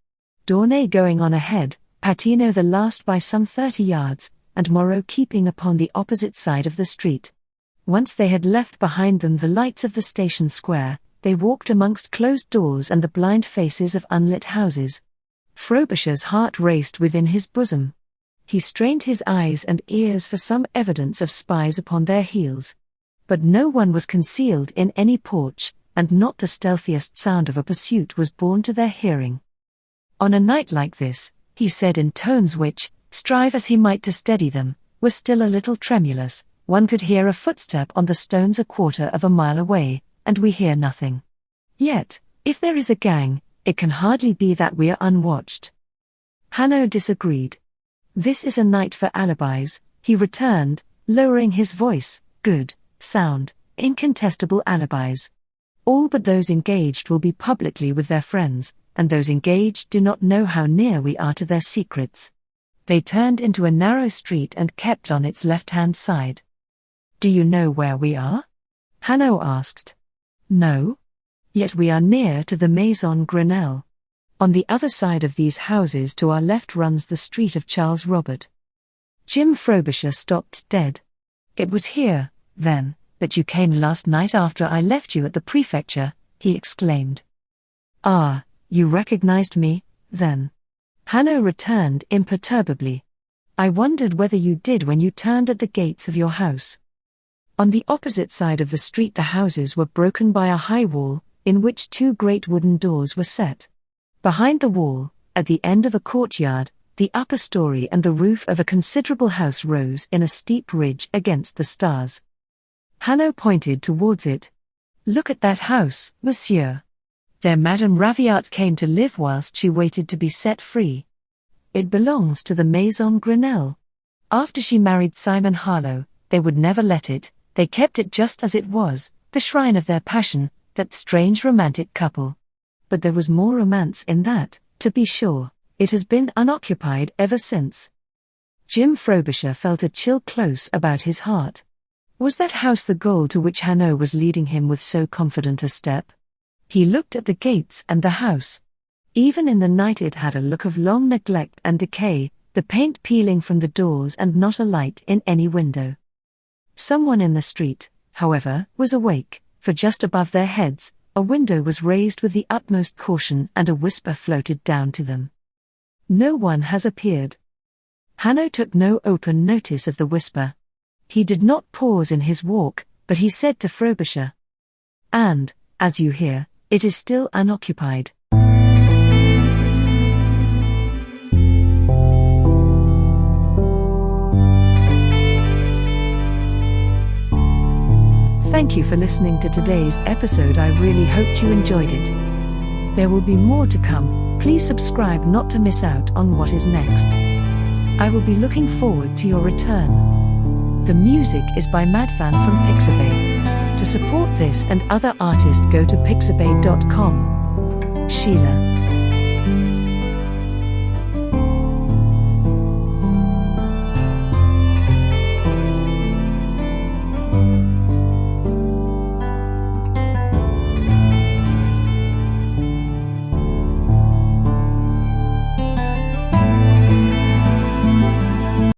Speaker 1: D'Aunay going on ahead, Patino the last by some 30 yards, and Moreau keeping upon the opposite side of the street. Once they had left behind them the lights of the station square, they walked amongst closed doors and the blind faces of unlit houses. Frobisher's heart raced within his bosom. He strained his eyes and ears for some evidence of spies upon their heels. But no one was concealed in any porch, and not the stealthiest sound of a pursuit was borne to their hearing. "On a night like this," he said in tones which, strive as he might to steady them, were still a little tremulous, "one could hear a footstep on the stones a quarter of a mile away, and we hear nothing. Yet, if there is a gang, it can hardly be that we are unwatched." Hanaud disagreed. "This is a night for alibis," he returned, lowering his voice. "Good, sound, incontestable alibis. All but those engaged will be publicly with their friends, and those engaged do not know how near we are to their secrets." They turned into a narrow street and kept on its left-hand side. "Do you know where we are?" Hanaud asked. "No. Yet we are near to the Maison Grenelle. On the other side of these houses to our left runs the street of Charles Robert." Jim Frobisher stopped dead. "It was here, then, that you came last night after I left you at the prefecture," he exclaimed. "Ah, you recognized me, then?" Hanaud returned imperturbably. "I wondered whether you did when you turned at the gates of your house." On the opposite side of the street the houses were broken by a high wall, in which two great wooden doors were set. Behind the wall, at the end of a courtyard, the upper story and the roof of a considerable house rose in a steep ridge against the stars. Hanaud pointed towards it. "Look at that house, monsieur. There Madame Raviat came to live whilst she waited to be set free. It belongs to the Maison Grenelle. After she married Simon Harlowe, they would never let it, they kept it just as it was, the shrine of their passion, that strange romantic couple. But there was more romance in that, to be sure. It has been unoccupied ever since. Jim Frobisher felt a chill close about his heart. Was that house the goal to which Hanaud was leading him with so confident a step? He looked at the gates and the house. Even in the night it had a look of long neglect and decay, the paint peeling from the doors and not a light in any window. Someone in the street, however, was awake, for just above their heads, a window was raised with the utmost caution and a whisper floated down to them. No one has appeared. Hanaud took no open notice of the whisper. He did not pause in his walk, but he said to Frobisher, "And, as you hear, it is still unoccupied." Thank you for listening to today's episode. I really hoped you enjoyed it. There will be more to come. Please subscribe not to miss out on what is next. I will be looking forward to your return. The music is by Madfan from Pixabay. To support this and other artists, go to pixabay.com. Sheila.